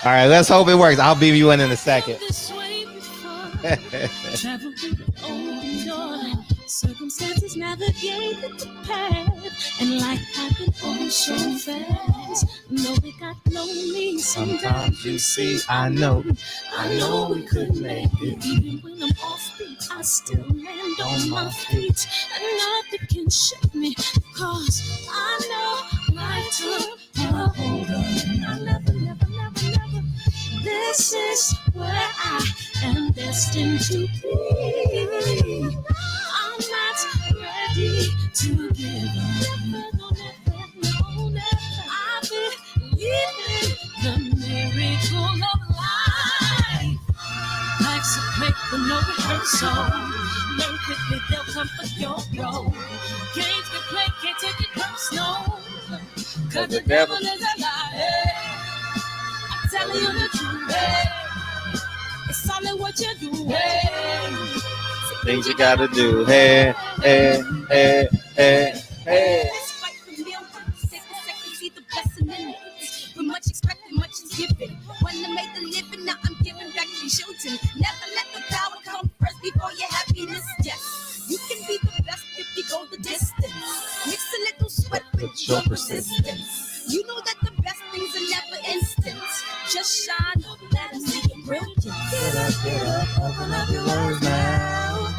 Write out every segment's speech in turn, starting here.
All right, let's hope it works. I'll beam you in a second. Circumstances navigated the path, and life happened all so fast. No, it got lonely. Sometimes you see, I know we could make it. Even when I'm off beat, I still land on my feet, and nothing can shake me, cause I know life took a hold of me. I never. This is where I am destined to be. I'm not ready to give up. I believe in the miracle of life. Life's a play for no rehearsal. Learn quickly, they'll come for your role. Games we play, can't take it personal. Cause the devil is a liar. I'm telling you the truth. It's all in what you do. Things you gotta do. Hey. See the blessing in it. But much expected, much is given. When I made the living, now I'm giving back to children. Never let the power come first before your happiness. Yes, you can be the best if you go the distance. Mix a little sweat with your persistence. You know that the best things are never instant. Just shine, let us see it brilliant. Get up, open up your eyes now.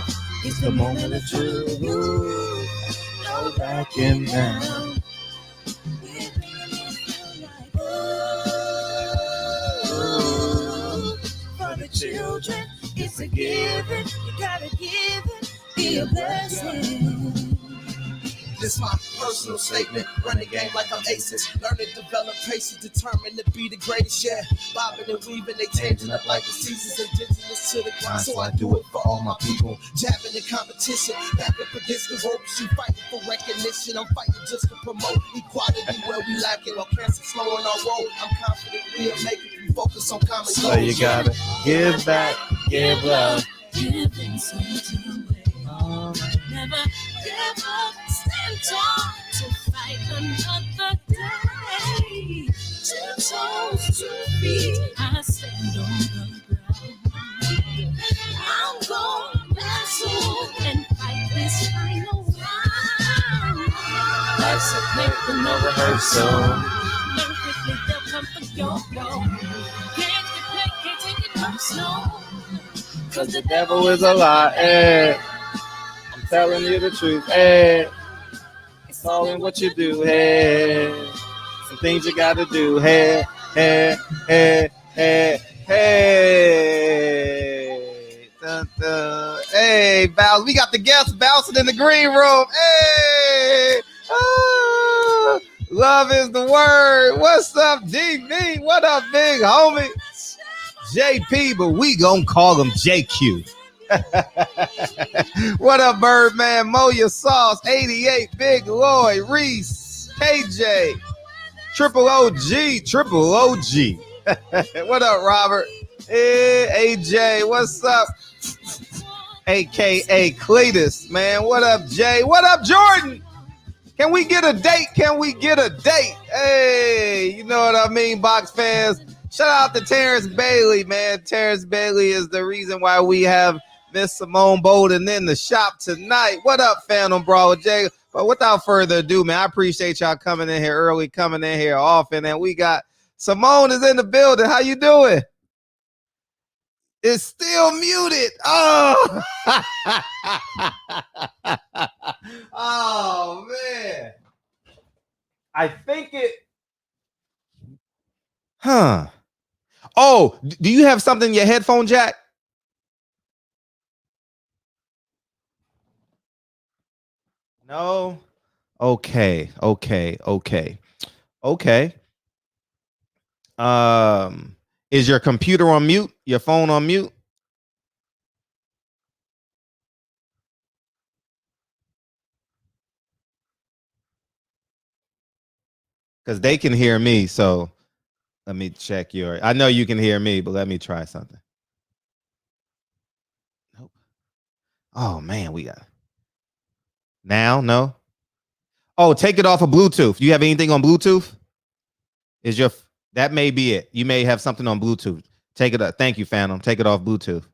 It's the moment of truth. No backing down. For the children, it's a given. You gotta give it, be a blessing. This my personal statement. Run the game like I'm aces. Learn to develop patience, determined to be the greatest. Yeah, bobbing and weaving, they changing up like the seasons. Indigenous to the grind, so I do it for all my people. Jabbing in competition, back up against the ropes. You fighting for recognition. I'm fighting just to promote equality where we lacking. While cancer slowing our road, I'm confident we'll make it. We focus on common goals. So you gotta give back, give love. Giving something away. Never give up, stand tall to fight another day. 2 toes, 2 feet, I stand on the ground. I'm gonna wrestle and fight this final round. Life's a play for no rehearsal. Learn quickly, they'll come for your role. Can't get play, can't take it personal. Cause the devil is a lie. Hey. I'm telling you the truth. Hey. It's all in what you do. Hey. Some things you gotta do. Hey. Hey. Dun, dun. Hey, Bounce. We got the guests bouncing in the green room. Hey. Ah. Love is the word. What's up, DB? What up, big homie? JP, but we gonna call him JQ. What up, Birdman? Moya Sauce, 88, Big Lloyd, Reese, KJ, Triple OG. What up, Robert? Hey, AJ, what's up? AKA Cletus, man. What up, Jay? What up, Jordan? Can we get a date? Hey, you know what I mean, box fans? Shout out to Terrence Bailey, man. Terrence Bailey is the reason why we have Miss Simone Bowden in the shop tonight. What up, Phantom Brawl with Jay? But without further ado, man, I appreciate y'all coming in here early, coming in here often. And we got Simone is in the building. How you doing? It's still muted. Oh, oh man. I think it. Huh. Oh, do you have something in your headphone jack? No. Okay. Is your computer on mute? Your phone on mute? Because they can hear me, so let me check your. I know you can hear me, but let me try something. Nope. Oh man, we got now. No. Oh, take it off of Bluetooth. Do you have anything on Bluetooth? Is your That may be it. You may have something on Bluetooth. Take it up. Thank you, Phantom. Take it off Bluetooth.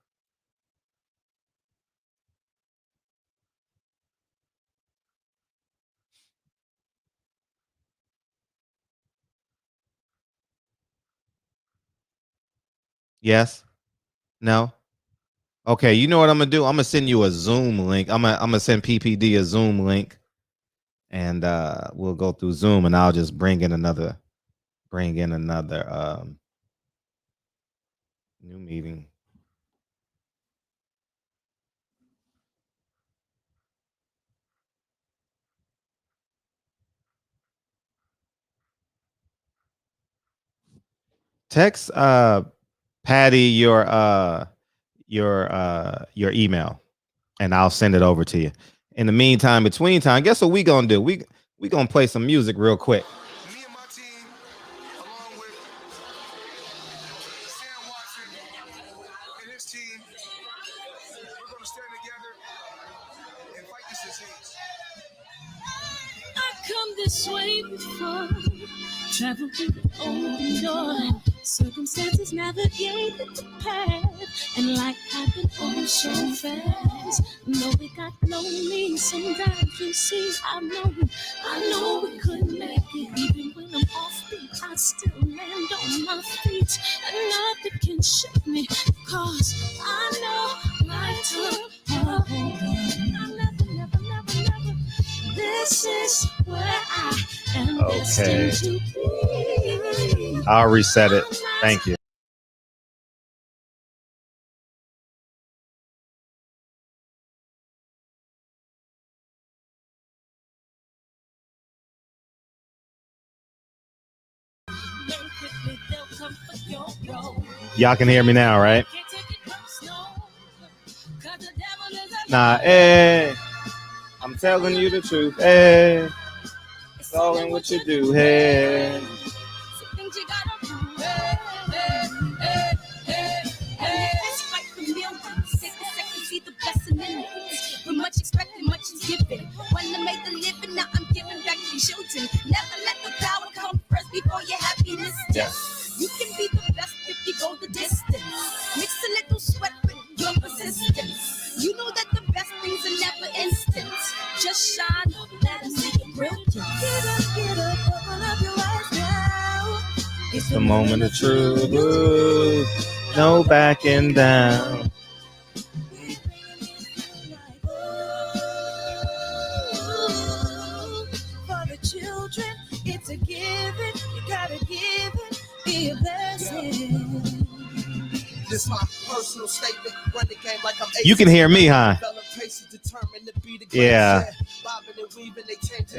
Yes? No? Okay, you know what I'm gonna do? I'm gonna send you a Zoom link. I'm gonna send PPD a Zoom link, and we'll go through Zoom, and I'll just bring in another new meeting. Text Patty your email, and I'll send it over to you. In the meantime, between time, guess what we gonna do? We gonna play some music real quick. Me and my team, along with Sam Watson and his team, we're gonna stand together and fight this disease. I come this way before, travel through the open door. Circumstances navigated the path, and life happened all so fast. No, it got lonely sometimes. You see, I know we couldn't make it. Even when I'm offbeat, I still land on my feet, and nothing can shake me, cause I know life took a hold on. Never. This is where I am destined to be. I'll reset it. Thank you. Y'all can hear me now, right? Nah, hey, I'm telling you the truth. Hey, it's all in what you do. Hey. Much expected, much is given. When I make the living, now I'm giving back to children. Never let the power come first before your happiness. Yes. You can be the best if you go the distance. Mix a little sweat with your persistence. You know that the best things are never instant. Just shine, let them see your brilliance. Get up, open up your eyes now. It's the moment of truth. No backing down. Children, it's a given. You gotta give it, be a blessing. This my personal statement. Run the game like I'm You can hear me, huh? Yeah.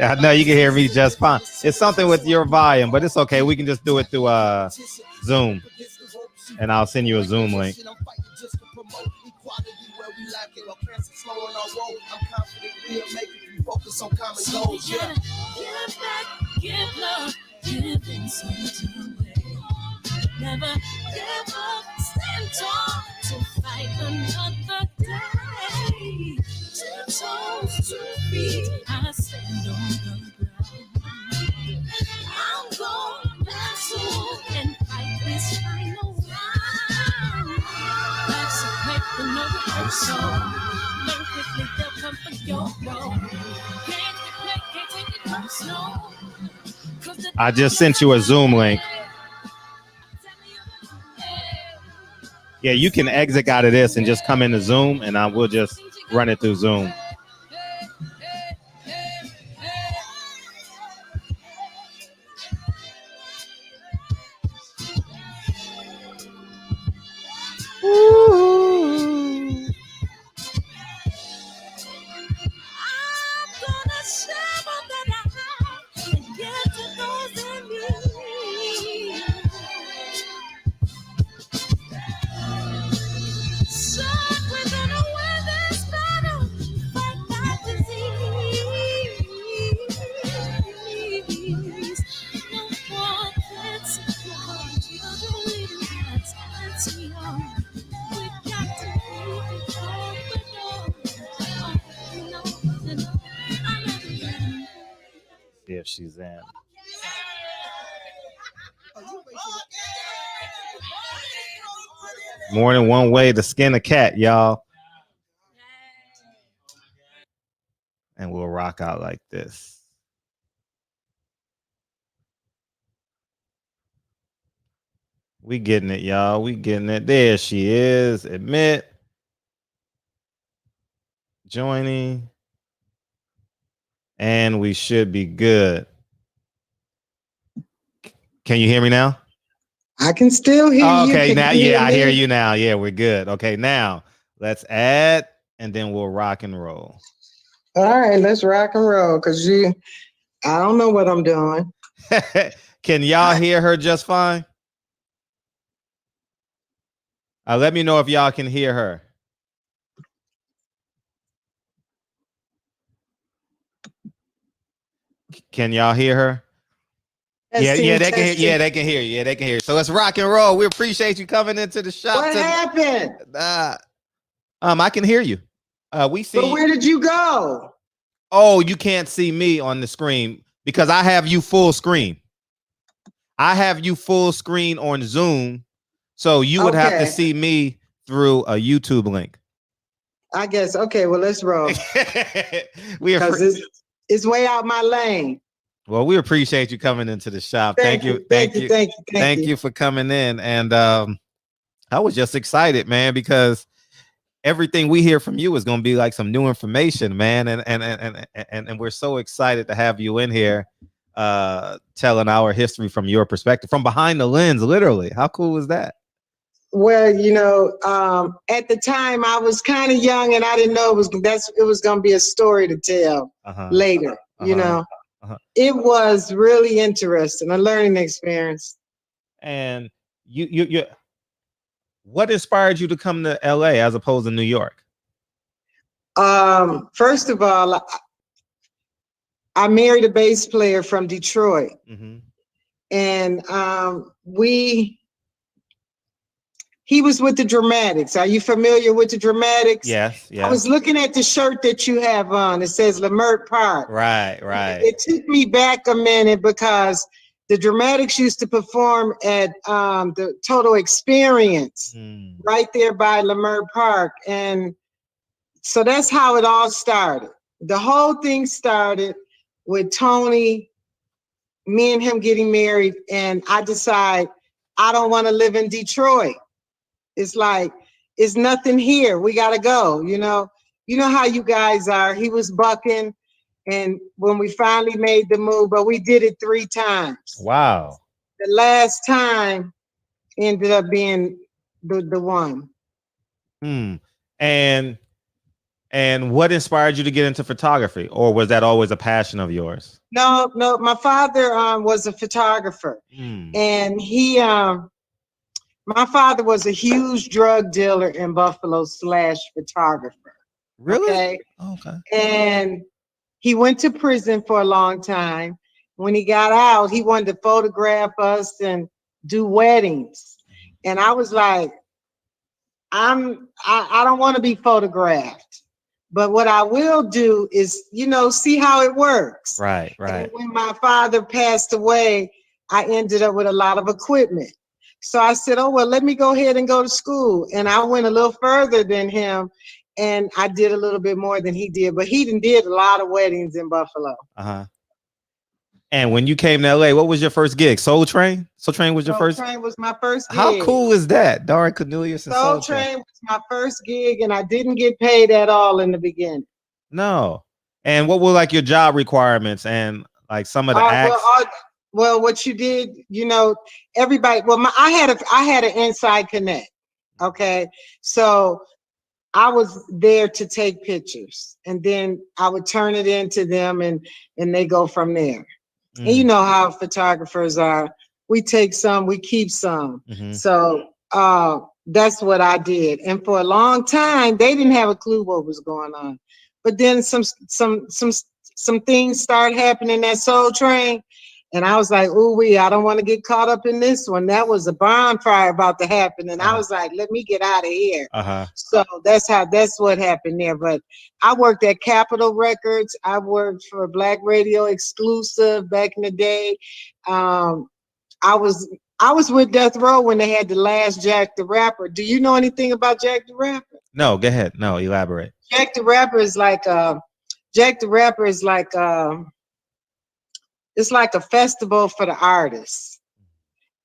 I know you can hear me just fine. It's something with your volume, but it's okay. We can just do it through Zoom, and I'll send you a Zoom link. Focus on common goals, yeah. Give back, give love, give in some way. Never give up, stand tall to fight another day. 2 toes, 2 feet, I stand on the ground. I'm going back soon and fight this final round. Life's a quick and over so. Learn quickly, they'll come for your role. I just sent you a Zoom link. Yeah, you can exit out of this and just come into Zoom, and I will just run it through Zoom. Ooh. See if she's in. More than one way to skin a cat, y'all. And we'll rock out like this. We getting it, y'all. We getting it. There she is. Admit. Joining. And we should be good. Can you hear me now? I can still hear you. Okay, Can now, you yeah, hear I me? hear you now. Yeah, we're good. Okay, now let's add, and then we'll rock and roll. All right, let's rock and roll, because I don't know what I'm doing. Can y'all hear her just fine? Let me know if y'all can hear her. Can y'all hear her? Yeah, they can hear. Yeah, they can hear. Yeah, they can hear. So let's rock and roll. We appreciate you coming into the shop. What happened? I can hear you. We see. But where did you go? Oh, you can't see me on the screen because I have you full screen. I have you full screen on Zoom, so you would have to see me through a YouTube link. I guess. Okay, well, let's roll. Because it's way out my lane. Well, we appreciate you coming into the shop. Thank you for coming in. And I was just excited, man, because everything we hear from you is going to be like some new information, man. And we're so excited to have you in here telling our history from your perspective, from behind the lens, literally. How cool was that? Well, at the time I was kind of young and I didn't know it was going to be a story to tell later. It was really interesting, a learning experience. And you what inspired you to come to LA as opposed to New York? First of all, I married a bass player from Detroit. And he was with the Dramatics. Are you familiar with the Dramatics? Yes. I was looking at the shirt that you have on. It says Leimert Park. Right. It took me back a minute because the Dramatics used to perform at the Total Experience right there by Leimert Park. And so that's how it all started. The whole thing started with Tony, me and him getting married, and I decide I don't want to live in Detroit. It's like, it's nothing here. We got to go. You know how you guys are. He was bucking. And when we finally made the move, but we did it 3 times. Wow. The last time ended up being the one. And what inspired you to get into photography? Or was that always a passion of yours? No. My father was a photographer. And my father was a huge drug dealer in Buffalo / photographer. Really? Okay. And he went to prison for a long time. When he got out, he wanted to photograph us and do weddings. And I was like, I don't want to be photographed. But what I will do is, see how it works. Right. And when my father passed away, I ended up with a lot of equipment. So I said, oh, well, let me go ahead and go to school. And I went a little further than him. And I did a little bit more than he did. But he did a lot of weddings in Buffalo. And when you came to LA, what was your first gig? Soul Train? Soul Train was your first? Soul Train was my first gig. How cool is that? Darren Cornelius and Soul Train was my first gig, and I didn't get paid at all in the beginning. No. And what were like your job requirements and like some of the acts? Well, what you did, everybody. Well, I had an inside connect. Okay, so I was there to take pictures, and then I would turn it into them, and they go from there. And you know how photographers are. We take some, we keep some. So that's what I did. And for a long time, they didn't have a clue what was going on. But then some things started happening at Soul Train. And I was like, ooh, I don't want to get caught up in this one. That was a bonfire about to happen. And I was like, let me get out of here. So that's what happened there. But I worked at Capitol Records. I worked for Black Radio Exclusive back in the day. I I was with Death Row when they had the last Jack the Rapper. Do you know anything about Jack the Rapper? No, go ahead. No, elaborate. Jack the Rapper is like Jack the Rapper is like it's like a festival for the artists,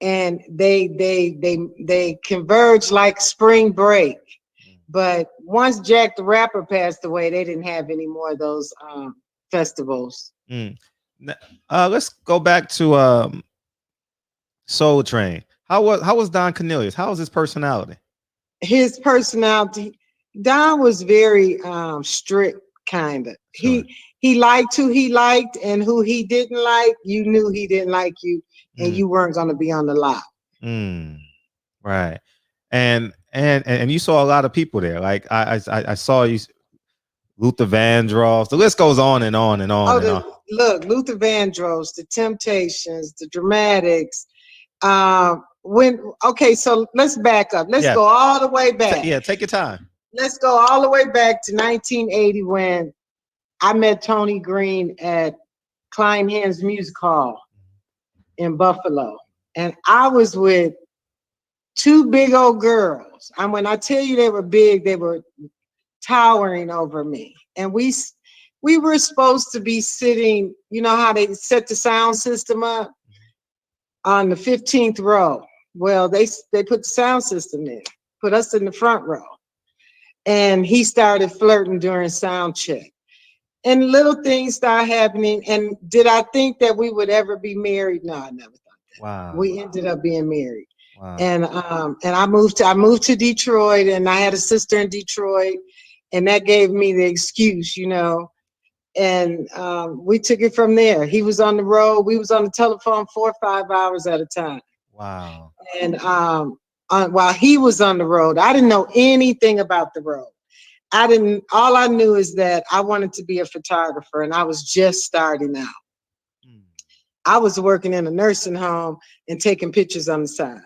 and they converge like spring break. But once Jack the Rapper passed away, they didn't have any more of those festivals. Let's go back to Soul Train. How was Don Cornelius? How was his personality? His personality, Don was very strict, kind of. Sure. He liked who he liked, and who he didn't like, you knew he didn't like you, and you weren't going to be on the lot. Right. And you saw a lot of people there. Like I saw you, Luther Vandross. The list goes on and on and on. Look, Luther Vandross, the Temptations, the Dramatics. So let's back up. Let's go all the way back. Take your time. Let's go all the way back to 1980 when I met Tony Green at Klein Hand's Music Hall in Buffalo. And I was with two big old girls. And when I tell you they were big, they were towering over me. And we were supposed to be sitting, you know how they set the sound system up? On the 15th row. Well, they put the sound system in, put us in the front row. And he started flirting during sound check. And little things started happening. And did I think that we would ever be married? No, I never thought that. Wow. We ended up being married. Wow. And I moved to Detroit, and I had a sister in Detroit, and that gave me the excuse, you know. And we took it from there. He was on the road. We was on the telephone 4 or 5 hours at a time. Wow. And while he was on the road, I didn't know anything about the road. All I knew is that I wanted to be a photographer, and I was just starting out. I was working in a nursing home and taking pictures on the side.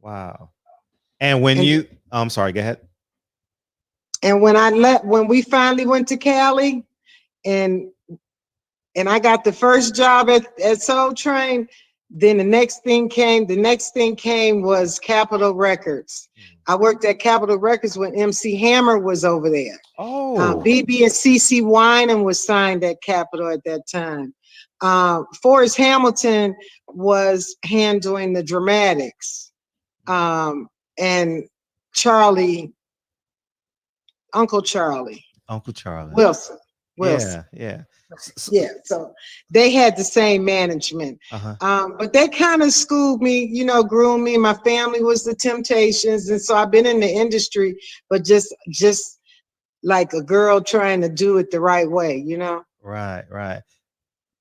Wow. And I'm sorry, go ahead. And when we finally went to Cali, and I got the first job at Soul Train, then the next thing came was Capitol Records. I worked at Capitol Records when MC Hammer was over there. BB and CC Winan was signed at Capitol at that time. Forrest Hamilton was handling the dramatics. And Uncle Charlie Wilson. Yeah. So they had the same management. But they kind of schooled me, you know, groomed me. My family was the Temptations, and so I've been in the industry, but just like a girl trying to do it the right way, you know. Right.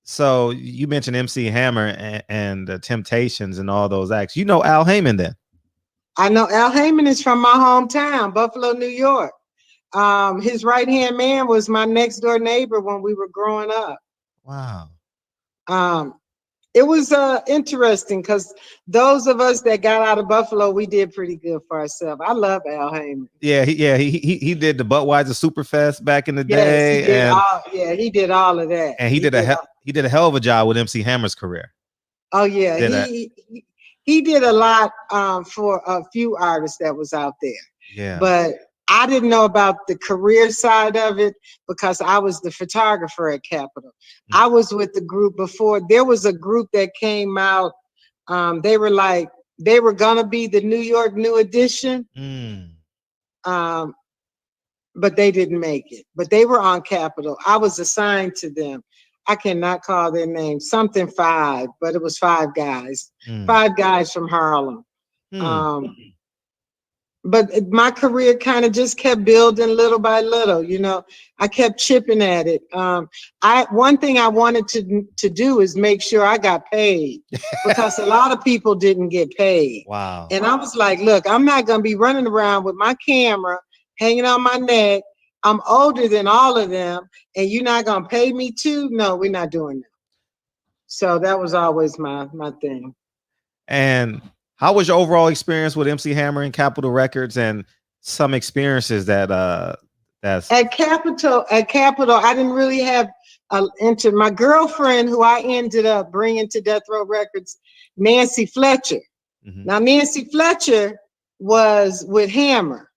So you mentioned MC Hammer and the Temptations and all those acts. You know Al Heyman then? I know Al Heyman is from my hometown, Buffalo, New York. His right-hand man was my next door neighbor when we were growing up. Wow. It was interesting because those of us that got out of Buffalo, we did pretty good for ourselves. I love Al Heyman. He did the Budweiser Superfest back in the day. He did all of that. And he did a hell of a job with MC Hammer's career. Oh yeah, he did a lot for a few artists that was out there. Yeah. But I didn't know about the career side of it because I was the photographer at Capitol. I was with the group before. There was a group that came out. They were gonna be the New York New Edition. But they didn't make it. But they were on Capitol. I was assigned to them. I cannot call their name. Something 5, but it was 5 guys. 5 guys from Harlem. But my career kind of just kept building little by little, you know. I kept chipping at it. One thing I wanted to do is make sure I got paid because a lot of people didn't get paid. Wow. And I was like, look, I'm not going to be running around with my camera hanging on my neck. I'm older than all of them, and you're not going to pay me too? No, we're not doing that. So that was always my thing. And how was your overall experience with MC Hammer and Capitol Records, and some experiences that's at Capitol? I didn't really have my girlfriend, who I ended up bringing to Death Row Records. Nancy Fletcher. Mhm. Now, Nancy Fletcher was with Hammer,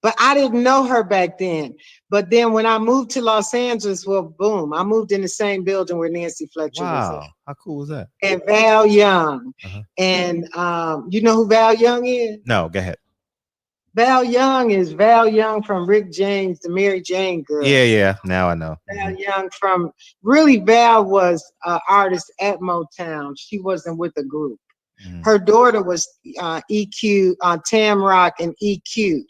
but I didn't know her back then. But then when I moved to Los Angeles, well, boom, I moved in the same building where Nancy Fletcher was Wow, how cool was that? at. And Val Young. Uh-huh. And you know who Val Young is? No, go ahead. Val Young is Val Young from Rick James, the Mary Jane girl. Yeah. Now I know. Val Young from, really, Val was an artist at Motown. She wasn't with a group. Mhm. Her daughter was EQ, Tamrock and EQ.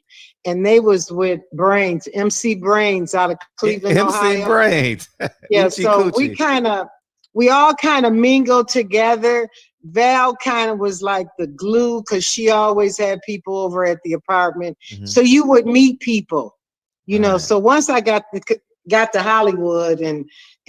And they was with Brains, MC Brains out of Cleveland, MC Ohio. Brains. Yeah, Oochie so coochie. we all kind of mingled together. Val kind of was like the glue because she always had people over at the apartment. Mhm. So you would meet people, you know. Right. So once I got to Hollywood and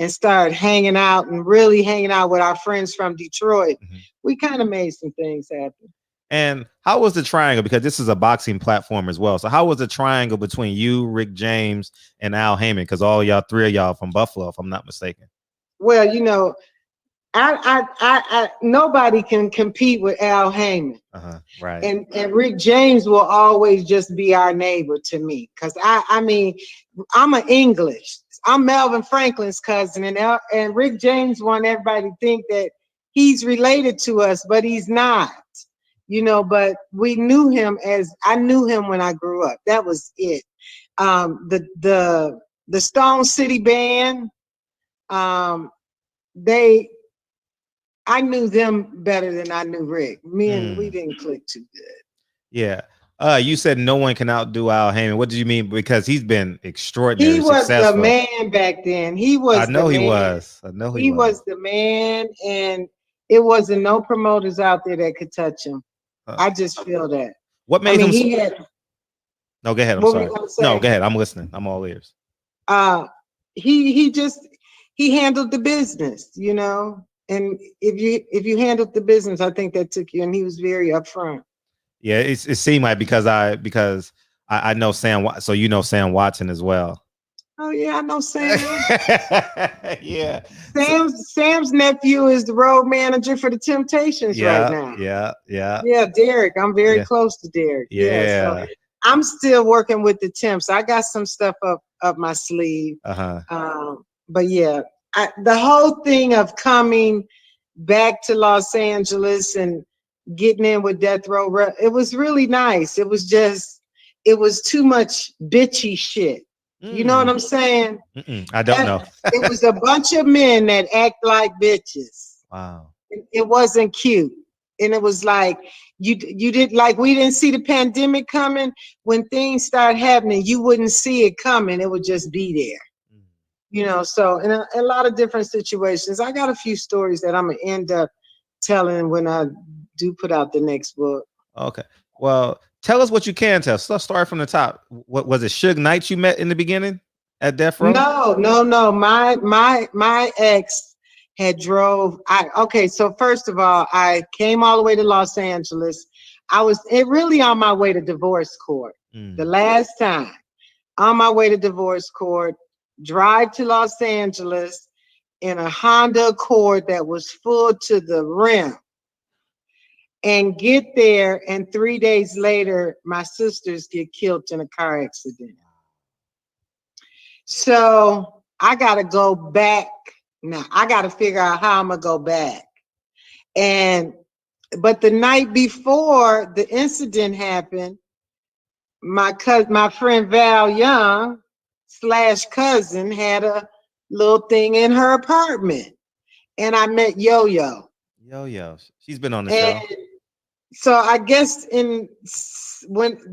started hanging out and really hanging out with our friends from Detroit, Mhm. we kind of made some things happen. And how was the triangle? Because this is a boxing platform as well. So how was the triangle between you, Rick James, and Al Heyman? Because all y'all, three of y'all from Buffalo, if I'm not mistaken. Well, you know, I nobody can compete with Al Heyman. Right. And Rick James will always just be our neighbor to me. Cause I mean, I'm an English. I'm Melvin Franklin's cousin, and Rick James want everybody to think that he's related to us, but he's not. You know, but we knew him I knew him when I grew up. That was it. The Stone City Band, I knew them better than I knew Rick. We didn't click too good. Yeah. You said no one can outdo Al Heyman. What did you mean? Because he's been extraordinary. He was successful. the man back then. He was. I know the he man. was. I know he was the man, and it wasn't no promoters out there that could touch him. I just feel that. What made him? He had. No, go ahead. I'm sorry. No, go ahead. I'm listening. I'm all ears. He handled the business, you know. And if you handled the business, I think that took you. And he was very upfront. Yeah, it seemed like because I know Sam, so you know Sam Watson as well. Oh yeah, I know Sam. Yeah. Sam's nephew is the road manager for the Temptations right now. Yeah. Derek. I'm very close to Derek. Yeah. So I'm still working with the Temps. I got some stuff up my sleeve. But yeah, the whole thing of coming back to Los Angeles and getting in with Death Row, it was really nice. It was too much bitchy shit. You know what I'm saying? I don't know. It was a bunch of men that act like bitches. Wow. It wasn't cute. And it was like, you did, like, we didn't see the pandemic coming. When things start happening, you wouldn't see it coming. It would just be there. You know, so in a lot of different situations, I got a few stories that I'm going to end up telling when I do put out the next book. Okay. Well, tell us what you can tell. So let's start from the top. What was it? Suge Knight you met in the beginning at Death Row? No. My ex had drove. Okay. So first of all, I came all the way to Los Angeles. I was really on my way to divorce court. The last time on my way to divorce court, drive to Los Angeles in a Honda Accord that was full to the rim. And get there, and 3 days later, my sisters get killed in a car accident. So I got to go back now. I got to figure out how I'm going to go back. But the night before the incident happened, my friend Val Young / cousin had a little thing in her apartment. And I met Yo-Yo. Yo-Yo. She's been on the show. So I guess during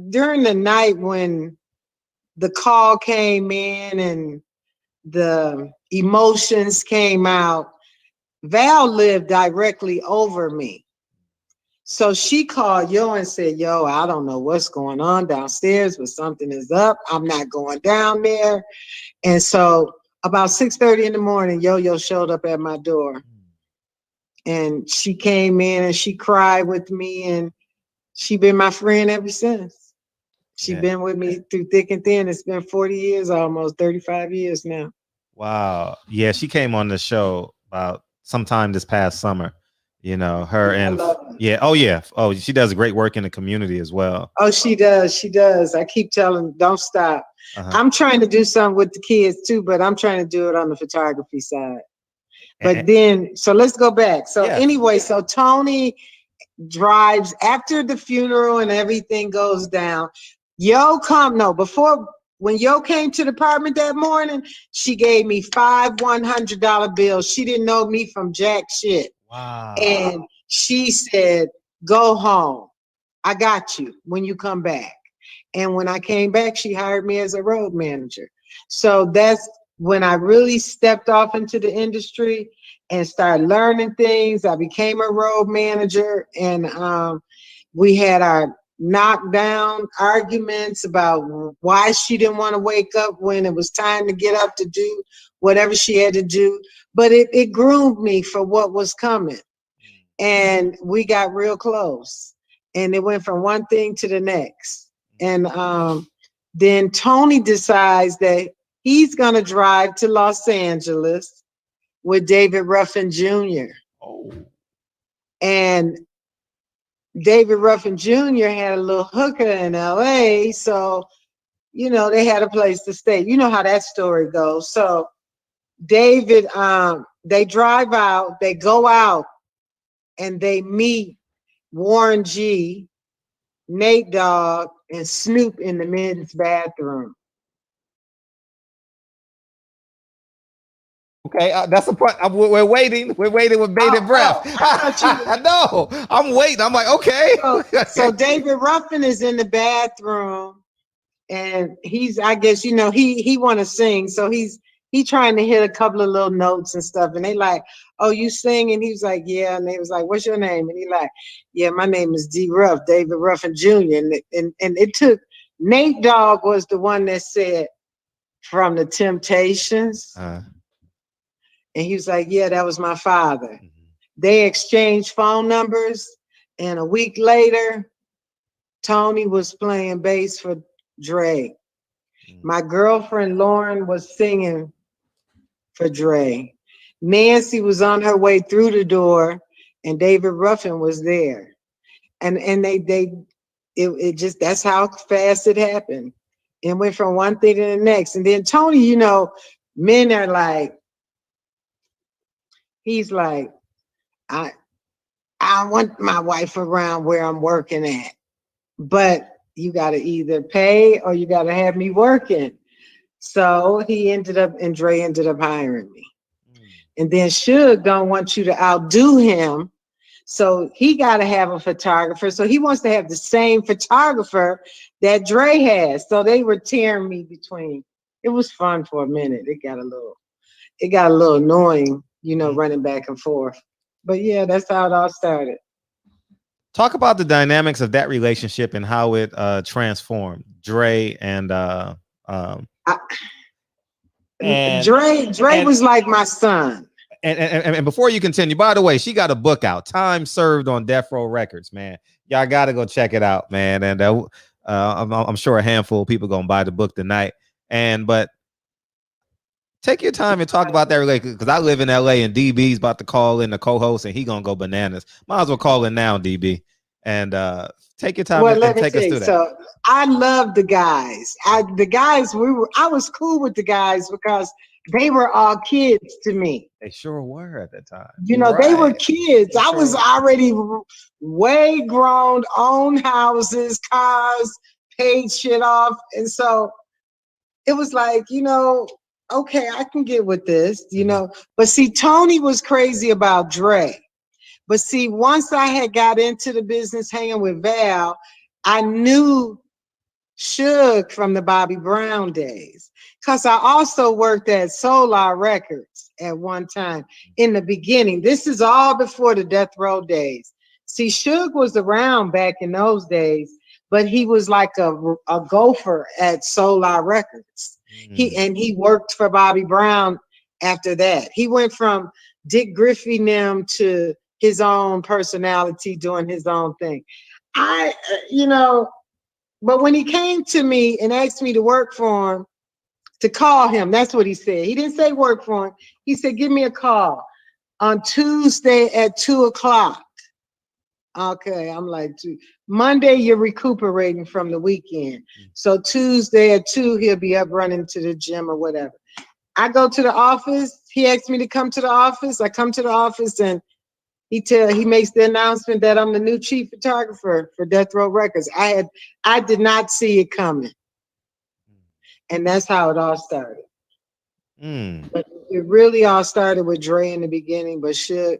the night when the call came in and the emotions came out, Val lived directly over me. So she called Yo and said, "Yo, I don't know what's going on downstairs, but something is up. I'm not going down there." And so about 6:30 in the morning, Yo-Yo showed up at my door. And she came in and she cried with me, and she been my friend ever since. She been with me through thick and thin. It's been 40 years, almost 35 years now. Wow. Yeah, she came on the show about sometime this past summer. You know, her I and love her. yeah, oh yeah, oh she does great work in the community as well. Oh, she does. She does. I keep telling, don't stop. Uh-huh. I'm trying to do something with the kids too, but I'm trying to do it on the photography side. But And, then, so let's go back. So yeah, anyway, so Tony drives after the funeral and everything goes down. Before when Yo came to the apartment that morning, she gave me 5 $100 bills. She didn't know me from jack shit. wow. And she said, go home. I got you when you come back. And when I came back, she hired me as a road manager. So that's when I really stepped off into the industry and started learning things. I became a road manager, and we had our knockdown arguments about why she didn't want to wake up when it was time to get up to do whatever she had to do. But it groomed me for what was coming. And we got real close. And it went from one thing to the next. And then Tony decides that he's going to drive to Los Angeles with David Ruffin Jr. Oh. And David Ruffin Jr. had a little hooker in LA. So, you know, they had a place to stay. You know how that story goes. So David, they drive out, they go out, and they meet Warren G, Nate Dogg, and Snoop in the men's bathroom. Okay, that's the point. We're waiting. We're waiting with bated breath. No, I'm waiting. I'm like, okay. So David Ruffin is in the bathroom, and he's, I guess, you know, he want to sing, so he trying to hit a couple of little notes and stuff, and they like, oh, you sing? And he was like, yeah. And they was like, what's your name? And he like, yeah, my name is D Ruff, David Ruffin Jr. And it took, Nate Dogg was the one that said, from the Temptations. And he was like, yeah, that was my father. Mm-hmm. They exchanged phone numbers, and a week later, Tony was playing bass for Dre. Mm-hmm. My girlfriend Lauren was singing for Dre. Nancy was on her way through the door, and David Ruffin was there. And it just, that's how fast it happened. It went from one thing to the next. And then Tony, you know, men are like, he's like, I want my wife around where I'm working at, but you got to either pay or you got to have me working. So he ended up, and Dre ended up hiring me. And then Suge don't want you to outdo him. So he got to have a photographer. So he wants to have the same photographer that Dre has. So they were tearing me between. It was fun for a minute. It got a little annoying, you know, running back and forth. But yeah, that's how it all started. Talk about the dynamics of that relationship and how it transformed Dre and Dre was like my son. And before you continue, by the way, she got a book out, Time Served on Death Row Records, man. Y'all got to go check it out, man. And I'm sure a handful of people gonna buy the book tonight. But take your time and talk about that relationship, because I live in LA and DB's about to call in the co-host and he gonna go bananas. Might as well call in now, DB, and take your time and take us through that. So I love the guys. I was cool with the guys because they were all kids to me. They sure were at that time. You know, they were kids. I was already way grown, owned houses, cars, paid shit off. And so it was like, you know, okay, I can get with this, you know. But see, Tony was crazy about Dre. But see, once I had got into the business hanging with Val, I knew Suge from the Bobby Brown days. Because I also worked at Solar Records at one time in the beginning. This is all before the Death Row days. See, Suge was around back in those days, but he was like a gopher at Solar Records. He worked for Bobby Brown after that. He went from Dick Griffey them to his own personality, doing his own thing. But when he came to me and asked me to work for him, to call him, that's what he said. He didn't say work for him. He said, give me a call. on Tuesday at 2:00. Okay, I'm like, Monday you're recuperating from the weekend. So Tuesday at 2, he'll be up running to the gym or whatever. I go to the office. He asked me to come to the office. I come to the office and he makes the announcement that I'm the new chief photographer for Death Row Records. I did not see it coming. And that's how it all started. But it really all started with Dre in the beginning, but Suge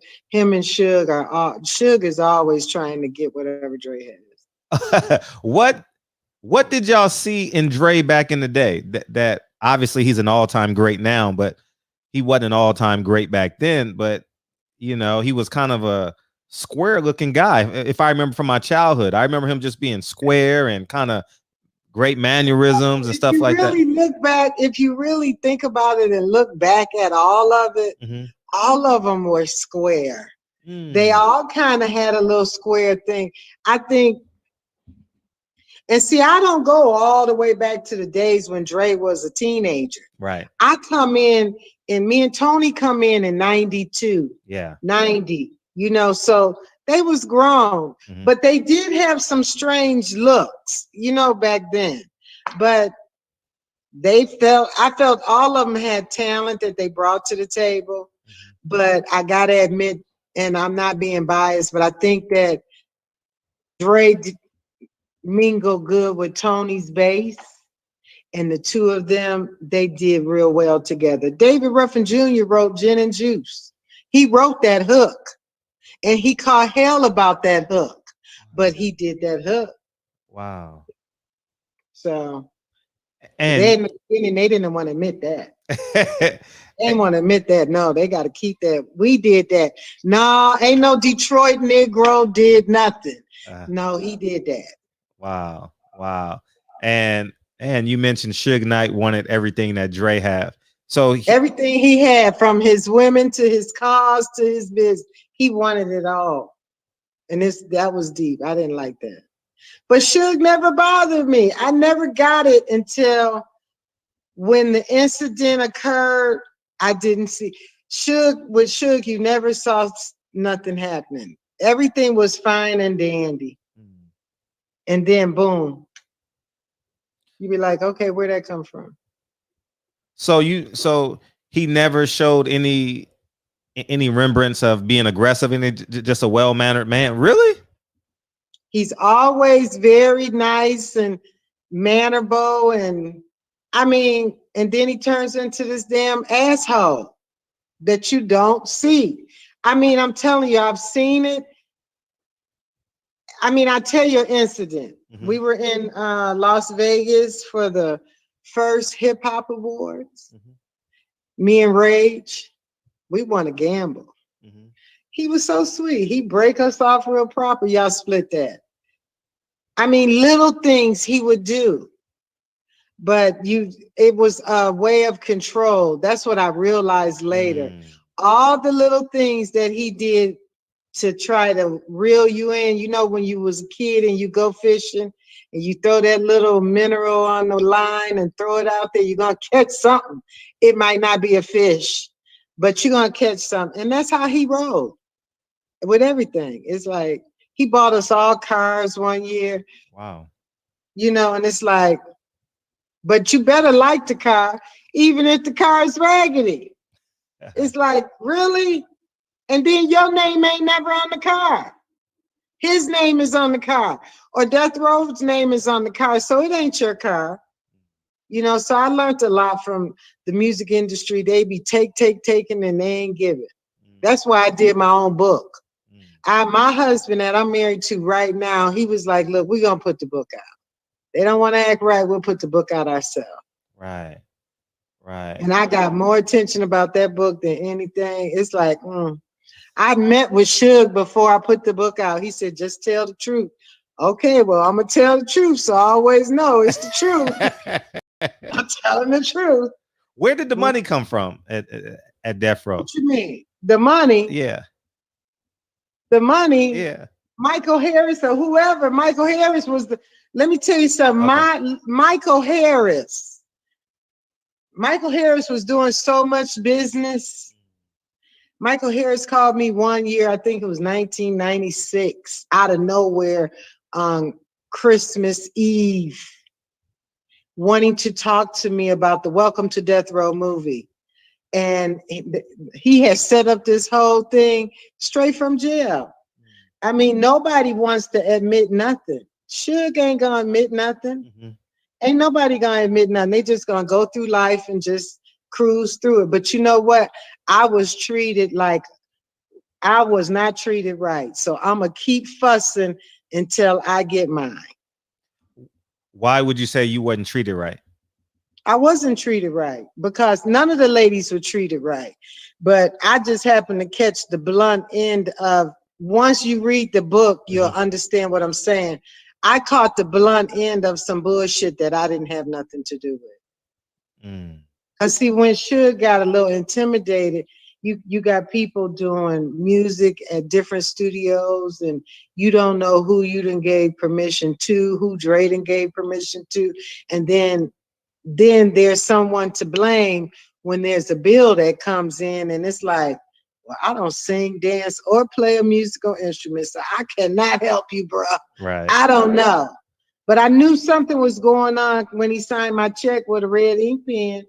is always trying to get whatever Dre has. What did y'all see in Dre back in the day? That obviously he's an all-time great now, but he wasn't an all-time great back then. But you know, he was kind of a square-looking guy. If I remember from my childhood, I remember him just being square and kind of great mannerisms and stuff like that. If you really think about it and look back at all of it, all of them were square. They all kind of had a little square thing. I think, and see, I don't go all the way back to the days when Dre was a teenager. Right. I come in, and me and Tony come in 92. Yeah. 90. You know, so they was grown, but they did have some strange looks, you know, back then. But I felt all of them had talent that they brought to the table. But I gotta admit, and I'm not being biased, but I think that Dre mingled good with Tony's bass, and the two of them, they did real well together. David Ruffin Jr. wrote Gin and Juice. He wrote that hook. And he caught hell about that hook, but he did that hook. Wow. So, and they didn't want to admit that. They didn't want to admit that. No, they got to keep that. We did that. No, ain't no Detroit Negro did nothing. No, he did that. Wow. Wow. And you mentioned Suge Knight wanted everything that Dre have. So everything he had, from his women to his cars to his business, he wanted it all. And that was deep. I didn't like that. But Suge never bothered me. I never got it until when the incident occurred. I didn't see with Suge, you never saw nothing happening. Everything was fine and dandy. And then boom. You be like, okay, where'd that come from? So he never showed any remembrance of being aggressive and just a well-mannered man. Really? He's always very nice and mannerable, and I mean, and then he turns into this damn asshole that you don't see. I mean, I'm telling you, I've seen it. I mean, I tell you an incident. We were in Las Vegas for the first hip hop awards. Me and Rage, we want to gamble. He was so sweet. He break us off real proper. Y'all split that. I mean, little things he would do, but it was a way of control. That's what I realized later. All the little things that he did to try to reel you in. You know, when you was a kid and you go fishing and you throw that little mineral on the line and throw it out there, you're going to catch something. It might not be a fish, but you're going to catch something. And that's how he rolled with everything. It's like, he bought us all cars one year. Wow. You know, and it's like, but you better like the car, even if the car is raggedy. It's like, really? And then your name ain't never on the car. His name is on the car, or Death Row's name is on the car, so it ain't your car. You know, so I learned a lot from the music industry. They be taking, and they ain't give it. That's why I did my own book. My husband that I'm married to right now, he was like, look, we're going to put the book out. They don't want to act right. We'll put the book out ourselves. Right. Right. And I got more attention about that book than anything. It's like, I met with Suge before I put the book out. He said, just tell the truth. Okay, well, I'm going to tell the truth, so I always know it's the truth. I'm telling the truth. Where did the money come from at Death Row? What you mean? The money? Yeah. The money? Yeah. Michael Harris or whoever. Michael Harris was let me tell you something. Okay. Michael Harris was doing so much business Michael Harris called me one year, I think it was 1996, out of nowhere on Christmas Eve, wanting to talk to me about the Welcome to Death Row movie. And he had set up this whole thing straight from jail. I mean, nobody wants to admit nothing. Suge ain't gonna admit nothing. Mm-hmm. Ain't nobody gonna admit nothing. They just gonna go through life and just cruise through it. But you know what? I was treated like I was not treated right. So I'm gonna keep fussing until I get mine. Why would you say you wasn't treated right? I wasn't treated right because none of the ladies were treated right. But I just happened to catch the blunt end of, once you read the book, you'll understand what I'm saying. I caught the blunt end of some bullshit that I didn't have nothing to do with. Because see, when Suge got a little intimidated, you got people doing music at different studios, and you don't know who you done gave permission to, who Dre done gave permission to, and then there's someone to blame when there's a bill that comes in, and it's like, well, I don't sing, dance, or play a musical instrument, so I cannot help you, bro. Right. I don't know. But I knew something was going on when he signed my check with a red ink pen.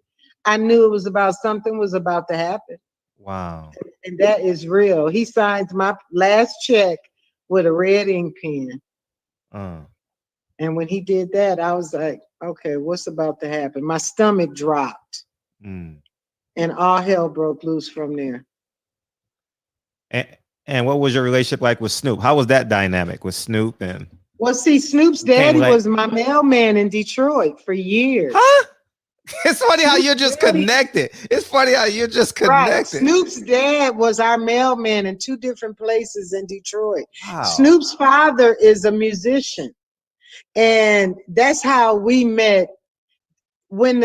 I knew it was about something was about to happen. Wow. And that is real. He signed my last check with a red ink pen. And when he did that, I was like, okay, what's about to happen? My stomach dropped. And all hell broke loose from there. And what was your relationship like with Snoop? How was that dynamic with Snoop? And well, see, Snoop's daddy was my mailman in Detroit for years. Huh? It's funny how you're just connected. It's funny how you're just connected. Right. Snoop's dad was our mailman in 2 different places in Detroit. Wow. Snoop's father is a musician. And that's how we met. When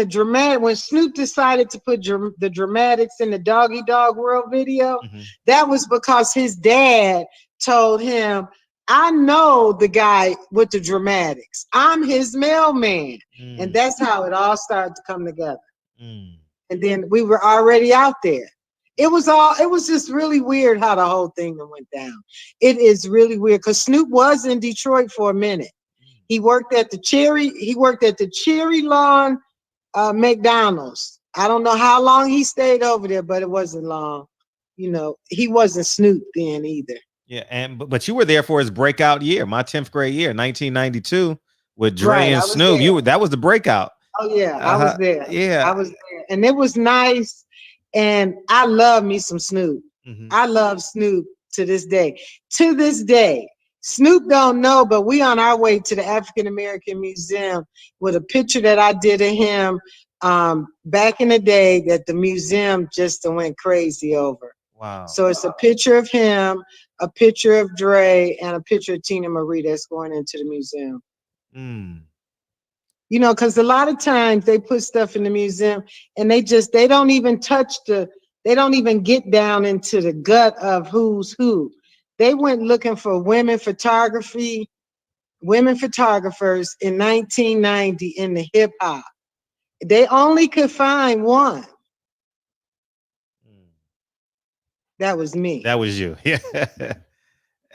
Snoop decided to put the dramatics in the Doggy Dog World video, that was because his dad told him, I know the guy with the dramatics. I'm his mailman. And that's how it all started to come together. And then we were already out there. It was just really weird how the whole thing went down. It is really weird because Snoop was in Detroit for a minute. He worked at the Cherry Lawn McDonald's. I don't know how long he stayed over there, but it wasn't long. You know, he wasn't Snoop then either. Yeah, but you were there for his breakout year, my 10th grade year, 1992, with Dre and Snoop. That was the breakout. Oh yeah, I was there. Yeah, I was there, and it was nice. And I love me some Snoop. I love Snoop to this day. To this day, Snoop don't know, but we on our way to the African American Museum with a picture that I did of him back in the day that the museum just went crazy over. Wow. So it's a picture of him, a picture of Dre, and a picture of Tina Marie that's going into the museum. You know, because a lot of times they put stuff in the museum and they don't even they don't even get down into the gut of who's who. They went looking for women photographers in 1990 in the hip hop. They only could find one. That was me. That was you. Yeah.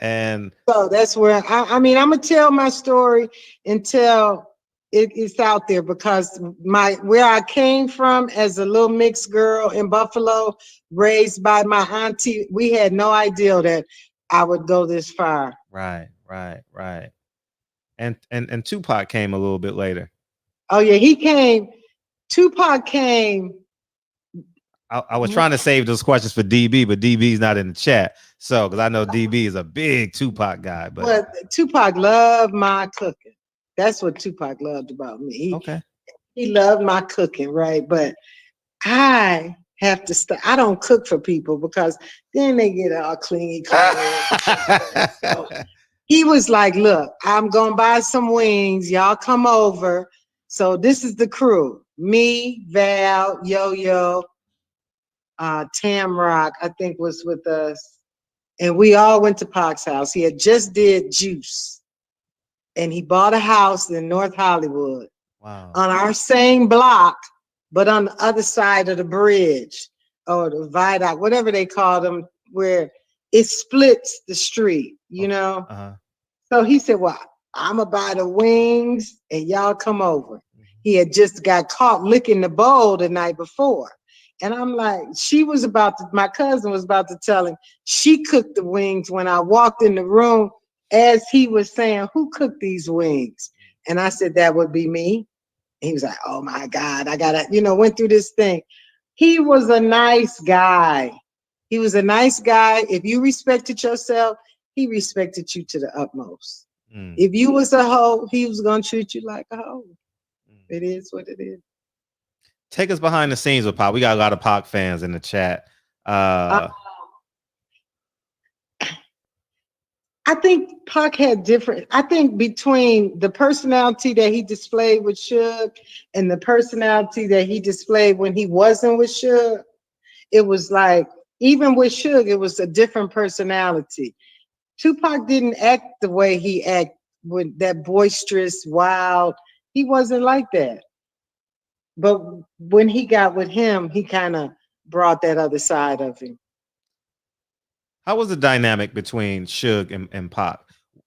And so that's where I mean, I'm gonna tell my story until it's out there, because where I came from as a little mixed girl in Buffalo, raised by my auntie, we had no idea that I would go this far. Right. And Tupac came a little bit later. Oh yeah, he came. Tupac came. I was trying to save those questions for DB, but DB's not in the chat. So, because I know DB is a big Tupac guy. But Tupac loved my cooking. That's what Tupac loved about me. He loved my cooking, right? But I have to stop. I don't cook for people because then they get all clingy. So he was like, look, I'm going to buy some wings. Y'all come over. So this is the crew. Me, Val, Yo-Yo, Tamrock, I think was with us. And we all went to Pac's house. He had just did Juice. And he bought a house in North Hollywood. Wow. On our same block, but on the other side of the bridge. or the viaduct, whatever they call them, where it splits the street, you know? So he said, well, I'm gonna buy the wings and y'all come over. He had just got caught licking the bowl the night before. And I'm like, my cousin was about to tell him she cooked the wings when I walked in the room as he was saying, who cooked these wings? And I said, that would be me. He was like, oh my God, I gotta, went through this thing. He was a nice guy. He was a nice guy. If you respected yourself, he respected you to the utmost. If you was a hoe, he was gonna treat you like a hoe. It is what it is. Take us behind the scenes with Pac. We got a lot of Pac fans in the chat. I think Pac had different. I think between the personality that he displayed with Suge and the personality that he displayed when he wasn't with Suge, it was like, even with Suge, it was a different personality. Tupac didn't act the way he acted, with that boisterous, wild. He wasn't like that. But when he got with him, he kind of brought that other side of him. How was the dynamic between Suge and Pac?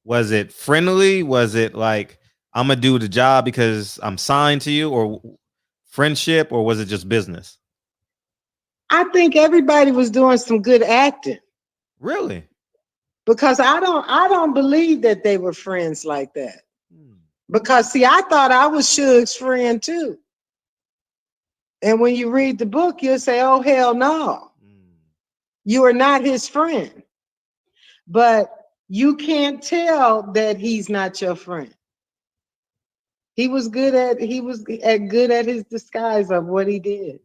Was it friendly? Was it like, I'm gonna do the job because I'm signed to you, or friendship, or was it just business? I think everybody was doing some good acting. Really? Because I don't believe that they were friends like that. Because see, I thought I was Suge's friend too. And when you read the book, you'll say, oh, hell no. You are not his friend. But you can't tell that he's not your friend. He was good at his disguise of what he did.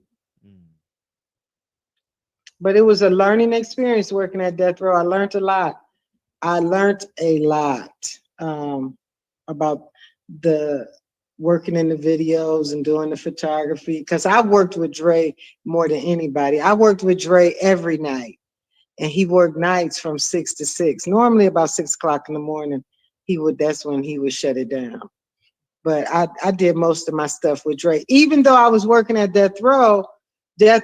But it was a learning experience working at Death Row. I learned a lot. About the working in the videos and doing the photography, because I worked with Dre more than anybody. I worked with Dre every night, and he worked nights from 6 to 6. Normally about 6 o'clock in the morning, that's when he would shut it down. But I did most of my stuff with Dre. Even though I was working at Death Row, they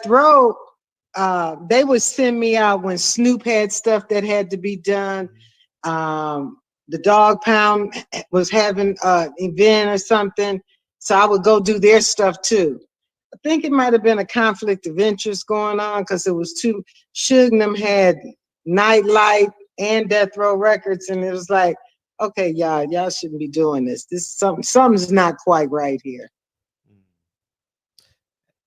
would send me out when Snoop had stuff that had to be done. The Dog Pound was having an event or something, so I would go do their stuff too. I think it might have been a conflict of interest going on, because it was two. Suge and them had Nightlight and Death Row Records, and it was like, okay, y'all shouldn't be doing this. Something's not quite right here.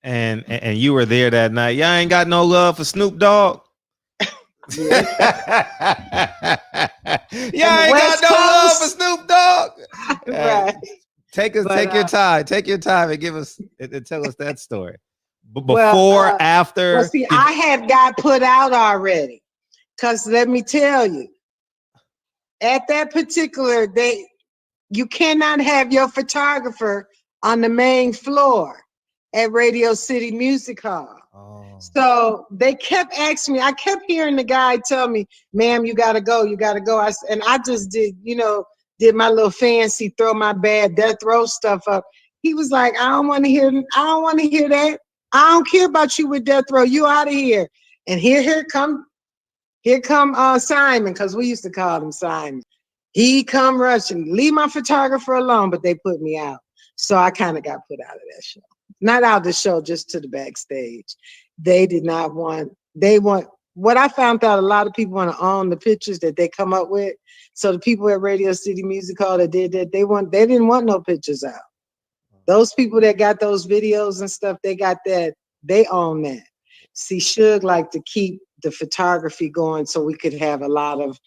And you were there that night. Y'all ain't got no love for Snoop Dogg. Y'all ain't got no love for Snoop Dogg. Right. Take your time and give us and tell us that story. Before, after. Well, see, I had got put out already. Because let me tell you, at that particular day, you cannot have your photographer on the main floor at Radio City Music Hall. So they kept asking me. I kept hearing the guy tell me, ma'am, you gotta go. And I just did my little fancy, throw my bad Death Row stuff up. He was like, I don't want to hear that. I don't care about you with Death Row. You out of here. And here come Simon, because we used to call him Simon. He come rushing. Leave my photographer alone, but they put me out. So I kind of got put out of that show. Not out of the show, just to the backstage. They did not want, what I found out, a lot of people want to own the pictures that they come up with. So the people at Radio City Music Hall that did that, they didn't want no pictures out. Those people that got those videos and stuff, they got that, they own that. See, Suge liked to keep the photography going so we could have a lot of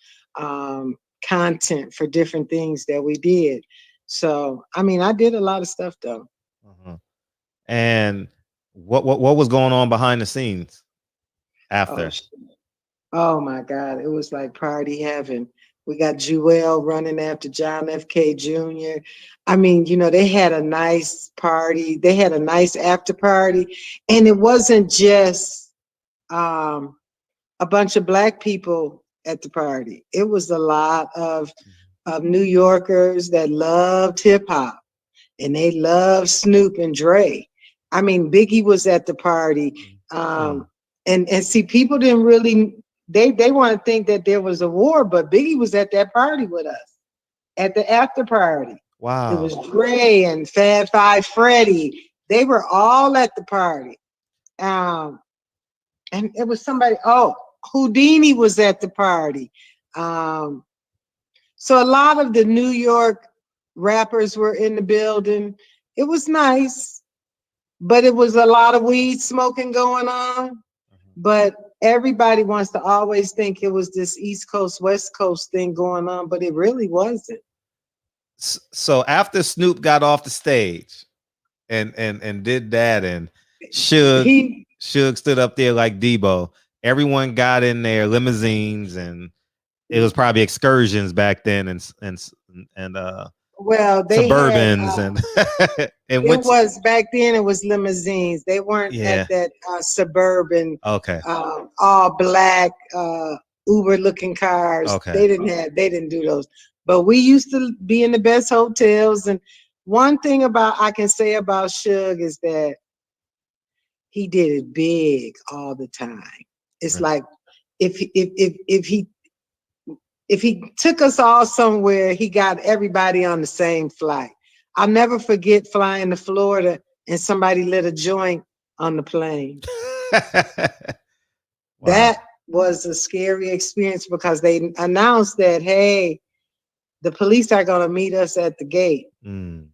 content for different things that we did. So, I mean, I did a lot of stuff though. And what was going on behind the scenes after? Oh my God, it was like party heaven. We got Jewel running after John F. K. Jr. I mean, they had a nice party. They had a nice after party. And it wasn't just a bunch of Black people at the party. It was a lot of New Yorkers that loved hip hop, and they loved Snoop and Dre. I mean, Biggie was at the party. And And see, people didn't really, they want to think that there was a war, but Biggie was at that party with us, at the after party. Wow. It was Dre and Fab Five Freddy. They were all at the party. And it was somebody, Houdini was at the party. So a lot of the New York rappers were in the building. It was nice, but it was a lot of weed smoking going on. But everybody wants to always think it was this East Coast, West Coast thing going on, but it really wasn't. So after Snoop got off the stage and did that, and Suge stood up there like Debo, everyone got in their limousines, and it was probably excursions back then, and well, they Suburbans had, and it was back then. It was limousines. They weren't at that Suburban. Okay. All black Uber looking cars. Okay. They didn't do those. But we used to be in the best hotels. And one thing I can say about Suge is that he did it big all the time. It's like if he took us all somewhere, he got everybody on the same flight. I'll never forget flying to Florida and somebody lit a joint on the plane. Wow. That was a scary experience because they announced that, hey, the police are going to meet us at the gate. And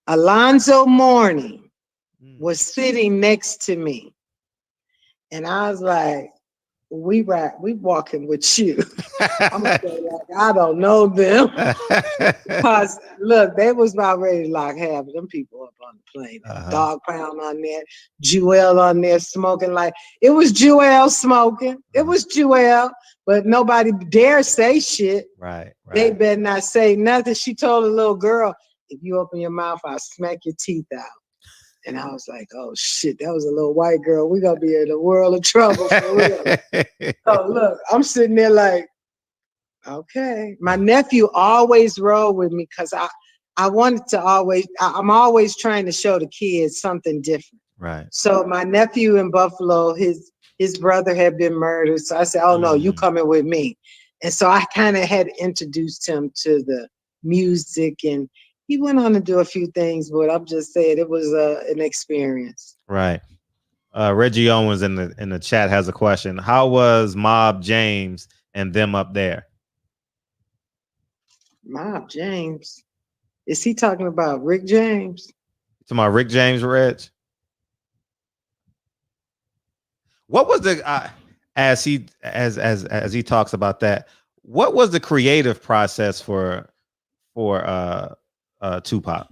Alonzo Mourning was sitting next to me. And I was like, we walking with you. I'm gonna say, like, I don't know them. Because look, they was about ready to lock half of them people up on the plane. Dog Pound on there, Jewel on there smoking. Like it was Jewel smoking. It was Jewel, but nobody dare say shit. Right. They better not say nothing. She told a little girl, if you open your mouth, I'll smack your teeth out. And I was like, oh shit, that was a little white girl. We're gonna be in a world of trouble for real. So look, I'm sitting there like, okay. My nephew always rode with me because I wanted to I'm always trying to show the kids something different. Right. So my nephew in Buffalo, his brother had been murdered. So I said, oh no, you coming with me. And so I kind of had introduced him to the music, and he went on to do a few things, but I'm just saying it was an experience. Right. Reggie Owens in the chat has a question. How was Mob James and them up there? Mob James? Is he talking about Rick James? Talking about Rick James, Reg? What was the as he talks about that? What was the creative process for Tupac?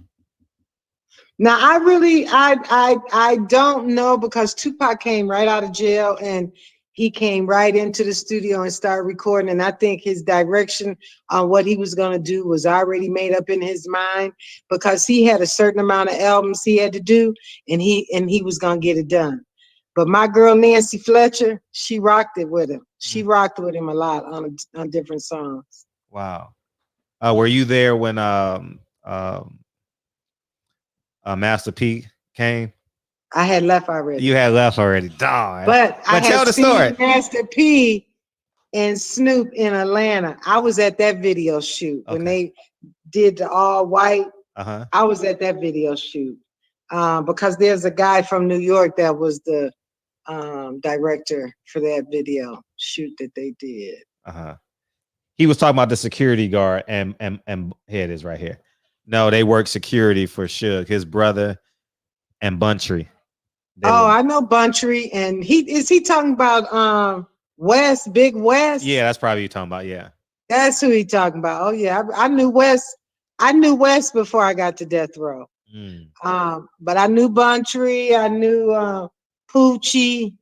Now I don't know, because Tupac came right out of jail and he came right into the studio and started recording. And I think his direction on what he was going to do was already made up in his mind, because he had a certain amount of albums he had to do, and he was going to get it done. But my girl Nancy Fletcher, she rocked it with him. She rocked with him a lot on different songs. Wow. Were you there when Master P came? I had left already. You had left already. Darn. But I tell had the seen story. Master P and Snoop in Atlanta. I was at that video shoot when they did the all white. I was at that video shoot because there's a guy from New York that was the director for that video shoot that they did. He was talking about the security guard, and here it is right here. No, they work security for Suge, his brother, and Buntry. I know Buntry, and he talking about West, Big West? Yeah, that's probably you talking about. Yeah, that's who he talking about. Oh yeah, I knew West. I knew West before I got to Death Row. But I knew Buntry. I knew Poochie.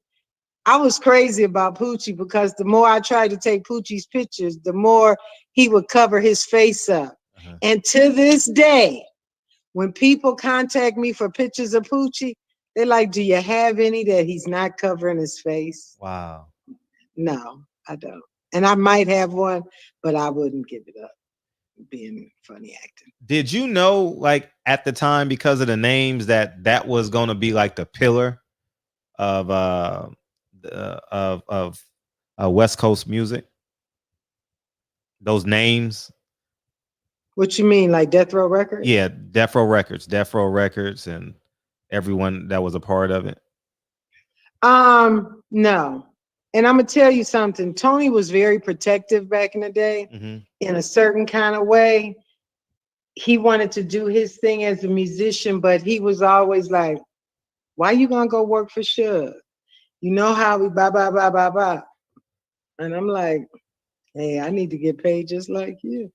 I was crazy about Poochie because the more I tried to take Poochie's pictures, the more he would cover his face up. And to this day, when people contact me for pictures of Poochie, they're like, do you have any that he's not covering his face? Wow. No, I don't. And I might have one, but I wouldn't give it up. Being funny acting. Did you know, like at the time, because of the names, that was going to be like the pillar of West Coast music? Those names. What you mean, like Death Row Records? Yeah, Death Row Records, and everyone that was a part of it. No. And I'm gonna tell you something. Tony was very protective back in the day, in a certain kind of way. He wanted to do his thing as a musician, but he was always like, "Why you gonna go work for Suge? You know how we blah blah blah blah blah." And I'm like, "Hey, I need to get paid just like you."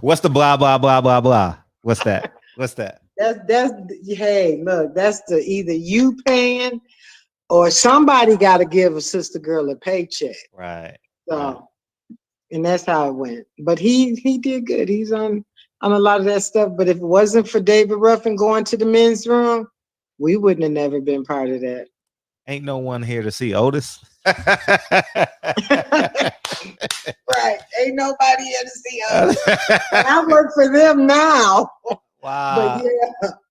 What's the blah blah blah blah blah? What's that? What's that? That's hey, look, that's the either you paying or somebody got to give a sister girl a paycheck. Right. So, right. And that's how it went. But he did good. He's on a lot of that stuff. But if it wasn't for David Ruffin going to the men's room, we wouldn't have never been part of that. Ain't no one here to see Otis. Right. Ain't nobody here to see Otis. And I work for them now. Wow.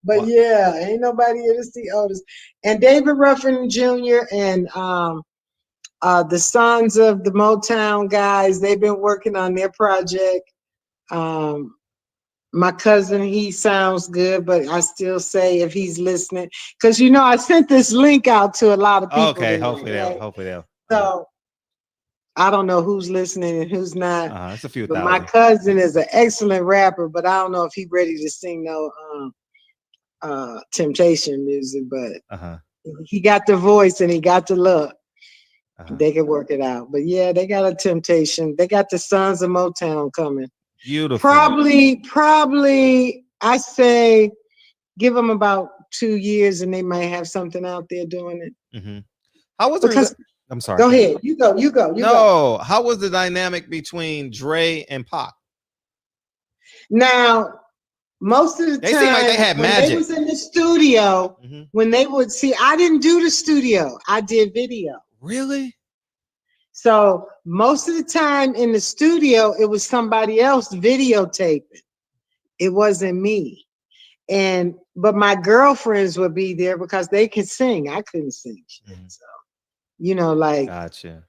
But yeah, ain't nobody here to see Otis. And David Ruffin Jr. and the sons of the Motown guys, they've been working on their project. My cousin, he sounds good, but I still say if he's listening, because I sent this link out to a lot of people. Okay, hopefully they'll. So I don't know who's listening and who's not. It's a few but thousand. My cousin is an excellent rapper, but I don't know if he's ready to sing no Temptation music. But he got the voice and he got the look. They can work it out. But yeah, they got a Temptation. They got the Sons of Motown coming. Beautiful. Probably, I say, give them about 2 years and they might have something out there doing it. How was it? I'm sorry. Go ahead. You go. No. How was the dynamic between Dre and Poc? Now, most of the time, they seem like they had magic. They was in the studio, when they would see, I didn't do the studio. I did video. Really? So most of the time in the studio, it was somebody else videotaping. It wasn't me. But my girlfriends would be there because they could sing. I couldn't sing shit. So, Gotcha.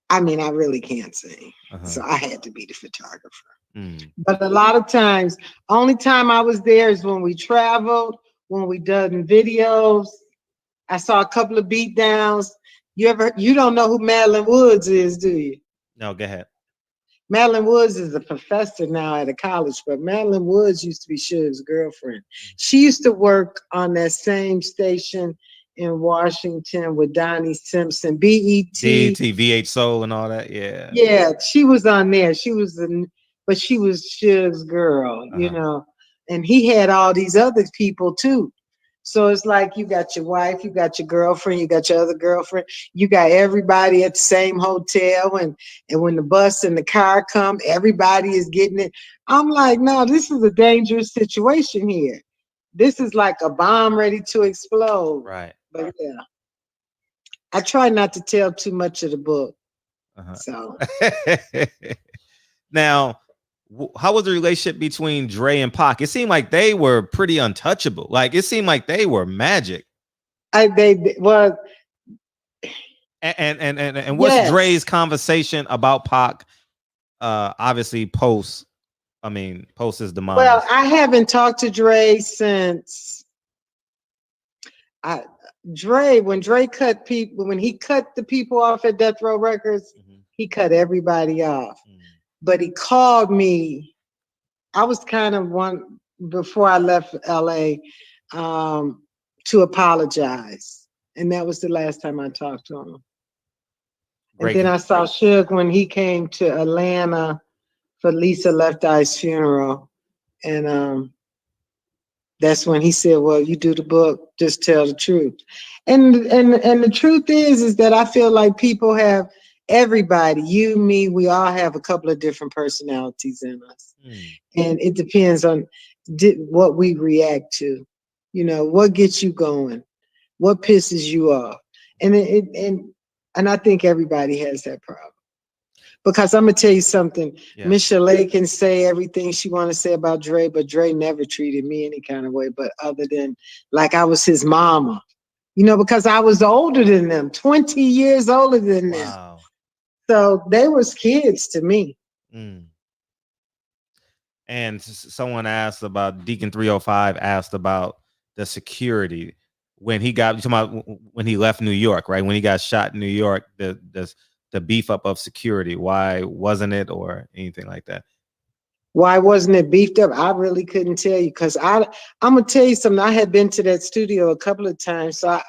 I mean, I really can't sing. So I had to be the photographer. But a lot of times, only time I was there is when we traveled, when we done videos. I saw a couple of beat downs. You don't know who Madeleine Woods is, do you? No, go ahead. Madeleine Woods is a professor now at a college, but Madeleine Woods used to be Suge's girlfriend. She used to work on that same station in Washington with Donnie Simpson, BET, VH Soul and all that. Yeah. Yeah, she was on there. But she was Suge's girl, and he had all these other people too. So it's like you got your wife, you got your girlfriend, you got your other girlfriend, you got everybody at the same hotel, and when the bus and the car come, everybody is getting it. I'm like, no, this is a dangerous situation here. This is like a bomb ready to explode. Right. But yeah, I try not to tell too much of the book. So now, how was the relationship between Dre and Poc? It seemed like they were pretty untouchable. Like it seemed like they were magic. And what's Dre's conversation about Poc? Obviously post his demise. Well, I haven't talked to Dre since when Dre cut people, when he cut the people off at Death Row Records, he cut everybody off. But he called me. I was kind of one before I left LA to apologize. And that was the last time I talked to him. And then I saw Suge when he came to Atlanta for Lisa Left Eye's funeral. And that's when he said, well, you do the book, just tell the truth. And the truth is that I feel like people have, everybody, you, me, we all have a couple of different personalities in us. And it depends on what we react to, what gets you going, what pisses you off. And I think everybody has that problem. Because I'm gonna tell you something, Miss Chalet can say everything she want to say about Dre, but Dre never treated me any kind of way, but other than like I was his mama. you know, because I was older than them, 20 years older than them. Wow. So they was kids to me. Mm. And someone asked about Deacon 305 asked about the security when he got, you talking about when he left New York, right? When he got shot in New York, the beef up of security. Why wasn't it, or anything like that? Why wasn't it beefed up? I really couldn't tell you, because I'm gonna tell you something. I had been to that studio a couple of times, so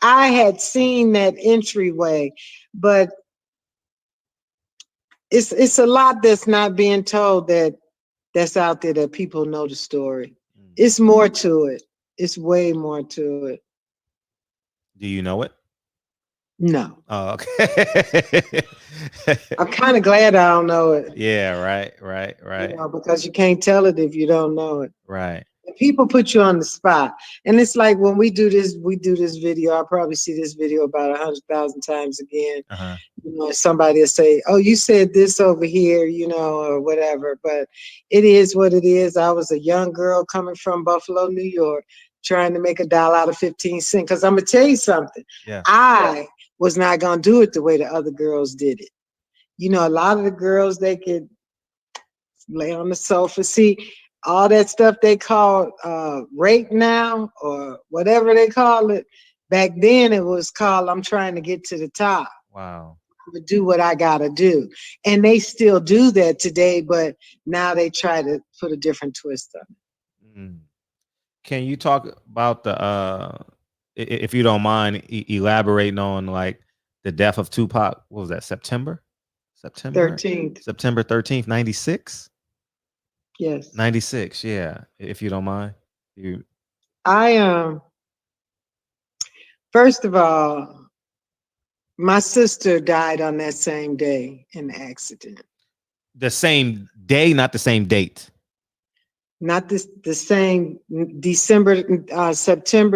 I had seen that entryway, but it's a lot that's not being told that's out there that people know the story. It's more to it. It's way more to it. Do you know it? No. Oh, okay. I'm kind of glad I don't know it. Yeah, right. You know, because you can't tell it if you don't know it. Right. People put you on the spot, and it's like when we do this video. I'll probably see this video about 100,000 times again. You know, somebody will say, "Oh, you said this over here," you know, or whatever. But it is what it is. I was a young girl coming from Buffalo, New York, trying to make $1 out of 15 cents. Because I'm gonna tell you something. Yeah. I was not gonna do it the way the other girls did it. You know, a lot of the girls, they could lay on the sofa. See, all that stuff they call rape now, or whatever they call it. Back then it was called, I'm trying to get to the top. Wow. I'm gonna do what I gotta do. And they still do that today, but now they try to put a different twist on it. Mm. Can you talk about the if you don't mind elaborating on like the death of Tupac? What was that? September 13th. September 13th, 96? Yes. 96, yeah. If you don't mind. First of all, my sister died on that same day in the accident. The same day, not the same date. Not the same September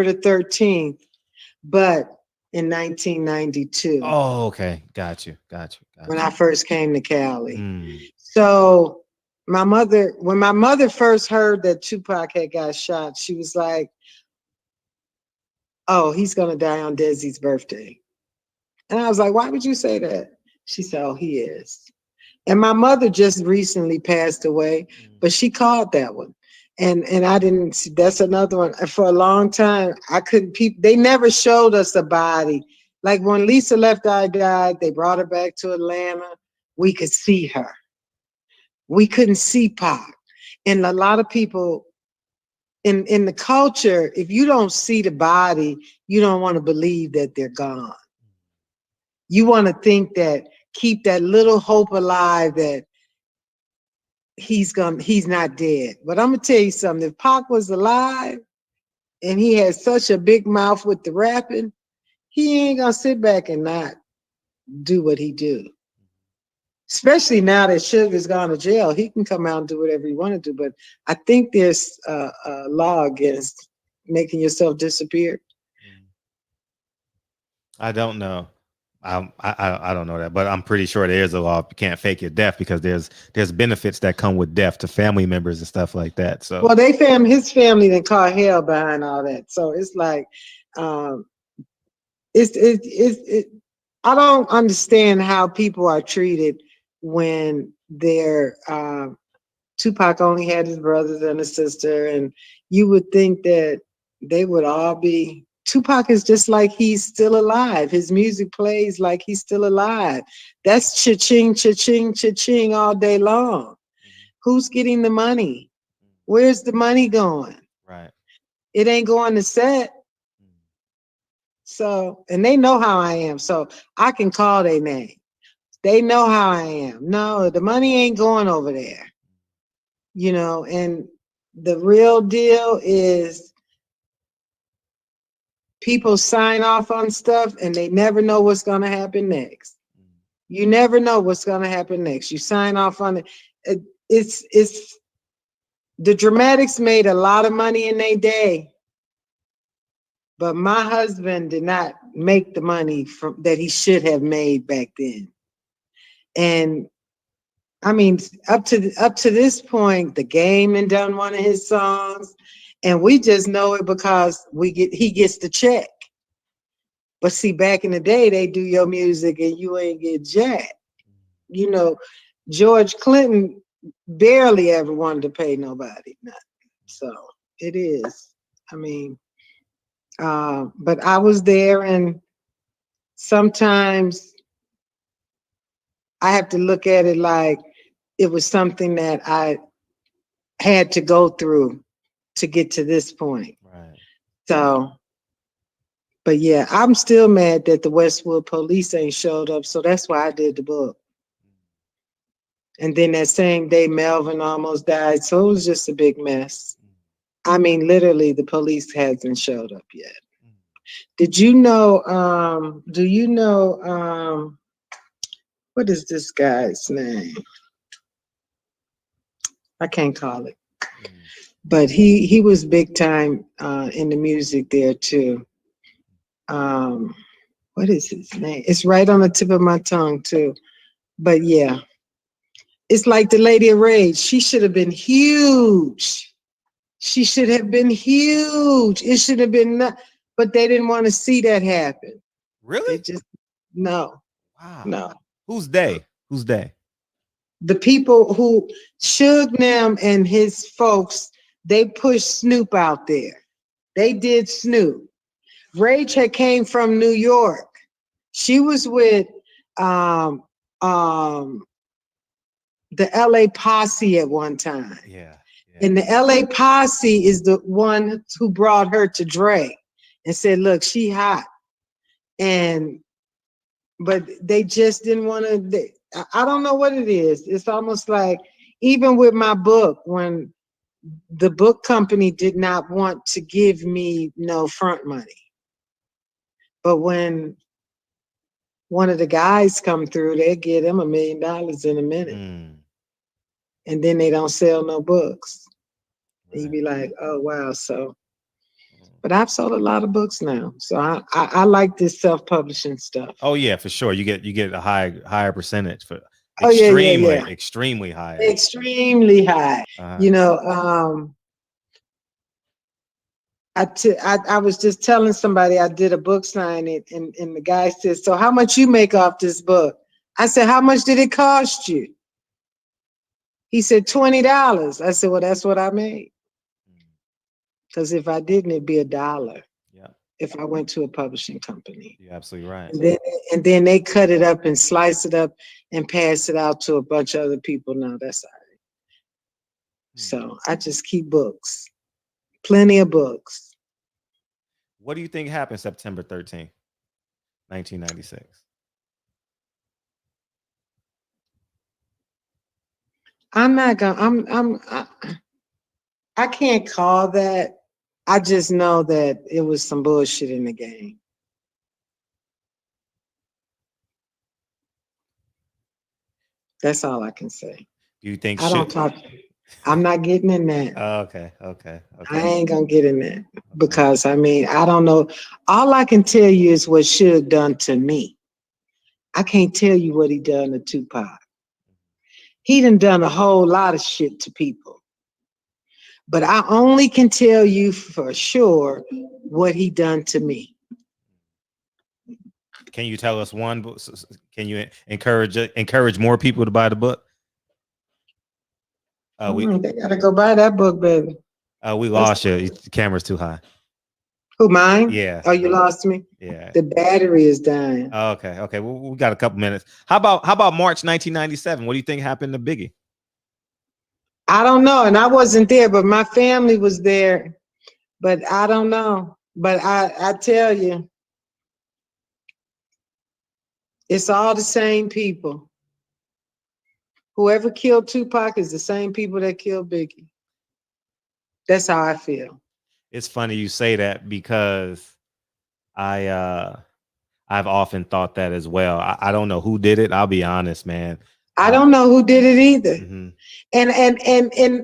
the 13th, but in 1992. Oh, okay. Got you. When I first came to Cali. So when my mother first heard that Tupac had got shot, she was like, "Oh, he's gonna die on Desi's birthday." And I was like, "Why would you say that?" She said, "Oh, he is." And my mother just recently passed away, but she called that one. And I didn't see, that's another one. For a long time, I couldn't, they never showed us a body. Like when Lisa Left Eye died, they brought her back to Atlanta. We could see her. We couldn't see Pac. And a lot of people in the culture, if you don't see the body, you don't want to believe that they're gone. You want to think that, keep that little hope alive that he's not dead. But I'm gonna tell you something, if Pac was alive and he had such a big mouth with the rapping, he ain't gonna sit back and not do what he do. Especially now that Suge's gone to jail, he can come out and do whatever he want to do. But I think there's a law against making yourself disappear. I don't know. I don't know that, but I'm pretty sure there is a law. You can't fake your death, because there's benefits that come with death to family members and stuff like that. So well, his family then caught hell behind all that. So it's like, I don't understand how people are treated when they're Tupac only had his brothers and a sister, and you would think that they would all be. Tupac is just like he's still alive. His music plays like he's still alive. That's cha-ching, cha-ching, cha-ching all day long. Who's getting the money? Where's the money going? Right. It ain't going to set. So, and they know how I am, so I can call their name. They know how I am. No, the money ain't going over there. You know, and the real deal is people sign off on stuff and they never know what's going to happen next. You never know what's going to happen next. You sign off on it. It's the Dramatics made a lot of money in their day, but my husband did not make the money that he should have made back then. And I mean, up to this point, The Game and done one of his songs, and we just know it because he gets the check. But see, back in the day, they do your music and you ain't get jack. You know, George Clinton barely ever wanted to pay nobody nothing. So it is. I mean, but I was there, and sometimes I have to look at it like it was something that I had to go through to get to this point. Right. So, but yeah, I'm still mad that the Westwood police ain't showed up. So that's why I did the book. And then that same day, Melvin almost died. So it was just a big mess. I mean, literally, the police hasn't showed up yet. Did you know, do you know, what is this guy's name? I can't call it. But he was big time in the music there too. What is his name? It's right on the tip of my tongue too. But yeah, it's like the Lady of Rage. She should have been huge. She should have been huge. It should have been not, but they didn't want to see that happen. Really? They just no. Wow. No. Who's they? Who's they? The people who Suge them and his folks, they pushed Snoop out there. They did Snoop. Rage had came from New York. She was with the LA Posse at one time. Yeah. And the LA Posse is the one who brought her to Dre and said, look, she hot. But they just didn't want to, I don't know what it is. It's almost like, even with my book, when the book company did not want to give me no front money. But when one of the guys come through, they get them $1 million in a minute. And then they don't sell no books. Right. You'd be like, oh, wow. So, but I've sold a lot of books now. So I like this self-publishing stuff. Oh yeah, for sure. You get a higher percentage for extremely high. Extremely high. You know, I was just telling somebody I did a book signing, and the guy said, so how much you make off this book? I said, how much did it cost you? He said, $20. I said, well, that's what I made. Because if I didn't, it'd be $1. Yeah. If I went to a publishing company. You're absolutely right. And then they cut it up and slice it up and pass it out to a bunch of other people. Now that's all right. So I just keep books. Plenty of books. What do you think happened September 13th, 1996? I can't call that. I just know that it was some bullshit in the game. That's all I can say. Do you think don't talk? I'm not getting in that. Okay. I ain't gonna get in that because I mean, I don't know. All I can tell you is what Suge done to me. I can't tell you what he done to Tupac. He done a whole lot of shit to people. But I only can tell you for sure what he done to me. Can you tell us one book? Can you encourage more people to buy the book? They gotta go buy that book, baby. We lost you. The camera's too high. Who, mine? Yeah. Oh, you lost me? Yeah. The battery is dying. Okay. We got a couple minutes. How about March 1997? What do you think happened to Biggie? I don't know, and I wasn't there, but my family was there. But I don't know. But I tell you, it's all the same people. Whoever killed Tupac is the same people that killed Biggie. That's how I feel. It's funny you say that because I've often thought that as well. I don't know who did it. I'll be honest, man. I don't know who did it either. Mm-hmm.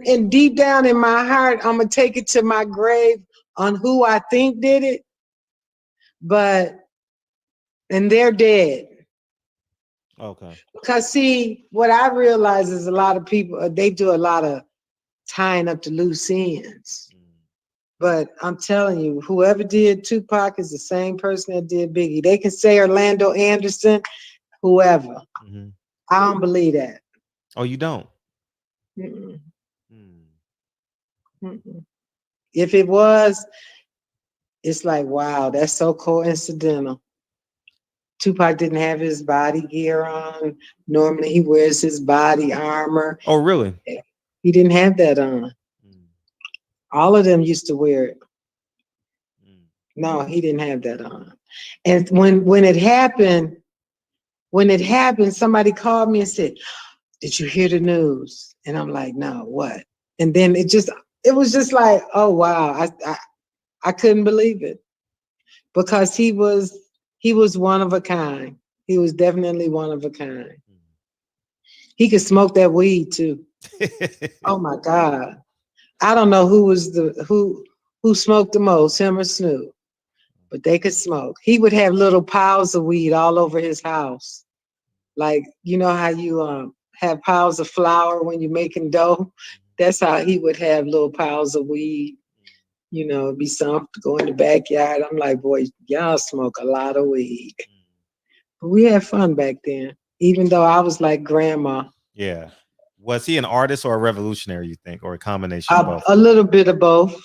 And deep down in my heart, I'm gonna take it to my grave on who I think did it. And they're dead. Okay. Because see, what I realize is a lot of people, they do a lot of tying up the loose ends. But I'm telling you, whoever did Tupac is the same person that did Biggie. They can say Orlando Anderson, whoever. Mm-hmm. I don't believe that. Oh, you don't? Mm-mm. Mm. Mm-mm. If it was, it's like, wow, that's so coincidental. Tupac didn't have his body gear on. Normally he wears his body armor. Oh, really? He didn't have that on. Mm. All of them used to wear it. Mm. No, he didn't have that on. And when it happened, somebody called me and said, "Did you hear the news?" And I'm like, "No, what?" And then it was just like, oh wow, I couldn't believe it because he was one of a kind. He was definitely one of a kind. He could smoke that weed too. Oh my God. I don't know who smoked the most, him or Snoop, but they could smoke. He would have little piles of weed all over his house. Like, you know how you have piles of flour when you're making dough? That's how he would have little piles of weed. You know, it'd be something to go in the backyard. I'm like, boy, y'all smoke a lot of weed. But we had fun back then, even though I was like grandma. Yeah. Was he an artist or a revolutionary, you think, or a combination of both? A little bit of both.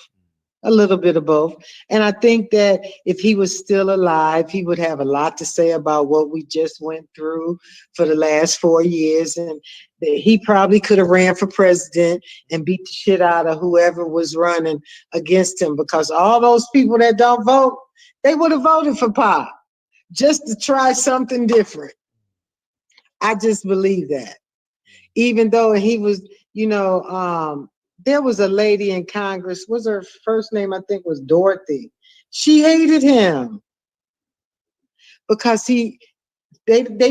A little bit of both. And I think that if he was still alive, he would have a lot to say about what we just went through for the last 4 years. And that he probably could have ran for president and beat the shit out of whoever was running against him, because all those people that don't vote, they would have voted for Pop just to try something different. I just believe that. Even though he was, there was a lady in Congress, was her first name, I think, was Dorothy. She hated him because they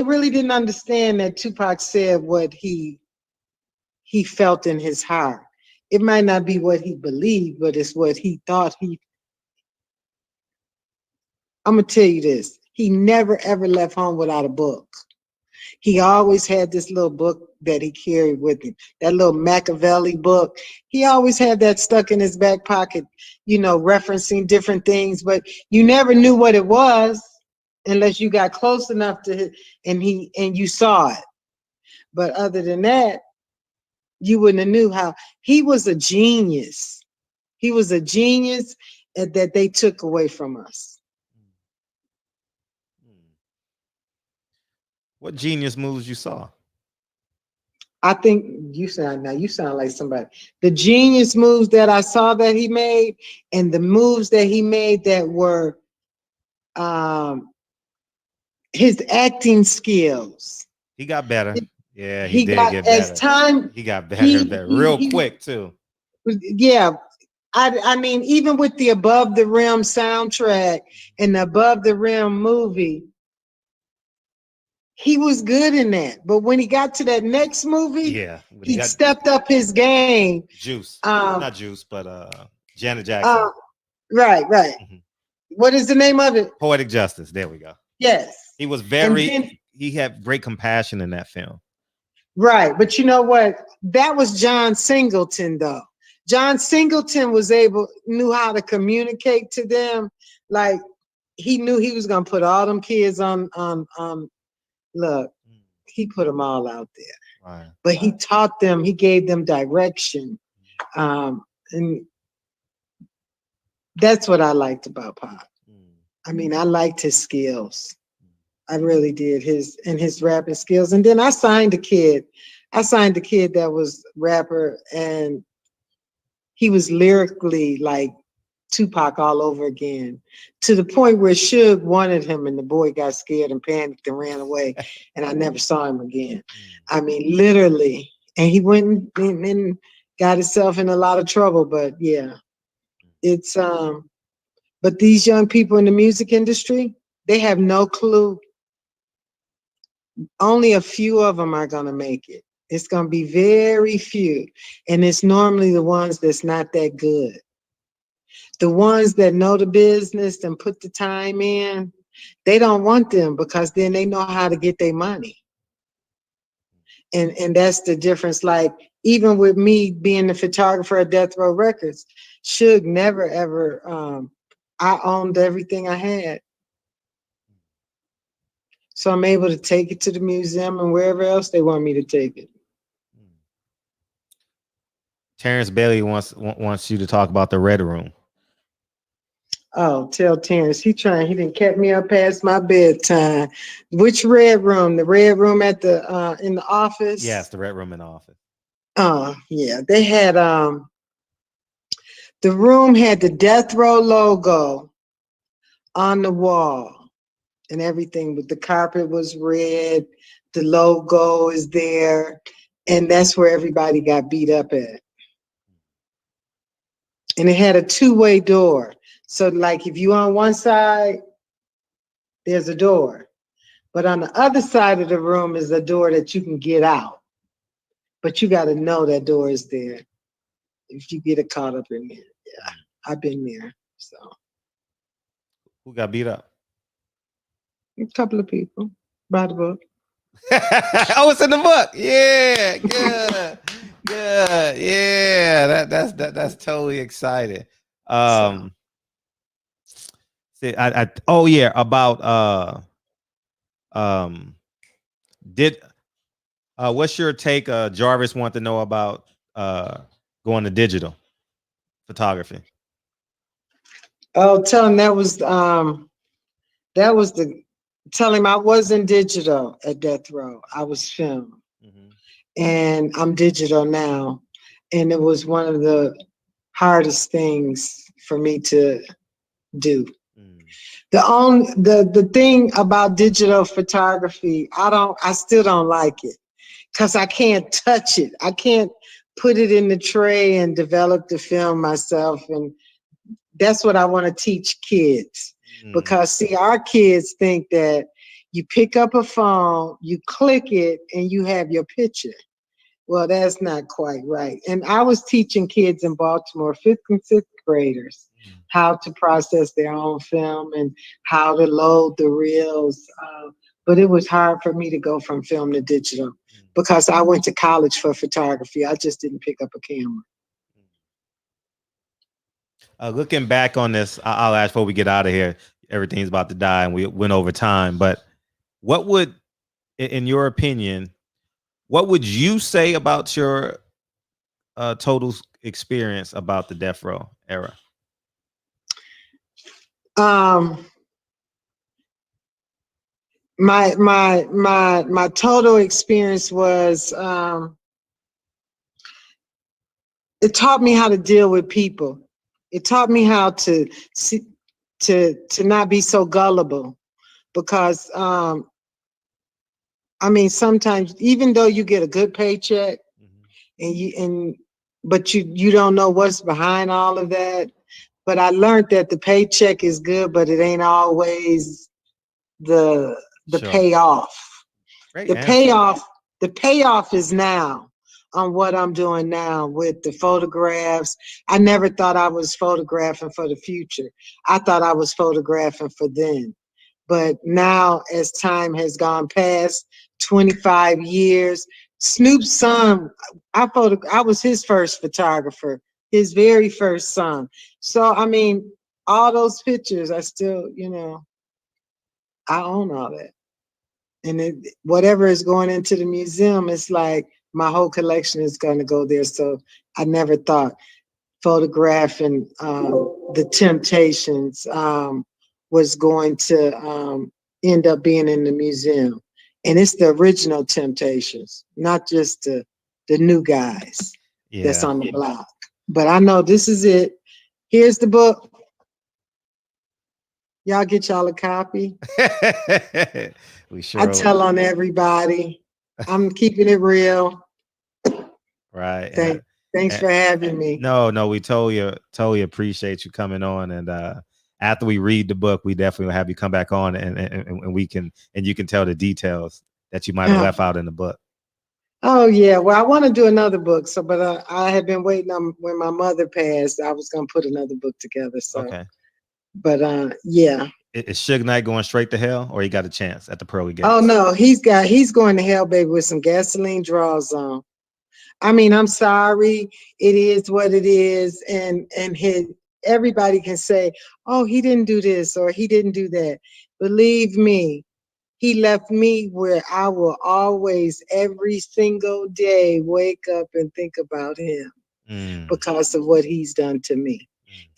really didn't understand that Tupac said what he felt in his heart. It might not be what he believed, but it's what he thought I'm gonna tell you this. He never ever left home without a book. He always had this little book that he carried with him, that little Machiavelli book. He always had that stuck in his back pocket, referencing different things, but you never knew what it was unless you got close enough to it and you saw it. But other than that, you wouldn't have knew how. He was a genius. He was a genius that they took away from us. What genius moves you saw? I think you sound like somebody. The genius moves that I saw that he made, and the moves that he made that were his acting skills. He got better. Yeah, he did got get better. as time. He got better, real quick too. Yeah, I mean, even with the Above the Rim soundtrack and the Above the Rim movie, he was good in that. But when he got to that next movie, he stepped up his game. Juice. Not Juice, but Janet Jackson. Right. Mm-hmm. What is the name of it? Poetic Justice. There we go. Yes. He was he had great compassion in that film. Right. But you know what? That was John Singleton, though. John Singleton knew how to communicate to them. Like, he knew he was going to put all them kids on look, he put them all out there. Right. But he taught them, he gave them direction. And that's what I liked about Pop. I mean, I liked his skills. I really did, his rapping skills. And then I signed a kid. That was rapper, and he was lyrically like Tupac all over again, to the point where Suge wanted him, and the boy got scared and panicked and ran away, and I never saw him again. I mean, literally. And he went and got himself in a lot of trouble. But yeah, it's but these young people in the music industry, they have no clue. Only a few of them are gonna make it. It's gonna be very few, and it's normally the ones that's not that good. The ones that know the business and put the time in, they don't want them, because then they know how to get their money. And that's the difference. Like, even with me being the photographer at Death Row Records, Suge never ever, I owned everything I had. So I'm able to take it to the museum and wherever else they want me to take it. Terrence Bailey wants you to talk about the Red Room. Oh, tell Terrence, he didn't kept me up past my bedtime. Which Red Room? The Red Room at the in the office? Yes, the Red Room in the office. Oh, yeah. They had the room had the Death Row logo on the wall and everything, but the carpet was red, the logo is there, and that's where everybody got beat up at. And it had a two-way door. So like if you on one side, there's a door. But on the other side of the room is a door that you can get out. But you got to know that door is there if you get it caught up in there. Yeah, I've been there. So who got beat up? A couple of people by the book. Oh, it's in the book. Yeah, good, good. Yeah, that's totally exciting. See, oh yeah, about what's your take? Jarvis want to know about going to digital photography. Oh, tell him tell him I wasn't digital at Death Row. I was film. And I'm digital now. And it was one of the hardest things for me to do. The thing about digital photography, I still don't like it because I can't touch it. I can't put it in the tray and develop the film myself. And that's what I want to teach kids. Because see, our kids think that you pick up a phone, you click it, and you have your picture. Well, that's not quite right. And I was teaching kids in Baltimore, 5th and 6th graders, how to process their own film and how to load the reels. But it was hard for me to go from film to digital because I went to college for photography. I just didn't pick up a camera. Looking back on this, I'll ask before we get out of here. Everything's about to die and we went over time. But what would, in your opinion, what would you say about your total experience about the Death Row era? My total experience was it taught me how to deal with people. It taught me how to not be so gullible, because I mean, sometimes even though you get a good paycheck but you don't know what's behind all of that. But I learned that the paycheck is good, but it ain't always the payoff. Great The payoff is now on what I'm doing now with the photographs. I never thought I was photographing for the future. I thought I was photographing for then. But now, as time has gone past 25 years, Snoop's son, I was his first photographer, his very first son. So, I mean, all those pictures, I still, I own all that. And whatever is going into the museum, it's like my whole collection is going to go there. So I never thought photographing the Temptations was going to end up being in the museum. And it's the original Temptations, not just the new guys that's on the block. But I know this is it. Here's the book. Y'all get y'all a copy. We sure. I tell on everybody. I'm keeping it real. Right. Thanks for having me. No, we totally appreciate you coming on. And after we read the book, we definitely will have you come back on and you can tell the details that you might have left out in the book. Oh yeah. Well, I want to do another book. So, but I had been waiting on when my mother passed, I was going to put another book together. So, okay. But yeah. Is Suge Knight going straight to hell, or he got a chance at the pearly gates? Oh no, he's going to hell, baby, with some gasoline draws on. I mean, I'm sorry. It is what it is. And everybody can say, oh, he didn't do this or he didn't do that. Believe me, he left me where I will always, every single day, wake up and think about him because of what he's done to me.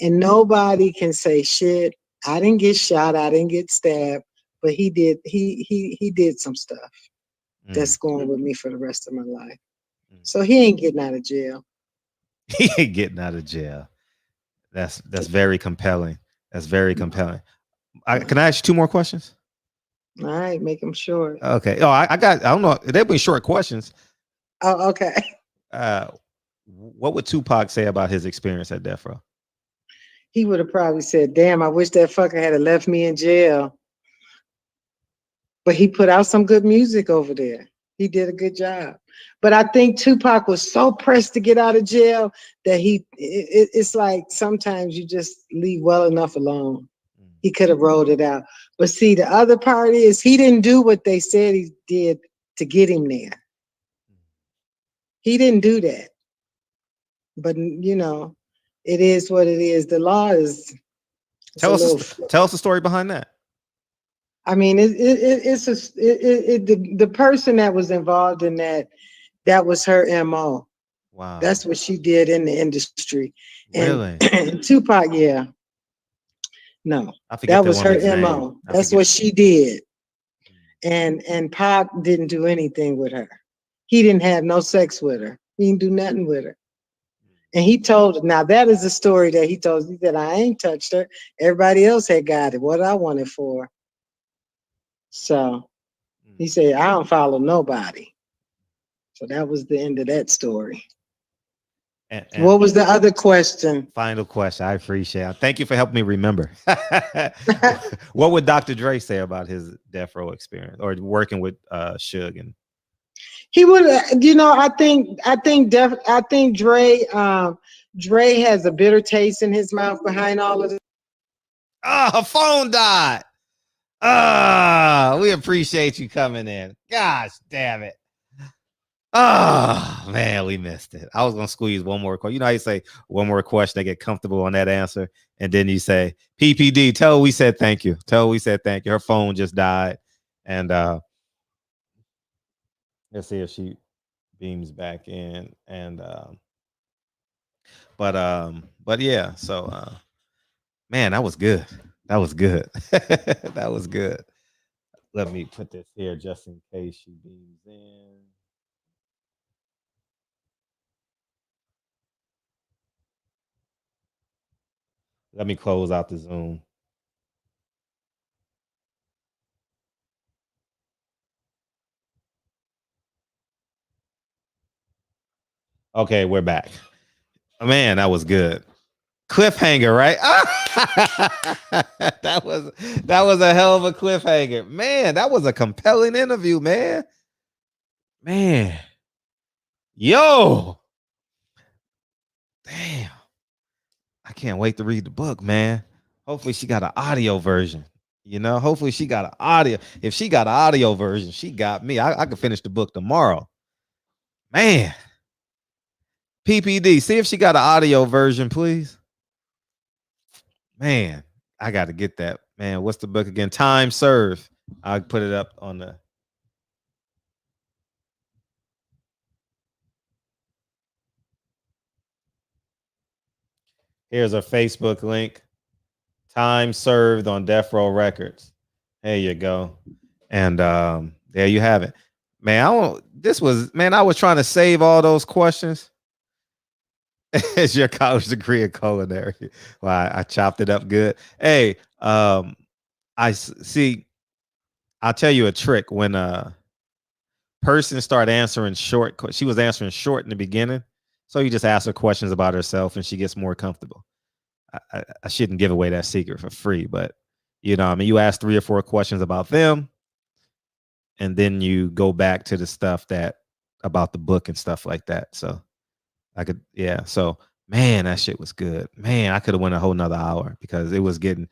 And nobody can say shit. I didn't get shot. I didn't get stabbed, but he did. He did some stuff that's going with me for the rest of my life. So he ain't getting out of jail. He ain't getting out of jail. That's very compelling. That's very compelling. Can I ask you 2 more questions? All right, make them short. Okay. Oh, I don't know. They'll be short questions. Oh, okay. What would Tupac say about his experience at Death Row? He would have probably said, damn, I wish that fucker had left me in jail. But he put out some good music over there. He did a good job. But I think Tupac was so pressed to get out of jail that it's like sometimes you just leave well enough alone. He could have rolled it out. But see, the other part is he didn't do what they said he did to get him there. He didn't do that. But, you know, it is what it is. The law is. Tell us the story behind that. I mean, the person that was involved in that was her MO. Wow. That's what she did in the industry. Really? And Tupac, yeah. No, that was her MO. That's what she did. And Pac didn't do anything with her. He didn't have no sex with her. He didn't do nothing with her. And he told, now that is a story that he told. He said, I ain't touched her. Everybody else had got it. What I wanted for. So he said, I don't follow nobody. So that was the end of that story. And what was the other question? Final question. I appreciate it. Thank you for helping me remember. What would Dr. Dre say about his Death Row experience or working with Suge? And he would, you know, I think Dre has a bitter taste in his mouth behind all of this. Oh, her phone died. We appreciate you coming in. Gosh, damn it. Oh, man, we missed it. I was going to squeeze one more question. You know how you say one more question, they get comfortable on that answer. And then you say, PPD, tell her we said thank you. Tell her we said thank you. Her phone just died. And let's see if she beams back in. And but yeah, so man, that was good. That was good. That was good. Let me put this here just in case she beams in. Let me close out the Zoom. Okay, we're back. Man, that was good. Cliffhanger, right? that was a hell of a cliffhanger. Man, that was a compelling interview, man. Man. Yo. Damn. I can't wait to read the book, man. Hopefully she got an audio version. You know, hopefully she got an audio. If she got an audio version, she got me. I could finish the book tomorrow. Man. PPD, see if she got an audio version, please. Man, I got to get that. Man, what's the book again? Time Served. I'll put it up on the. Here's our Facebook link. Time Served on Death Row Records. There you go. And there you have it. Man, I was trying to save all those questions. It's your college degree in culinary. Well, I chopped it up good. Hey, I see. I'll tell you a trick. When person start answering short, she was answering short in the beginning, so you just ask her questions about herself, and she gets more comfortable. I shouldn't give away that secret for free, but you know, I mean, you ask 3 or 4 questions about them, and then you go back to the stuff that about the book and stuff like that. So. So man, that shit was good. Man, I could have went a whole nother hour because it was getting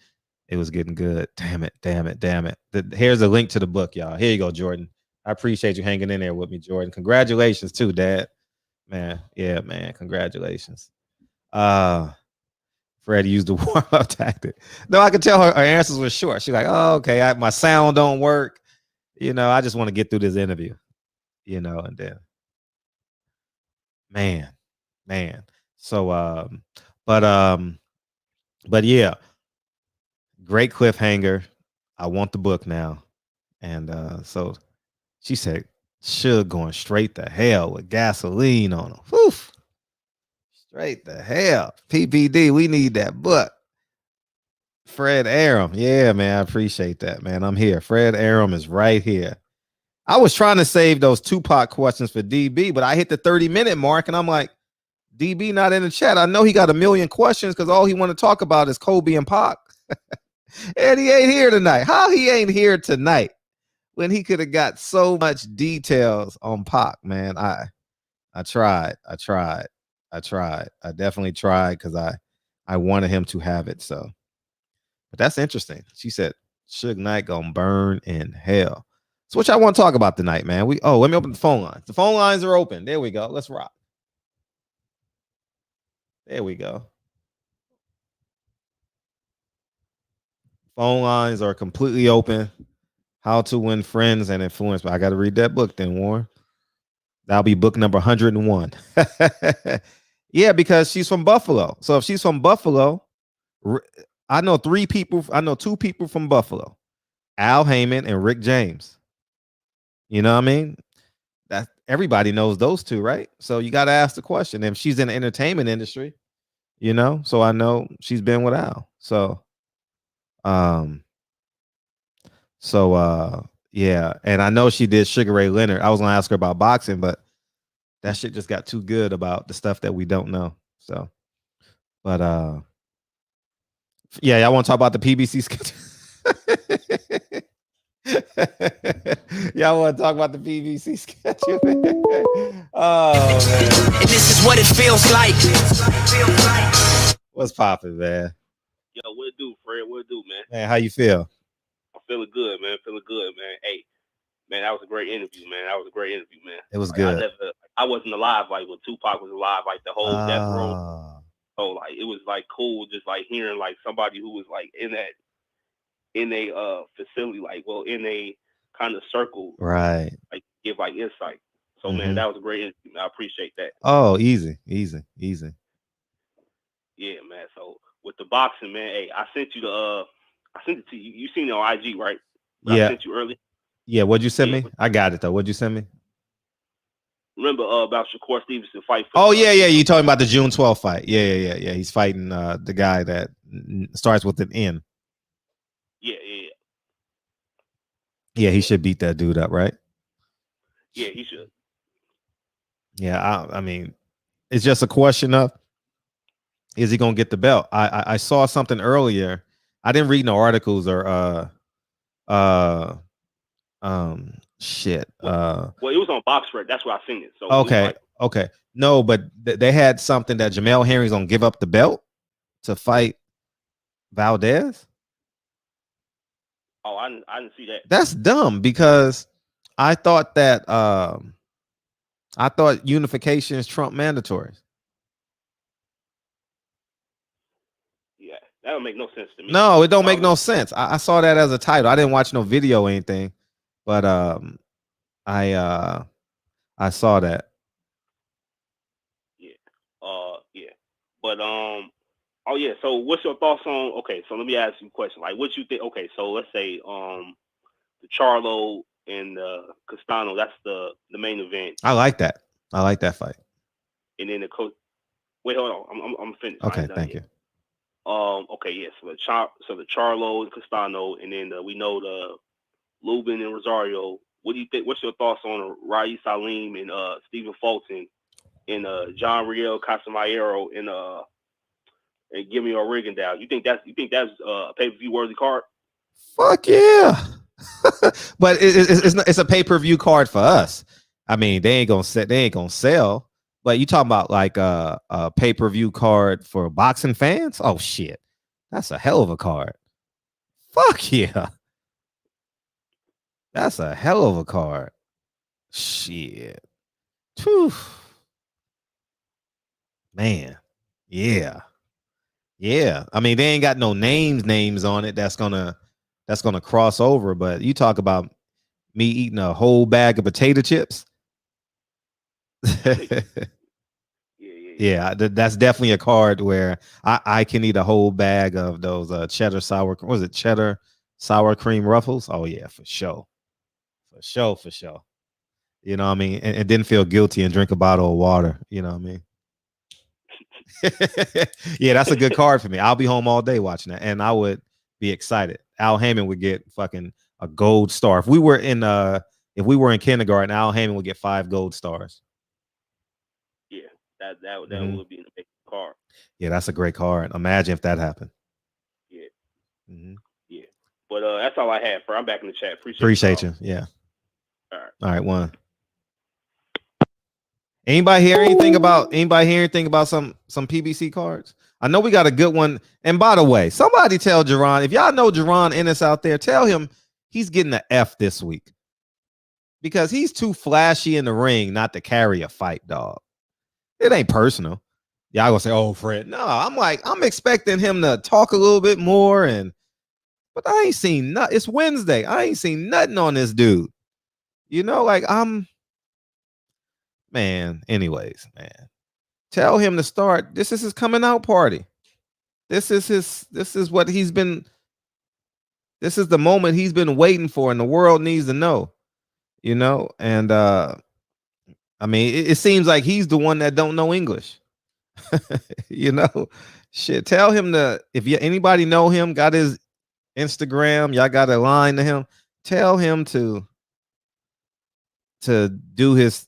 good. Damn it. Here's a link to the book, y'all. Here you go, Jordan. I appreciate you hanging in there with me, Jordan. Congratulations too, Dad. man. Yeah, man. Congratulations. Fred used the warm up tactic. No, I could tell her answers were short. She's like, "Oh, okay, my sound don't work. I just want to get through this interview." And then, man. So, but yeah, great cliffhanger. I want the book now, and so she said, "Suge going straight to hell with gasoline on him." Whew. Straight to hell. PPD, we need that book. Fred Aram. Yeah, man. I appreciate that, man. I'm here. Fred Aram is right here. I was trying to save those Tupac questions for DB, but I hit the 30-minute mark and I'm like, DB not in the chat. I know he got a million questions because all he want to talk about is Kobe and Pac. And he ain't here tonight. How he ain't here tonight when he could have got so much details on Pac, man. I tried. I definitely tried because I wanted him to have it. So, but that's interesting. She said Suge Knight gonna burn in hell. So what y'all want to talk about tonight, man? Let me open the phone lines. The phone lines are open. There we go. Let's rock. There we go. Phone lines are completely open. How to Win Friends and Influence. I got to read that book then, Warren. That'll be book number 101. Yeah, because she's from Buffalo. So if she's from Buffalo, I know two people from Buffalo, Al Heyman and Rick James. You know what I mean? That everybody knows those two, right? So you got to ask the question. If she's in the entertainment industry, so I know she's been with Al. Yeah, and I know she did Sugar Ray Leonard. I was gonna ask her about boxing, but that shit just got too good about the stuff that we don't know. So, but yeah, y'all want to talk about the PBC sketch? Y'all want to talk about the PBC schedule? Oh man! And this is what it feels like. What's poppin', man? Yo, what it do, Fred? What it do, man? Man, how you feel? I'm feeling good, man. Hey, man, that was a great interview, man. It was good. I wasn't alive like when Tupac was alive, like the whole death row. So like it was like cool, just like hearing like somebody who was like in a facility, like in a kind of circle, right? Like give like insight. So man, that was a great interview. I appreciate that. Oh, easy. Yeah, man. So with the boxing, man, hey, I sent it to you. You seen it on IG, right? Yeah. I sent you early. Yeah, what'd you send me? I got it though. What'd you send me? Remember about Shakur Stevenson fight? Yeah. You talking about the June 12th fight? Yeah. He's fighting the guy that starts with an N. Yeah. Yeah, he should beat that dude up, right? Yeah, he should. Yeah, I mean, it's just a question of, is he gonna get the belt? I saw something earlier. I didn't read no articles or shit. Well, it was on BoxRec. That's where I seen it. So okay. No, but they had something that Jamel Herring's gonna give up the belt to fight Valdez. Oh, I didn't see that. That's dumb because I thought that unification is Trump mandatory. Yeah, that don't make no sense to me. No, it don't make no sense. I saw that as a title. I didn't watch no video or anything, but I saw that. Yeah. Yeah. But oh yeah. So what's your thoughts on? Okay, so let me ask you a question. Like, what you think? Okay, so let's say the Charlo and Castano. That's the main event. I like that. I like that fight. And then the coach. Wait, hold on. I'm finished. Okay, thank you. Okay, yeah. So the Charlo and Castano, and then we know the Lubin and Rosario. What do you think? What's your thoughts on Rai Salim and Stephen Fulton and John Riel Casamiro and Gimme or Rigondeaux? You think that's a pay-per-view worthy card? Fuck yeah. But it's a pay-per-view card for us. I mean, they ain't gonna sell. But you talking about like a pay-per-view card for boxing fans? Oh shit. That's a hell of a card. Fuck yeah. That's a hell of a card. Shit. Whew. Man, yeah. Yeah. I mean, they ain't got no names on it that's gonna cross over. But you talk about me eating a whole bag of potato chips. Yeah, that's definitely a card where I can eat a whole bag of those cheddar sour. Was it cheddar sour cream ruffles? Oh yeah, for sure. For sure. You know what I mean? And didn't feel guilty and drink a bottle of water. You know what I mean? Yeah, that's a good card for me. I'll be home all day watching that, and I would be excited. Al Heyman would get fucking a gold star. If we were in kindergarten, Al Heyman would get 5 gold stars. Yeah, that Mhm. would be an amazing card. Yeah, that's a great card. Imagine if that happened. Yeah. Mhm. Yeah. But that's all I had, for. I'm back in the chat. Appreciate you. Yeah. All right. All right, one. Anybody hear anything about some PBC cards? I know we got a good one. And by the way, somebody tell Jerron, if y'all know Jerron Ennis out there, tell him he's getting an F this week. Because he's too flashy in the ring not to carry a fight, dog. It ain't personal. Y'all gonna say, oh, Fred. No, I'm expecting him to talk a little bit more, but I ain't seen nothing. It's Wednesday. I ain't seen nothing on this dude. You know, like anyways, man. Tell him to start. This is his coming out party. This is the moment he's been waiting for, and the world needs to know. You know, and I mean, it seems like he's the one that don't know English. You know, shit. Tell him if anybody know him, got his Instagram, y'all got a line to him. Tell him to do his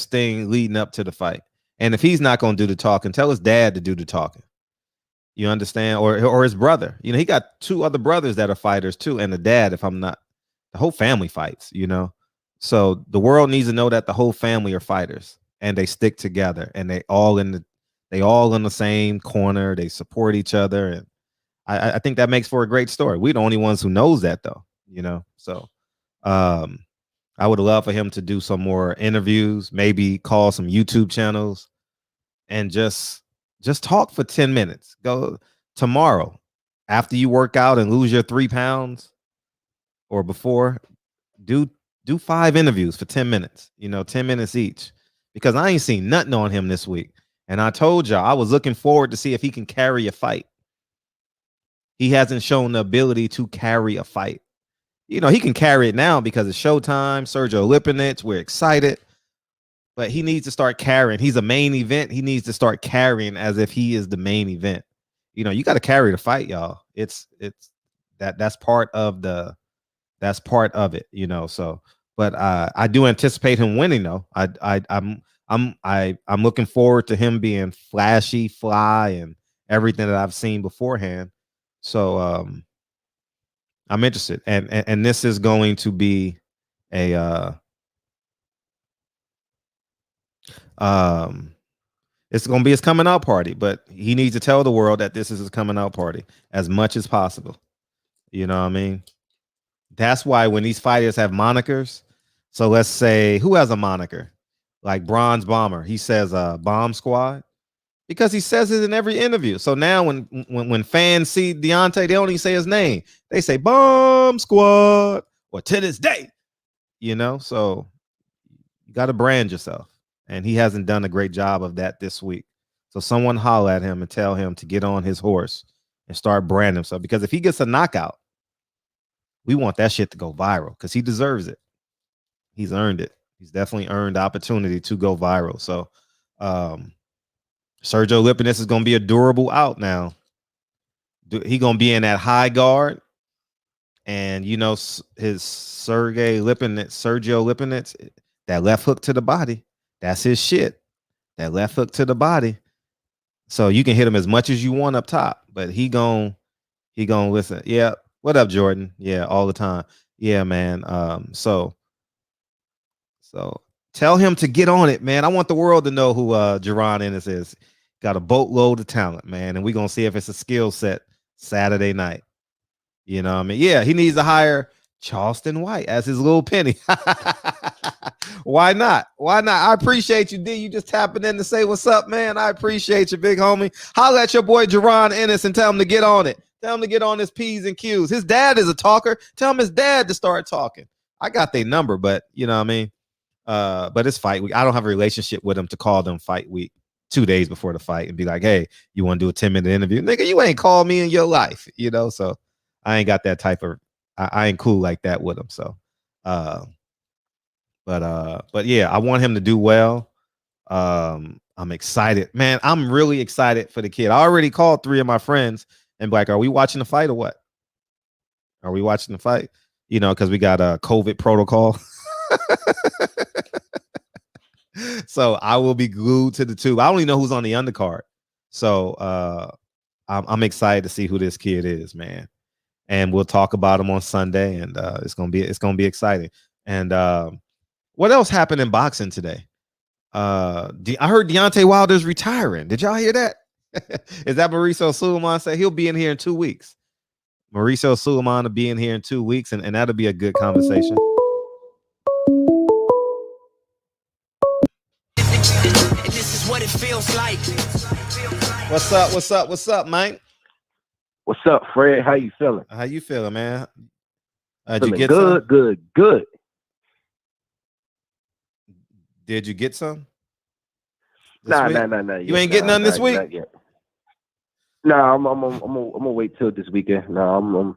thing leading up to the fight. And if he's not gonna do the talking, tell his dad to do the talking. You understand? Or his brother. You know, he got 2 other brothers that are fighters too, and the dad, the whole family fights, you know. So the world needs to know that the whole family are fighters and they stick together and they all in the same corner. They support each other. And I think that makes for a great story. We're the only ones who knows that though, you know. So I would love for him to do some more interviews, maybe call some YouTube channels and just talk for 10 minutes. Go tomorrow after you work out and lose your 3 pounds or before, do 5 interviews for 10 minutes, you know, 10 minutes each, because I ain't seen nothing on him this week. And I told y'all I was looking forward to see if he can carry a fight. He hasn't shown the ability to carry a fight. You know, he can carry it now because it's Showtime, Sergio Lipinets. We're excited, but he needs to start carrying. He's a main event. He needs to start carrying as if he is the main event. You know, you got to carry the fight, y'all. That's part of it, you know. So, but I do anticipate him winning though. I'm looking forward to him being flashy, fly, and everything that I've seen beforehand. So I'm interested, and this is going to be a it's going to be his coming out party, but he needs to tell the world that this is his coming out party as much as possible. You know what I mean? That's why when these fighters have monikers, so let's say who has a moniker like Bronze Bomber, he says Bomb Squad because he says it in every interview. So now when fans see Deontay, they don't even say his name. They say Bomb Squad or to this day, you know. So you got to brand yourself, and he hasn't done a great job of that this week. So someone holler at him and tell him to get on his horse and start branding himself, because if he gets a knockout, we want that shit to go viral because he deserves it. He's earned it. He's definitely earned the opportunity to go viral. So Sergio Lipinets is going to be a durable out now. He going to be in that high guard. And, you know, his Sergio Lipinets, that left hook to the body, that's his shit. That left hook to the body. So you can hit him as much as you want up top, but he gonna listen. Yeah. What up, Jordan? Yeah, all the time. Yeah, man. So tell him to get on it, man. I want the world to know who Jerron Ennis is. Got a boatload of talent, man, and we're gonna see if it's a skill set Saturday night. You know what I mean? Yeah, he needs to hire Charleston White as his little penny. Why not? Why not? I appreciate you, D. You just tapping in to say what's up, man. I appreciate you, big homie. Holla at your boy Jerron Ennis and tell him to get on it. Tell him to get on his P's and Q's. His dad is a talker. Tell him his dad to start talking. I got their number, but you know what I mean? But it's fight week. I don't have a relationship with him to call them fight week 2 days before the fight and be like, hey, you want to do a 10-minute interview? Nigga, you ain't called me in your life, you know? So I ain't got that type of, I ain't cool like that with him. So, but yeah, I want him to do well. I'm excited, man. I'm really excited for the kid. I already called 3 of my friends and be like, are we watching the fight or what? Are we watching the fight? You know, because we got a COVID protocol. So I will be glued to the tube. I don't even know who's on the undercard. So I'm excited to see who this kid is, man. And we'll talk about him on Sunday, and it's gonna be exciting. And what else happened in boxing today? I heard Deontay Wilder's retiring. Did y'all hear that? Is that Mauricio Sulaiman said he'll be in here in 2 weeks? Mauricio Sulaiman will be in here in 2 weeks, and that'll be a good conversation. This is what it feels like. What's up? What's up? What's up, Mike? What's up, Fred? How you feeling? How you feeling, man? Did Feeling you get good, some? good. Did you get some? Nah. You ain't getting none this week? Not yet. Nah, I'm gonna wait till this weekend. Nah, I'm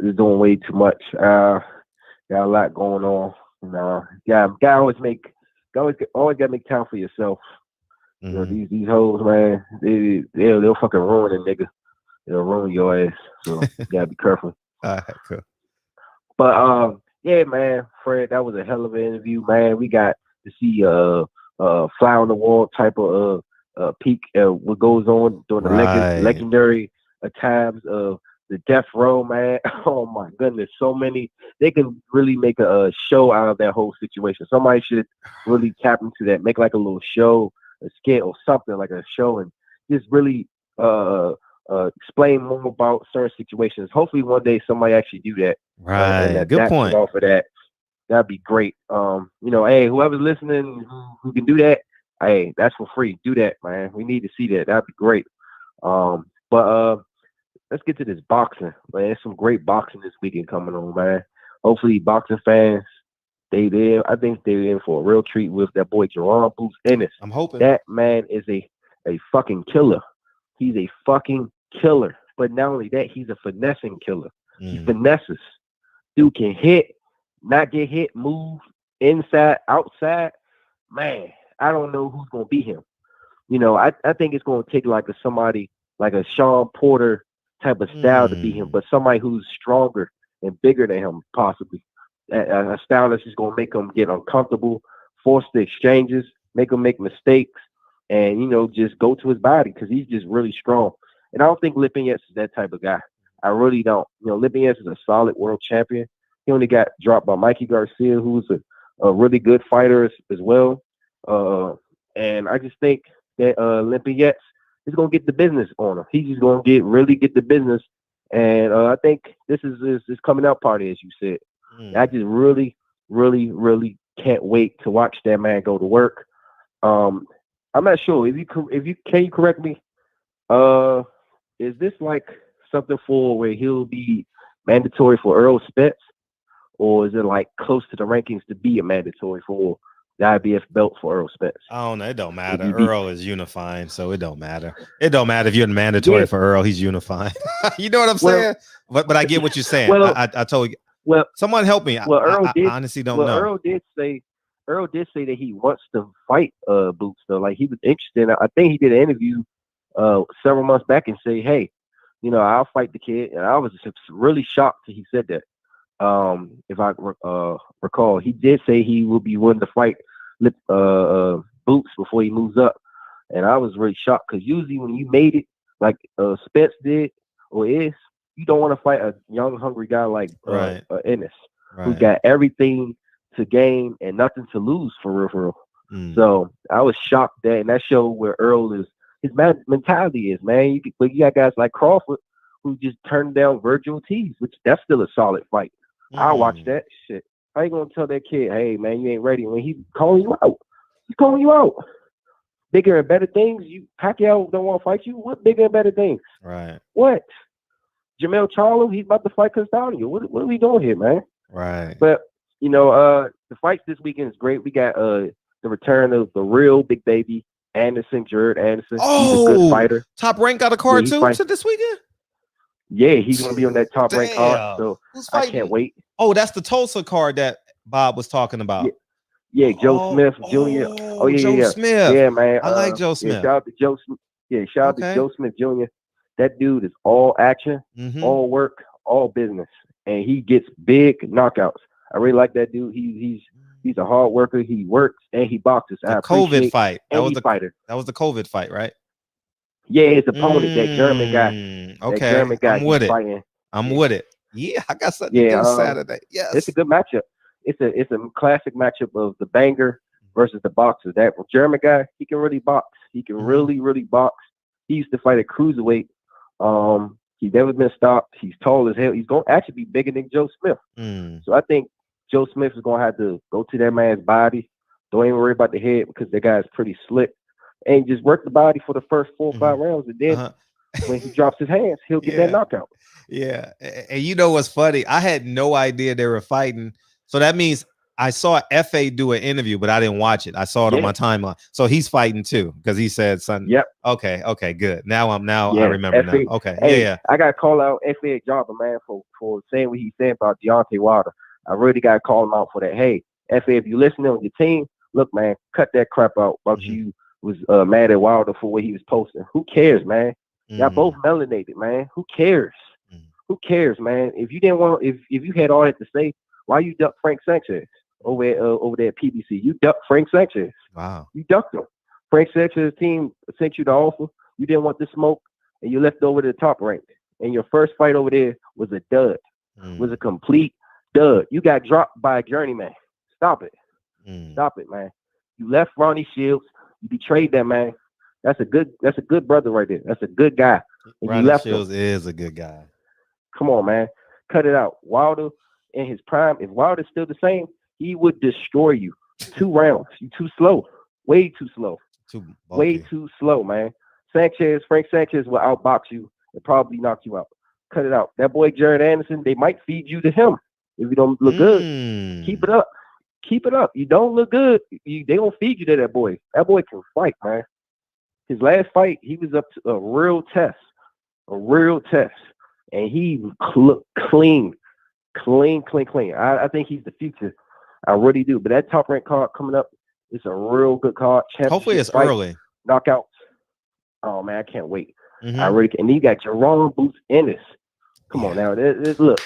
just doing way too much. Got a lot going on. Nah, always gotta make time for yourself. Mm-hmm. You know, these hoes, man, they'll fucking ruin a nigga. They'll ruin your ass. So you gotta be careful. All right, cool. But yeah, man, Fred, that was a hell of an interview, man. We got to see fly on the wall type of peak what goes on during the legendary times of the death row, man. Oh my goodness, so many. They can really make a show out of that whole situation. Somebody should really tap into that, make like a little show, a skit or something like a show, and just really explain more about certain situations. Hopefully one day somebody actually do that. Right. Good point. Off of that, that'd be great. You know, hey, whoever's listening who can do that, hey, that's for free. Do that, man. We need to see that. That'd be great. But let's get to this boxing, man. There's some great boxing this weekend coming on, man. Hopefully boxing fans, I think they're in for a real treat with that boy Jerron Boots Ennis. I'm hoping that man is a fucking killer. He's a fucking killer. But not only that, he's a finessing killer. He finesses. Dude can hit, not get hit, move inside, outside. Man, I don't know who's gonna beat him. You know, I think it's gonna take like somebody like a Sean Porter type of style to beat him, but somebody who's stronger and bigger than him, possibly. A style that's just gonna make him get uncomfortable, force the exchanges, make him make mistakes, and you know, just go to his body because he's just really strong. And I don't think Lipinets is that type of guy. I really don't. You know, Lipinets is a solid world champion. He only got dropped by Mikey Garcia, who's a really good fighter as well. And I just think that Lipinets is gonna get the business on him. He's just gonna really get the business. And I think this is his coming out party, as you said. I just really, really, really can't wait to watch that man go to work. I'm not sure if you can you correct me. Is this like something for where he'll be mandatory for Earl Spence, or is it like close to the rankings to be a mandatory for the IBF belt for Earl Spence? I don't know. It don't matter. Earl is unifying, so it don't matter. It don't matter if you're mandatory for Earl. He's unifying. You know what I'm saying? But I get what you're saying. Well, I told you. Well, someone help me. Well, I honestly don't know. Earl did say that he wants to fight Boots though. Like he was interested. I think he did an interview several months back and say, hey, you know, I'll fight the kid. And I was just really shocked that he said that. If I recall, he did say he will be willing to fight Boots before he moves up. And I was really shocked because usually when you made it like Spence did or is, you don't want to fight a young, hungry guy like Ennis, who's got everything to gain and nothing to lose for real. So I was shocked that, and that showed where Earl is, his mentality is, man. But you got guys like Crawford who just turned down Virgil Ortiz, which that's still a solid fight. I'll watch that shit. How you gonna tell that kid, hey man, you ain't ready when he's calling you out? He's calling you out. Bigger and better things. Pacquiao don't want to fight you. What bigger and better things? Right. What? Jamel Charlo, he's about to fight Castaño. What are we doing here, man? Right. But the fights this weekend is great. We got the return of the real big baby Anderson, Jared Anderson. He's a good fighter. Top Rank got a card too this weekend. Yeah, he's gonna be on that Top Rank card. So I can't wait. Oh, that's the Tulsa card that Bob was talking about. Yeah, Joe Smith Jr. Oh yeah, Joe Smith. Yeah, man. I like Joe Smith. Yeah, shout out to Joe. Shout out to Joe Smith Jr. That dude is all action, all work, all business, and he gets big knockouts. I really like that dude. He's a hard worker. He works and he boxes. The COVID fight. That was the fighter. That was the COVID fight, right? Yeah, his opponent, that German guy. Okay, that German guy I'm with it. Fighting. I'm with it. Yeah, I got something to do Saturday. Yes, it's a good matchup. It's a classic matchup of the banger versus the boxer. That German guy, he can really box. He can really box. He used to fight at cruiserweight. He's never been stopped. He's tall as hell. He's going to actually be bigger than Joe Smith. So I think Joe Smith is going to have to go to that man's body. Don't even worry about the head because that guy's pretty slick. And just work the body for the first 4 or 5 rounds. And then when he drops his hands, he'll get that knockout. Yeah. And you know what's funny? I had no idea they were fighting. So that means I saw FA do an interview, but I didn't watch it. I saw it on my timeline. So he's fighting too because he said something. Yep. Okay, good. Now I remember FA, now. Okay. Hey, I got to call out FA Jobber, man, for saying what he said about Deontay Wilder. I really got to call him out for that. Hey, FA, if you listening on your team, look, man, cut that crap out about you was mad at Wilder for what he was posting. Who cares, man? Y'all both melanated, man. Who cares? Who cares, man? If you didn't want, if you had all that to say, why you duck Frank Sanchez over there at PBC? You ducked Frank Sanchez. Wow. You ducked him. Frank Sanchez's team sent you the offer. You didn't want the smoke, and you left over to the Top Rank. And your first fight over there was a dud. Was a complete dud. You got dropped by a journeyman. Stop it. Stop it, man. You left Ronnie Shields. You betrayed that man. That's a good brother right there. That's a good guy. And Ronnie you left Shields him. is a good guy. Come on, man. Cut it out. Wilder in his prime, if Wilder's still the same, he would destroy you. 2 rounds. You too slow. Way too slow. Way too slow, man. Frank Sanchez will outbox you and probably knock you out. Cut it out. That boy Jared Anderson, they might feed you to him if you don't look good. Keep it up. Keep it up. You don't look good. They don't feed you to that boy. That boy can fight, man. His last fight, he was up to a real test. And he looked clean. I think he's the future. I really do. But that Top Rank card coming up, it's a real good card. Hopefully it's early. Knockouts. Oh, man, I can't wait. I really can. And then you got Jerome Boots Ennis. Come on now. Look,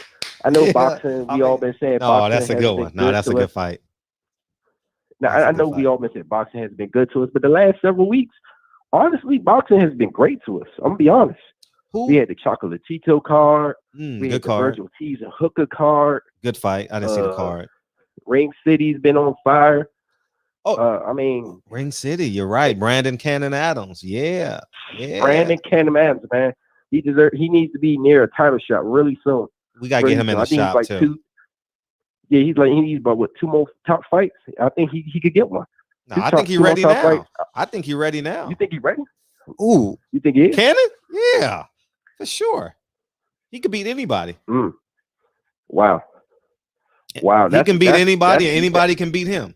I know boxing, all been saying boxing. Oh, that's a good one. No, that's a good fight. Now, I know we all been saying boxing has been good to us, but the last several weeks, honestly, boxing has been great to us. I'm going to be honest. We had the Chocolatito card. We had the Virgil Tees and Hooker card. Good fight. I didn't see the card. Ring City's been on fire. Ring City. You're right. Brandon Cannon Adams. Yeah. Brandon Cannon Adams, man. He needs to be near a title shot really soon. We gotta get him in the shop too. He needs about 2 more top fights. I think he could get one. No, I think he's ready now. I think he's ready now. You think he's ready? Ooh, you think he is? Cannon? Yeah, for sure. He could beat anybody. Wow. He can beat anybody, and anybody can beat him.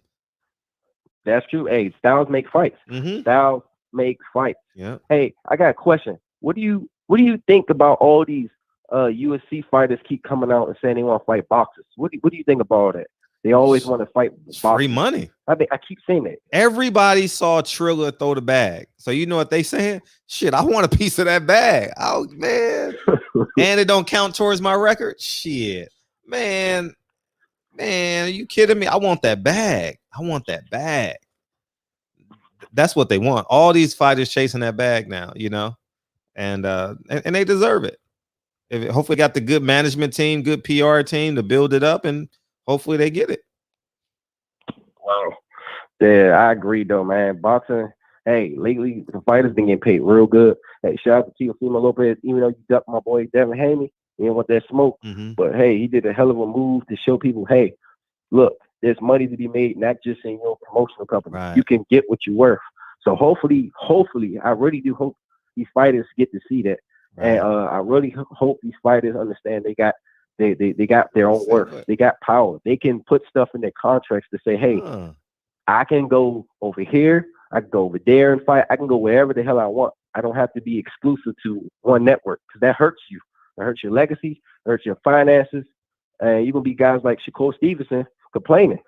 That's true. Hey, styles make fights. Styles make fights. Yeah. Hey, I got a question. What do you think about all these UFC fighters keep coming out and saying they want to fight boxers? What do you think about all that? They always want to fight boxers. Free money. I keep saying that. Everybody saw Triller throw the bag. So you know what they saying? Shit, I want a piece of that bag. Oh, man. And it don't count towards my record? Shit. Man, are you kidding me? I want that bag. That's what they want. All these fighters chasing that bag now, you know? And they deserve it. Hopefully got the good management team, good PR team to build it up, and hopefully they get it. Wow. Yeah, I agree though, man. Boxing, hey, lately the fighters been getting paid real good. Hey, shout out to Teofimo Lopez, even though you ducked my boy Devin Haney, you didn't want that smoke. But hey, he did a hell of a move to show people, hey, look, there's money to be made, not just in your promotional company. Right. You can get what you're worth. So hopefully, I really do hope these fighters get to see that. Right. And I really hope these fighters understand they got their own worth. They got power. They can put stuff in their contracts to say, hey, I can go over here, I can go over there and fight. I can go wherever the hell I want. I don't have to be exclusive to one network, because that hurts you. That hurts your legacy, hurts your finances. And you're going to be guys like Shakur Stevenson complaining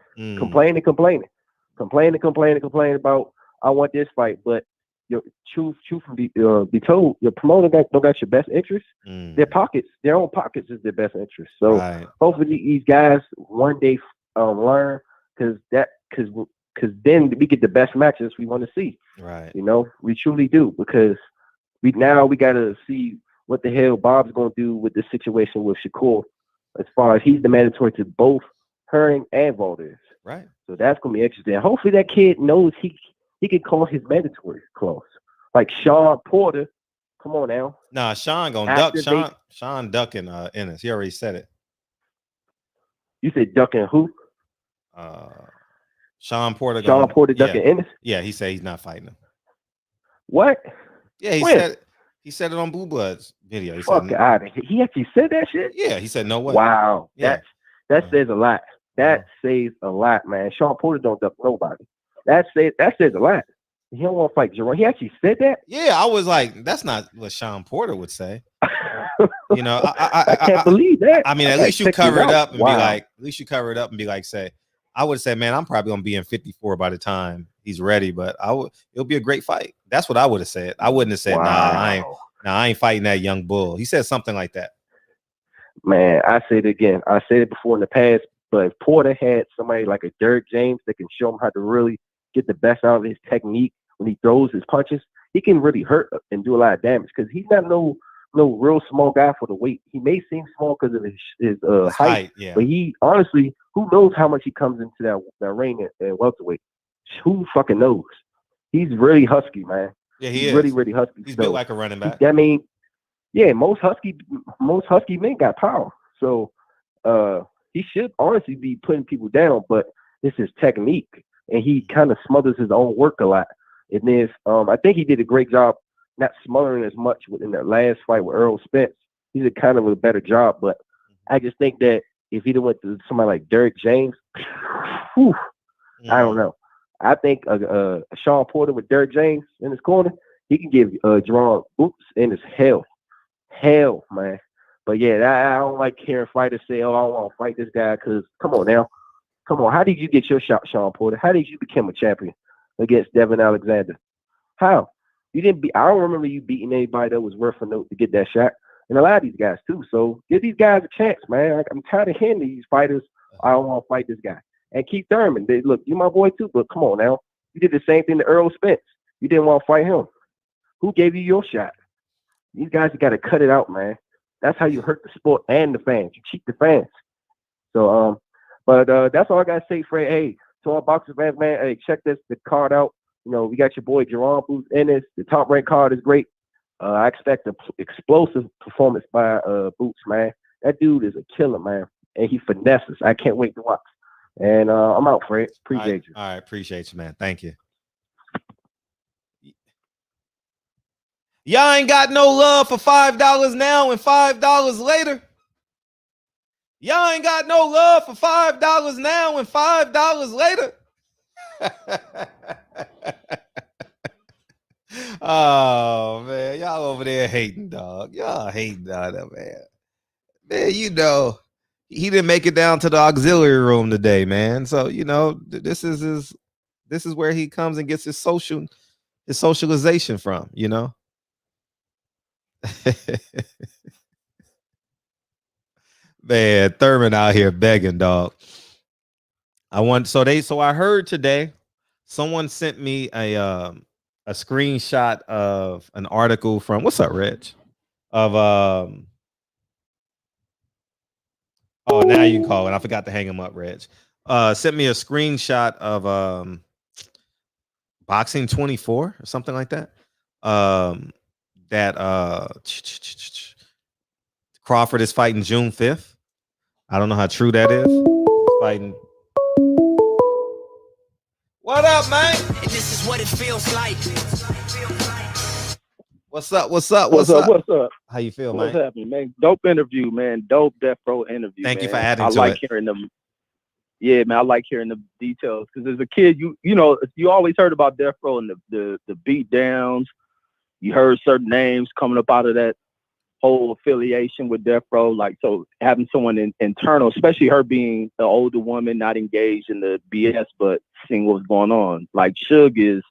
about, I want this fight. But your truth be told, your promoter don't got your best interest. Their own pockets is their best interest. So hopefully these guys one day learn, because then we get the best matches we want to see. Right. You know, we truly do, because we got to see what the hell Bob's going to do with the situation with Shakur, as far as he's the mandatory to both Herring and Valdez. Right. So that's going to be interesting. Hopefully that kid knows he can call his mandatory clause. Like Sean Porter, come on now. Nah, Sean gonna duck. Sean ducking Ennis. He already said it. You said ducking who? Sean Porter ducking Ennis? Yeah, he said he's not fighting him. What? Yeah, he said it on Blue Bloods video. He Fuck out of here. He actually said that shit? Yeah, he said no way. Wow. Yeah. That says a lot. That says a lot, man. Sean Porter don't duck nobody. That says a lot. He don't want to fight Jerome. He actually said that? Yeah, I was like, that's not what Sean Porter would say. You know, I can't believe that. I mean, at least you cover it up and be like, say, I would say, man, I'm probably gonna be in 54 by the time he's ready, but it'll be a great fight. That's what I would have said. I wouldn't have said, I ain't fighting that young bull. He said something like that. Man, I say it again. I said it before in the past, but if Porter had somebody like a Derrick James that can show him how to really get the best out of his technique when he throws his punches, he can really hurt and do a lot of damage, because he's not no real small guy for the weight. He may seem small because of his height, but he honestly, who knows how much he comes into that ring at welterweight? Who fucking knows? He's really husky, man. Yeah, he's really, really husky. He's built like a running back. I mean, yeah, most husky men got power. So he should honestly be putting people down, but this is technique, and he kind of smothers his own work a lot. And then I think he did a great job not smothering as much in that last fight with Earl Spence. He did kind of a better job, but I just think that if he'd have went to somebody like Derrick James, I don't know. I think Sean Porter with Derrick James in his corner, he can give Jerome boots in his hell, man. But yeah, I don't like hearing fighters say, "Oh, I don't want to fight this guy," because come on now, how did you get your shot, Sean Porter? How did you become a champion against Devin Alexander? How? You didn't I don't remember you beating anybody that was worth a note to get that shot. And a lot of these guys too. So give these guys a chance, man. I'm tired of hearing these fighters, I don't want to fight this guy. And Keith Thurman, look, you my boy too, but come on now. You did the same thing to Earl Spence. You didn't want to fight him. Who gave you your shot? These guys got to cut it out, man. That's how you hurt the sport and the fans. You cheat the fans. So, but that's all I got to say, Fred. Hey, to our boxing fans, man, hey, check the card out. You know, we got your boy Jerome Booth Ennis. The top ranked card is great. I expect an explosive performance by Boots, man. That dude is a killer, man. And he finesses. I can't wait to watch. And I'm out, Fred. Appreciate you. All right, appreciate you, man. Thank you. Y'all ain't got no love for $5 now and $5 later. Y'all ain't got no love for $5 now and $5 later. Oh man, y'all over there hating, dog. Y'all hating on him, man. Man, you know he didn't make it down to the auxiliary room today, man. So you know this is where he comes and gets his socialization from, you know. Man, Thurman out here begging, dog. So I heard today someone sent me a screenshot of an article from what's up, Reg? Of oh, now you can call it. I forgot to hang him up, Reg. Sent me a screenshot of Boxing 24 or something like that. That Crawford is fighting June 5th. I don't know how true that is. He's fighting What up, man? And this is what it feels like. What's up? What's up? What's up? What's up? How you feel, What's man? happening, man? Dope interview, man. Dope Death Row interview. Thank you man. for adding I to like it. hearing them. Yeah, man, I like hearing the details because as a kid, you know, you always heard about Death Row and the beat downs. You heard certain names coming up out of that whole affiliation with Death Row. Like, so having someone internal, especially her being the older woman, not engaged in the BS, but seeing what's going on. Like, Suge is,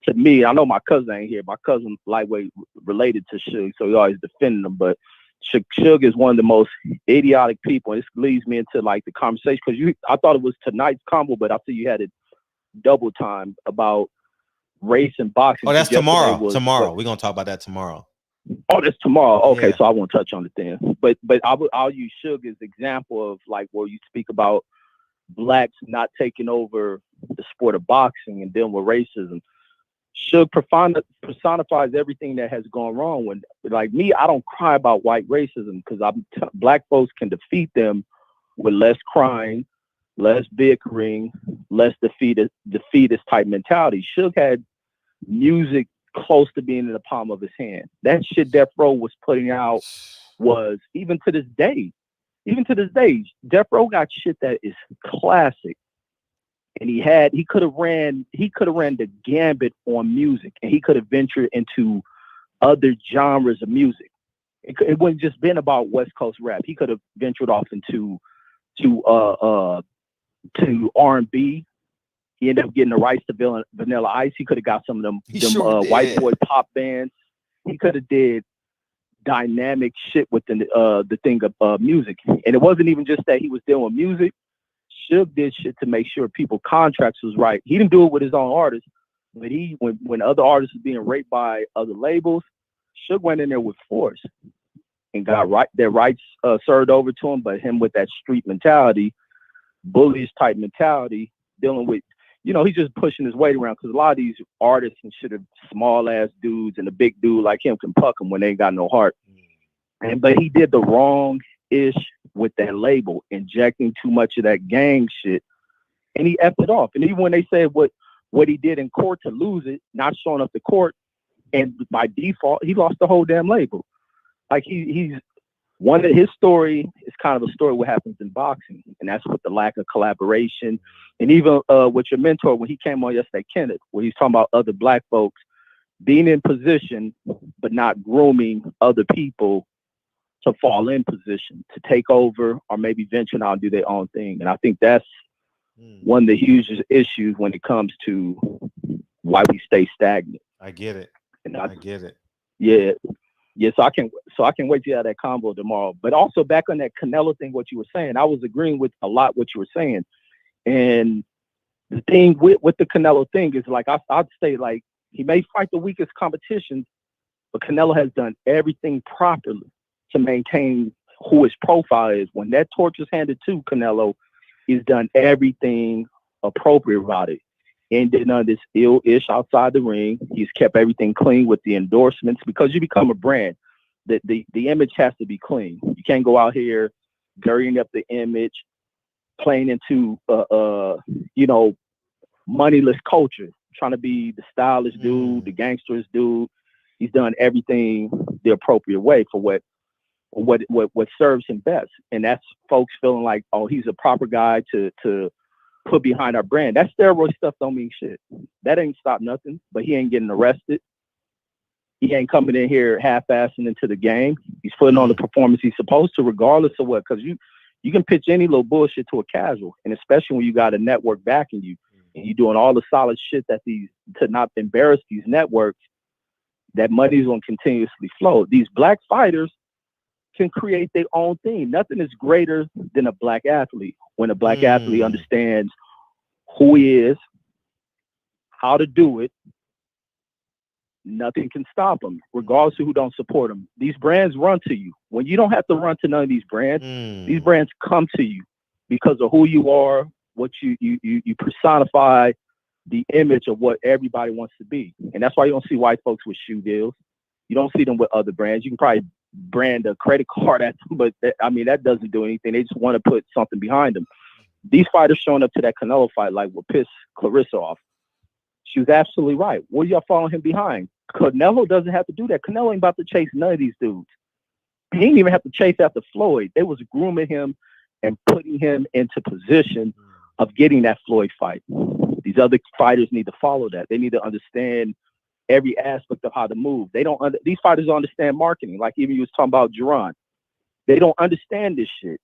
to me, I know my cousin ain't here. My cousin lightweight related to Suge, so he always defending him. But Suge is one of the most idiotic people. And this leads me into like the conversation because I thought it was tonight's combo, but I see you had it double time about race and boxing. Oh, that's tomorrow. We're gonna talk about that tomorrow. Oh, that's tomorrow. Okay, Yeah. so I won't touch on it then. But I'll use Suge as example of like where you speak about blacks not taking over the sport of boxing and dealing with racism. Suge personifies everything that has gone wrong. When, like me, I don't cry about white racism because black folks can defeat them with less crying, less bickering, less defeatist type mentality. Suge had music close to being in the palm of his hand. That shit Death Row was putting out was even to this day, Death Row got shit that is classic. And he could have ran the gambit on music, and he could have ventured into other genres of music. It wouldn't just been about West Coast rap. He could have ventured off into R&B. He ended up getting the rights to Vanilla Ice. He could have got some of them white boy pop bands. He could have did dynamic shit within the thing of music. And it wasn't even just that he was dealing with music. Suge did shit to make sure people contracts was right. He didn't do it with his own artists, but when other artists were being raped by other labels, Suge went in there with force and got their rights served over to him. But him with that street mentality, bullish type mentality, dealing with, he's just pushing his weight around because a lot of these artists and shit are small ass dudes, and a big dude like him can puck them when they ain't got no heart. But he did the wrong ish with that label, injecting too much of that gang shit, and he effed it off. And even when they said what he did in court to lose it, not showing up to court, and by default he lost the whole damn label. Like he's one of his story is kind of a story what happens in boxing, and that's with the lack of collaboration. And even with your mentor when he came on yesterday, Kenneth, where he's talking about other black folks being in position but not grooming other people to fall in position, to take over, or maybe venture out and do their own thing. And I think that's one of the hugest issues when it comes to why we stay stagnant. I get it. And I get it. Yeah. So I can wait to have that combo tomorrow. But also back on that Canelo thing, what you were saying, I was agreeing with a lot what you were saying. And the thing with the Canelo thing is like I'd say like he may fight the weakest competition, but Canelo has done everything properly to maintain who his profile is. When that torch is handed to Canelo, he's done everything appropriate about it. And did none of this ill-ish outside the ring. He's kept everything clean with the endorsements because you become a brand. The image has to be clean. You can't go out here dirtying up the image, playing into moneyless culture, trying to be the stylish dude, the gangsterous dude. He's done everything the appropriate way for what serves him best. And that's folks feeling like, oh, he's a proper guy to put behind our brand. That steroid stuff don't mean shit. That ain't stop nothing, but he ain't getting arrested. He ain't coming in here half-assing into the game. He's putting on the performance he's supposed to, regardless of what, because you can pitch any little bullshit to a casual, and especially when you got a network backing you and you're doing all the solid shit that to not embarrass these networks, that money's going to continuously flow. These black fighters can create their own thing. Nothing is greater than a black athlete. When a black athlete understands who he is, how to do it, nothing can stop him, regardless of who don't support him. These brands run to you. When you don't have to run to none of these brands come to you because of who you are, what you personify, the image of what everybody wants to be. And that's why you don't see white folks with shoe deals. You don't see them with other brands. You can probably brand a credit card at them, but that doesn't do anything. They just want to put something behind them. These fighters showing up to that Canelo fight like will piss Clarissa off. She was absolutely right. What are y'all following him behind? Canelo doesn't have to do that. Canelo ain't about to chase none of these dudes. He didn't even have to chase after Floyd. They was grooming him and putting him into position of getting that Floyd fight. These other fighters need to follow that. They need to understand every aspect of how to move. These fighters don't understand marketing. Like even you was talking about Jerron. They don't understand this shit.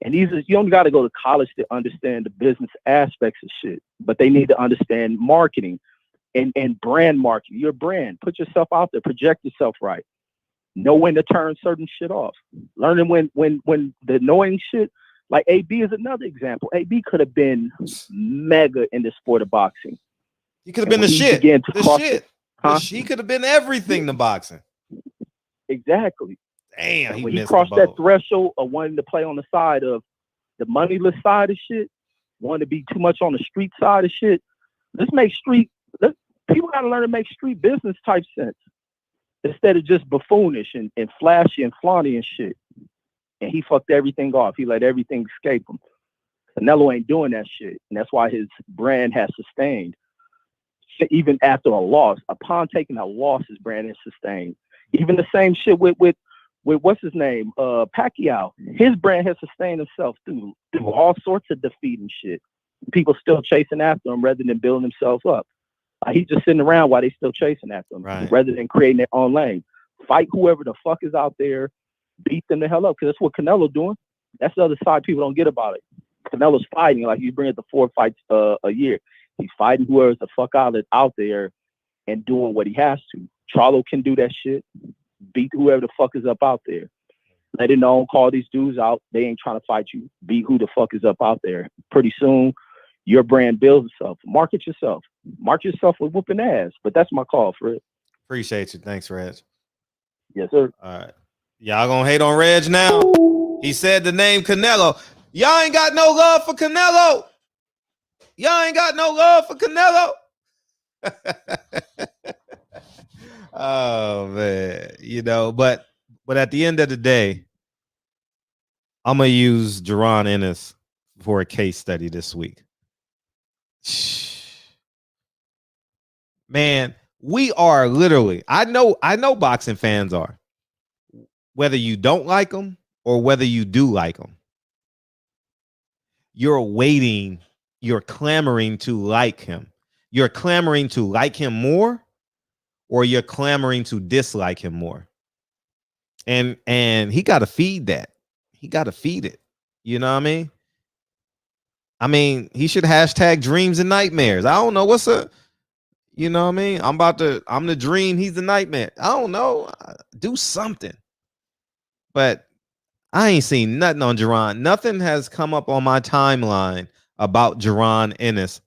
And you don't got to go to college to understand the business aspects of shit, but they need to understand marketing and brand marketing. Your brand, put yourself out there, project yourself right. Know when to turn certain shit off. Learning when the annoying shit, like AB is another example. AB could have been mega in the sport of boxing. He could have been the shit. He could have been everything to boxing. Exactly. Damn, when he crossed that threshold of wanting to play on the side of the moneyless side of shit, wanting to be too much on the street side of shit. People got to learn to make street business type sense instead of just buffoonish and flashy and flaunty and shit. And he fucked everything off. He let everything escape him. Canelo ain't doing that shit. And that's why his brand has sustained. Even after a loss, upon taking a loss, his brand is sustained. Even the same shit with what's his name, Pacquiao. His brand has sustained himself through all sorts of defeat and shit. People still chasing after him rather than building themselves up. He's just sitting around while they still chasing after him, rather than creating their own lane. Fight whoever the fuck is out there, beat them the hell up, because that's what Canelo's doing. That's the other side people don't get about it. Canelo's fighting, like you bring it to 4 fights a year. He's fighting whoever's the fuck out there and doing what he has to. Charlo can do that shit. Beat whoever the fuck is up out there. Let it know, call these dudes out. They ain't trying to fight you. Beat who the fuck is up out there. Pretty soon, your brand builds itself. Market yourself. Market yourself with whooping ass. But that's my call, Fred. Appreciate you. Thanks, Reg. Yes, sir. All right. Y'all gonna hate on Reg now? He said the name Canelo. Y'all ain't got no love for Canelo. Y'all ain't got no love for Canelo. Oh man, but at the end of the day, I'm gonna use Jerron Ennis for a case study this week. Man, we are literally, I know boxing fans are, whether you don't like them or whether you do like them, you're clamoring to like him. You're clamoring to like him more, or you're clamoring to dislike him more. And he got to feed that. He got to feed it. You know what I mean? He should hashtag dreams and nightmares. I don't know what's up. You know what I mean? I'm the dream. He's the nightmare. I don't know. Do something. But I ain't seen nothing on Jerron. Nothing has come up on my timeline about Jerron Ennis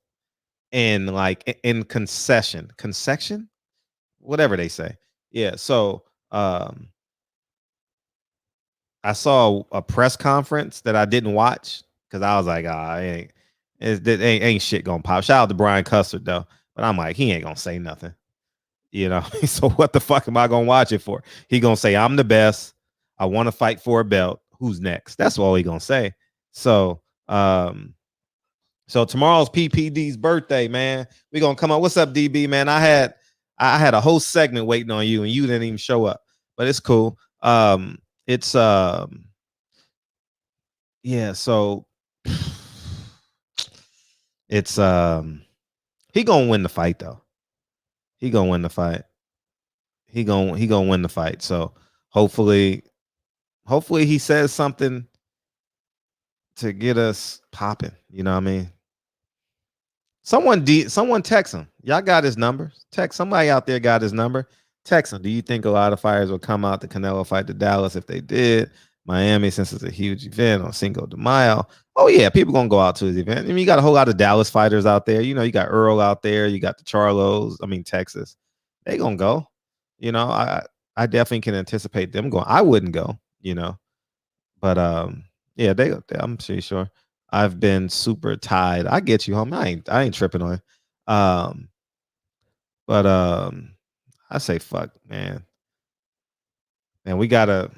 in concession, whatever they say. Yeah. So, I saw a press conference that I didn't watch because I was like, ain't shit gonna pop. Shout out to Brian Custer though, but I'm like, he ain't gonna say nothing, So what the fuck am I gonna watch it for? He gonna say I'm the best. I want to fight for a belt. Who's next? That's all he gonna say. So, so tomorrow's PPD's birthday, man. We gonna come up. What's up, DB, man? I had a whole segment waiting on you, and you didn't even show up, but it's cool. It's yeah, so it's he gonna win the fight though. He gonna win the fight. He gonna win the fight. So hopefully he says something to get us popping. You know what I mean? Someone text him. Y'all got his number. Text somebody out there got his number. Text him. Do you think a lot of fighters will come out to Canelo fight to Dallas? If they did, Miami, since it's a huge event on Cinco de Mayo. Oh yeah, people gonna go out to his event. I mean, you got a whole lot of Dallas fighters out there. You got Earl out there. You got the Charlos. I mean, Texas. They gonna go. I definitely can anticipate them going. I wouldn't go. But yeah, I'm pretty sure. I've been super tied. I get you, homie. I ain't tripping on it. But I say fuck, man. And we gotta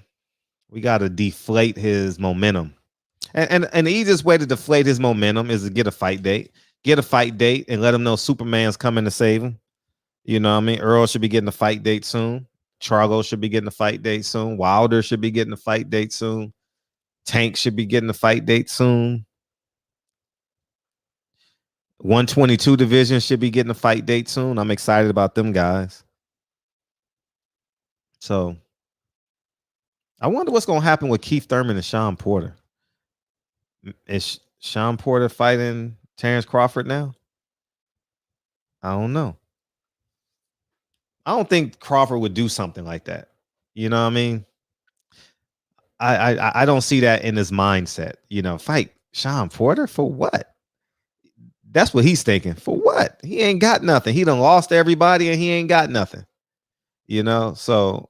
deflate his momentum. And the easiest way to deflate his momentum is to get a fight date. Get a fight date and let him know Superman's coming to save him. You know what I mean? Earl should be getting a fight date soon. Charlo should be getting a fight date soon. Wilder should be getting a fight date soon. Tank should be getting a fight date soon. 122 division should be getting a fight date soon. I'm excited about them guys. So I wonder what's going to happen with Keith Thurman and Sean Porter. Is Sean Porter fighting Terrence Crawford now? I don't know. I don't think Crawford would do something like that. You know what I mean? I don't see that in his mindset. You know, fight Sean Porter for what? That's what he's thinking. For what? He ain't got nothing. He done lost everybody and he ain't got nothing. You know, so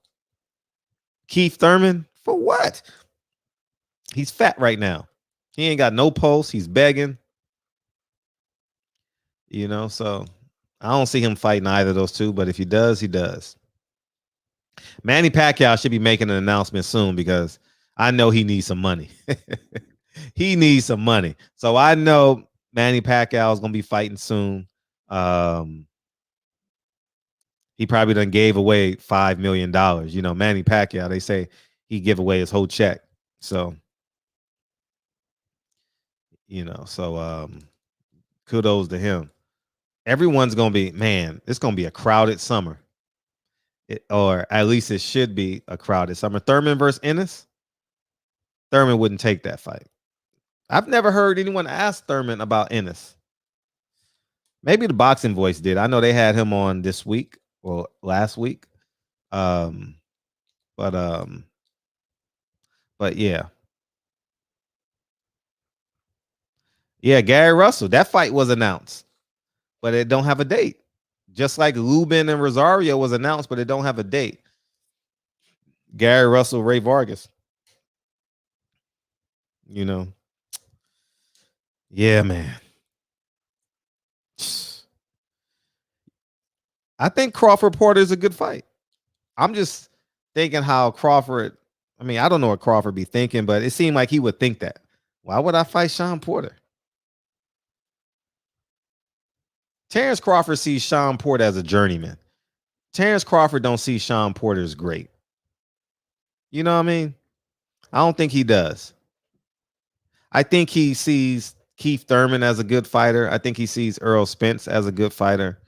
Keith Thurman, for what? He's fat right now. He ain't got no pulse. He's begging. You know, so I don't see him fighting either of those two, but if he does, he does. Manny Pacquiao should be making an announcement soon because I know he needs some money. He needs some money. So I know Manny Pacquiao is going to be fighting soon. He probably done gave away $5 million. You know, Manny Pacquiao, they say he give away his whole check. So, you know, so kudos to him. Everyone's going to be, man, it's going to be a crowded summer. Or at least it should be a crowded summer. Thurman versus Ennis. Thurman wouldn't take that fight. I've never heard anyone ask Thurman about Ennis. Maybe the Boxing Voice did. I know they had him on this week or last week. But yeah. Yeah, Gary Russell. That fight was announced, but it don't have a date. Just like Lubin and Rosario was announced, but it don't have a date. Gary Russell, Ray Vargas. You know. Yeah, man. I think Crawford Porter is a good fight. I'm just thinking how Crawford, I mean, I don't know what Crawford be thinking, but it seemed like he would think that. Why would I fight Sean Porter? Terrence Crawford sees Sean Porter as a journeyman. Terrence Crawford don't see Sean Porter as great. You know what I mean? I don't think he does. I think he sees Keith Thurman as a good fighter. I think he sees Earl Spence as a good fighter.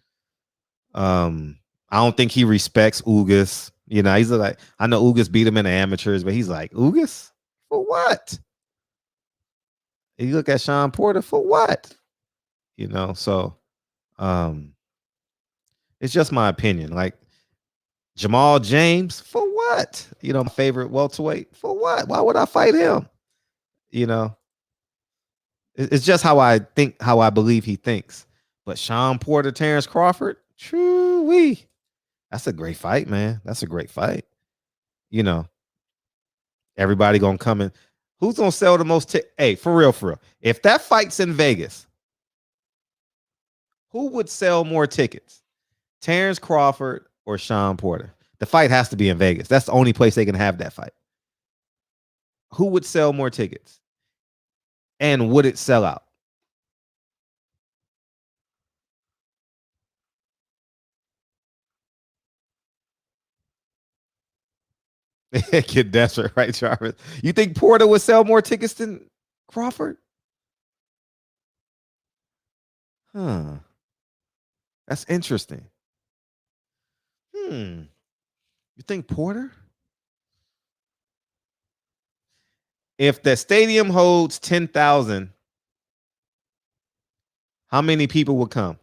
I don't think he respects Ugas. You know, he's like, I know Ugas beat him in the amateurs, but he's like, Ugas? For what? You look at Sean Porter, for what? You know, so it's just my opinion. Like Jamal James, for what? You know, my favorite welterweight, for what? Why would I fight him? You know, it's just how I think, how I believe he thinks. But Sean Porter, Terrence Crawford, true-wee. That's a great fight, man. That's a great fight. You know, everybody gonna come in. Who's gonna sell the most? Hey, for real, for real. If that fight's in Vegas, who would sell more tickets? Terrence Crawford or Sean Porter? The fight has to be in Vegas. That's the only place they can have that fight. Who would sell more tickets? And would it sell out? Get desperate, right, Jarvis? You think Porter would sell more tickets than Crawford? Huh. That's interesting. You think Porter? If the stadium holds 10,000, how many people would come?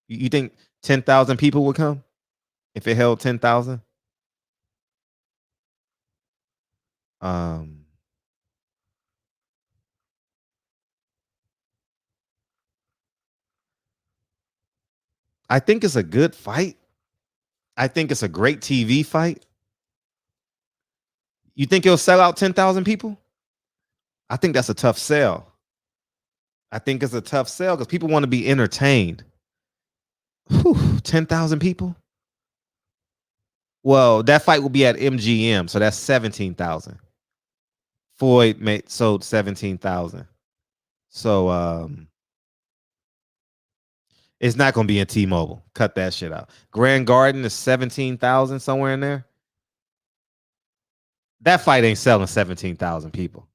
You think 10,000 people would come if it held 10,000? I think it's a good fight. I think it's a great TV fight. You think it'll sell out 10,000 people? I think that's a tough sell. I think it's a tough sell because people want to be entertained. 10,000 people? Well, that fight will be at MGM, so that's 17,000. Floyd sold 17,000. So it's not going to be in T-Mobile. Cut that shit out. Grand Garden is 17,000 somewhere in there. That fight ain't selling 17,000 people.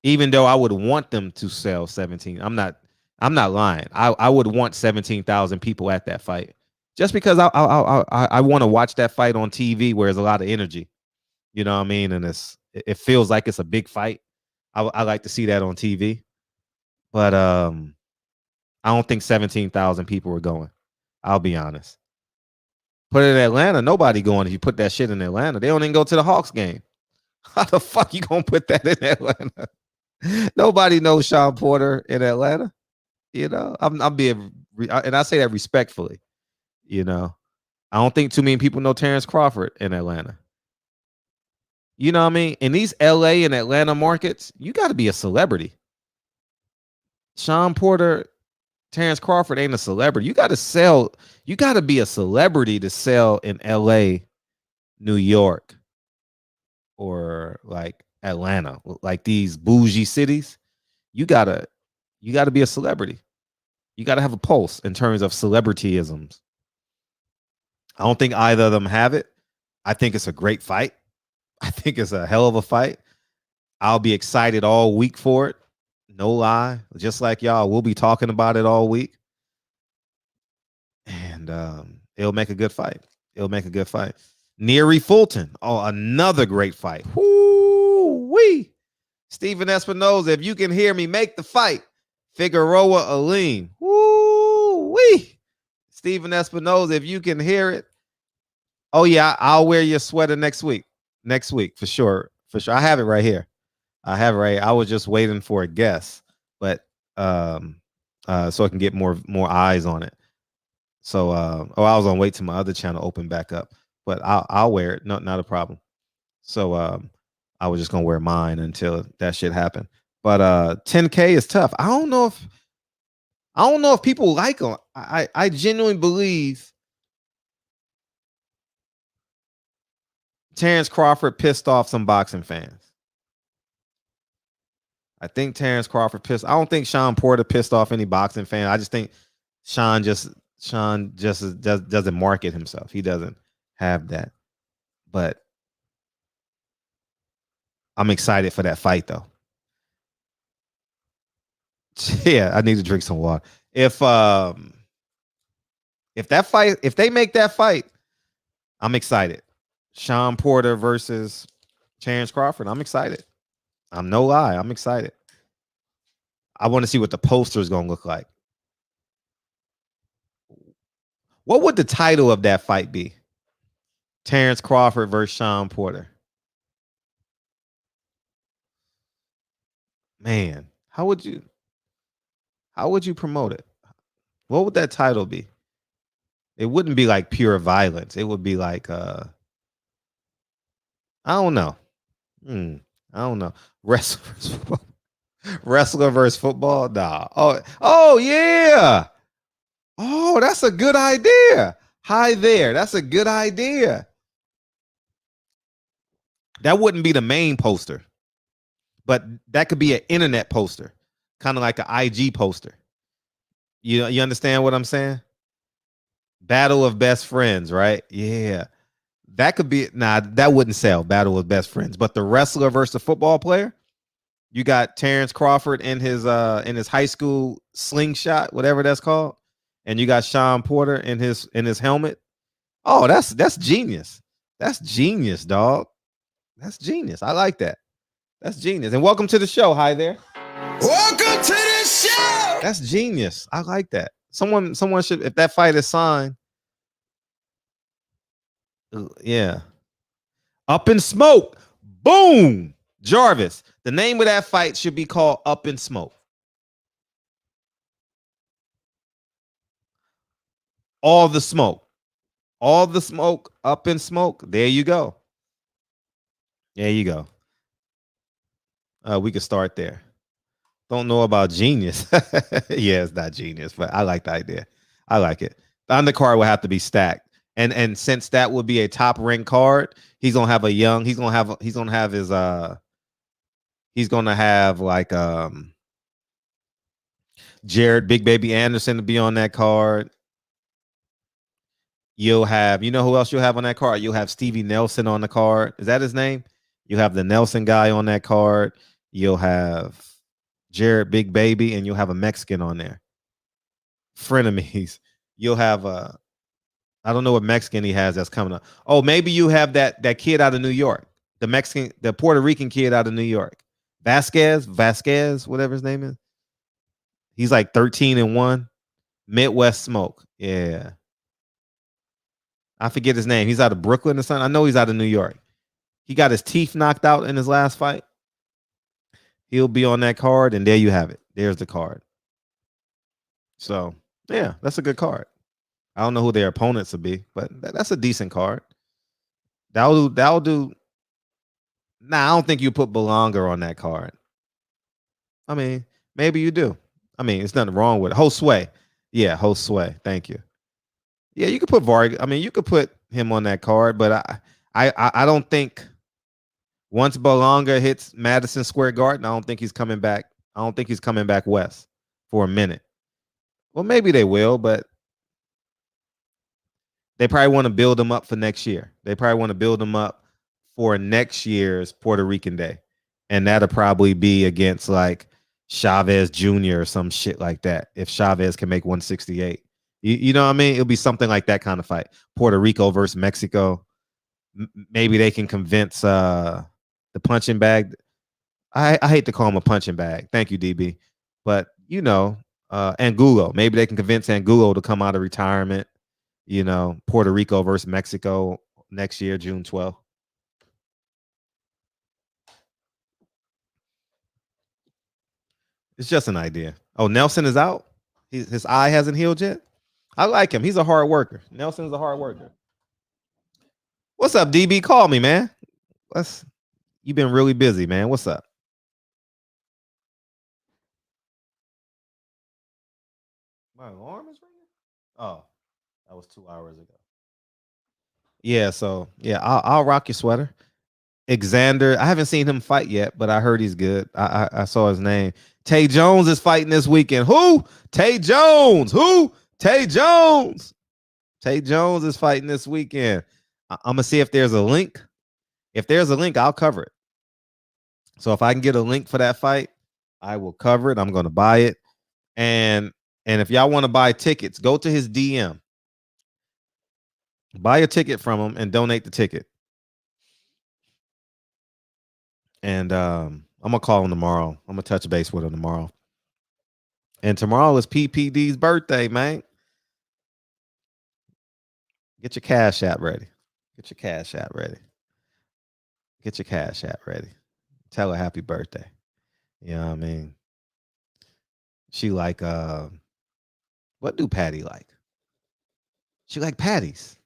Even though I would want them to sell 17. I'm not lying. I would want 17,000 people at that fight. Just because I want to watch that fight on TV where there's a lot of energy. You know what I mean? And it feels like it's a big fight. I like to see that on TV. But I don't think 17,000 people were going. I'll be honest. Put it in Atlanta, nobody going. If you put that shit in Atlanta, they don't even go to the Hawks game. How the fuck you gonna put that in Atlanta? Nobody knows Sean Porter in Atlanta. You know, I'm being, and I say that respectfully. You know, I don't think too many people know Terrence Crawford in Atlanta. You know what I mean? In these LA and Atlanta markets, you got to be a celebrity. Sean Porter, Terrence Crawford ain't a celebrity. You got to sell. You got to be a celebrity to sell in LA, New York, or like Atlanta, like these bougie cities. You gotta be a celebrity. You gotta have a pulse in terms of celebrityisms. I don't think either of them have it. I think it's a great fight. I think it's a hell of a fight. I'll be excited all week for it. No lie. Just like y'all, we'll be talking about it all week. And it'll make a good fight. It'll make a good fight. Neary Fulton. Oh, another great fight. Woo-wee. Stephen Espinoza, if you can hear me, make the fight. Figueroa Aleem. Woo-wee. Stephen Espinoza, if you can hear it. Oh, yeah, I'll wear your sweater next week. Next week, for sure. For sure. I have it right here. I was just waiting for a guess, but so I can get more eyes on it. So I was on wait till my other channel open back up, but I'll wear it. No, not a problem. So I was just gonna wear mine until that shit happened. But 10K is tough. I don't know if people like them. I genuinely believe Terrence Crawford pissed off some boxing fans. I think Terrence Crawford pissed. I don't think Sean Porter pissed off any boxing fan. I just think Sean just doesn't market himself. He doesn't have that. But I'm excited for that fight, though. Yeah, I need to drink some water. If they make that fight, I'm excited. Sean Porter versus Terrence Crawford. I'm excited. I'm no lie. I'm excited. I want to see what the poster is going to look like. What would the title of that fight be? Terrence Crawford versus Sean Porter. Man, how would you promote it? What would that title be? It wouldn't be like Pure Violence. It would be like I don't know. I don't know. Wrestler versus football? Nah. Oh yeah. Oh, that's a good idea. Hi there. That's a good idea. That wouldn't be the main poster, but that could be an internet poster, kind of like an IG poster. You understand what I'm saying? Battle of Best Friends, right? Yeah. That could be, that wouldn't sell, Battle of Best Friends. But the wrestler versus the football player, you got Terrence Crawford in his high school slingshot, whatever that's called, and you got Sean Porter in his helmet. Oh, that's genius. That's genius, dog. That's genius. I like that. That's genius. And welcome to the show. Hi there. Welcome to the show. That's genius. I like that. Someone should, if that fight is signed. Yeah. Up in Smoke. Boom. Jarvis. The name of that fight should be called Up in Smoke. All the smoke. All the smoke. Up in Smoke. There you go. There you go. We could start there. Don't know about genius. Yeah, it's not genius, but I like the idea. I like it. The undercard will have to be stacked. And since that would be a top ranked card, he's gonna have his He's gonna have like Jared Big Baby Anderson to be on that card. You'll have, you know who else you'll have on that card? You'll have Stevie Nelson on the card. Is that his name? You have the Nelson guy on that card. You'll have Jared Big Baby, and you'll have a Mexican on there. Frenemies. You'll have I don't know what Mexican he has that's coming up. Oh, maybe you have that kid out of New York, the Puerto Rican kid out of New York, Vasquez, whatever his name is. He's like 13-1. Midwest Smoke. Yeah. I forget his name. He's out of Brooklyn or something. I know he's out of New York. He got his teeth knocked out in his last fight. He'll be on that card, and there you have it. There's the card. So, yeah, that's a good card. I don't know who their opponents will be, but that's a decent card. That'll do. Nah, I don't think you put Belonga on that card. I mean, maybe you do. I mean, it's nothing wrong with it. Josue. Yeah, Josue. Thank you. Yeah, you could put Vargas. I mean, you could put him on that card, but I don't think once Belonga hits Madison Square Garden, I don't think he's coming back. I don't think he's coming back west for a minute. Well, maybe they will, but they probably want to build him up for next year. They probably want to build him up for next year's Puerto Rican Day. And that'll probably be against like Chavez Jr. or some shit like that. If Chavez can make 168. You know what I mean? It'll be something like that kind of fight. Puerto Rico versus Mexico. Maybe they can convince the punching bag. I hate to call him a punching bag. Thank you, DB. But, you know, Angulo. Maybe they can convince Angulo to come out of retirement. You know, Puerto Rico versus Mexico next year, June 12th. It's just an idea. Oh, Nelson is out? His eye hasn't healed yet? I like him. He's a hard worker. Nelson's a hard worker. What's up, DB? Call me, man. You've been really busy, man. What's up? My alarm is ringing? Oh, that was 2 hours ago. Yeah, so yeah, I'll rock your sweater. Xander, I haven't seen him fight yet, but I heard he's good. I saw his name. Tay Jones is fighting this weekend. Who? Tay Jones. Who? Tay Jones. Tay Jones is fighting this weekend. I'm gonna see if there's a link. If there's a link, I'll cover it. So if I can get a link for that fight, I will cover it. I'm gonna buy it. And if y'all want to buy tickets, go to his DM. Buy a ticket from him and donate the ticket. And I'm gonna call him tomorrow. I'm gonna touch base with him tomorrow. And tomorrow is PPD's birthday, man. Get your cash app ready. Get your cash app ready. Get your cash app ready. Tell her happy birthday. You know what I mean? She like what do Patty like? She like patties.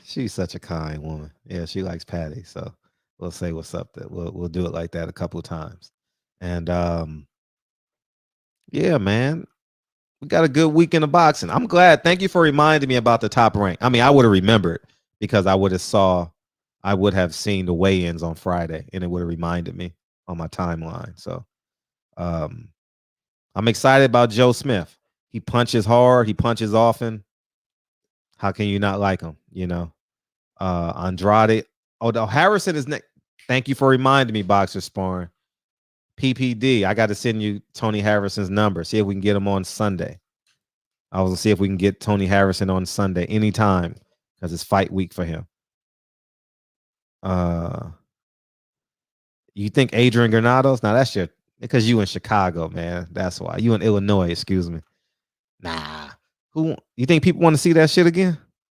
She's such a kind woman. Yeah, she likes patty. So we'll say what's up. That we'll do it like that a couple of times. And yeah, man, we got a good weekend of boxing. I'm glad. Thank you for reminding me about the Top Rank. I mean, I would have remembered because I would have seen the weigh-ins on Friday, and it would have reminded me on my timeline. So I'm excited about Joe Smith. He punches hard. He punches often. How can you not like him? You know, Andrade. Oh, Harrison is next. Thank you for reminding me, Boxer Sparring. PPD. I got to send you Tony Harrison's number. See if we can get him on Sunday. I will see if we can get Tony Harrison on Sunday anytime because it's fight week for him. You think Adrian Granados? Now that's because you in Chicago, man. That's why. You in Illinois, excuse me. Nah. Who you think people want to see that shit again?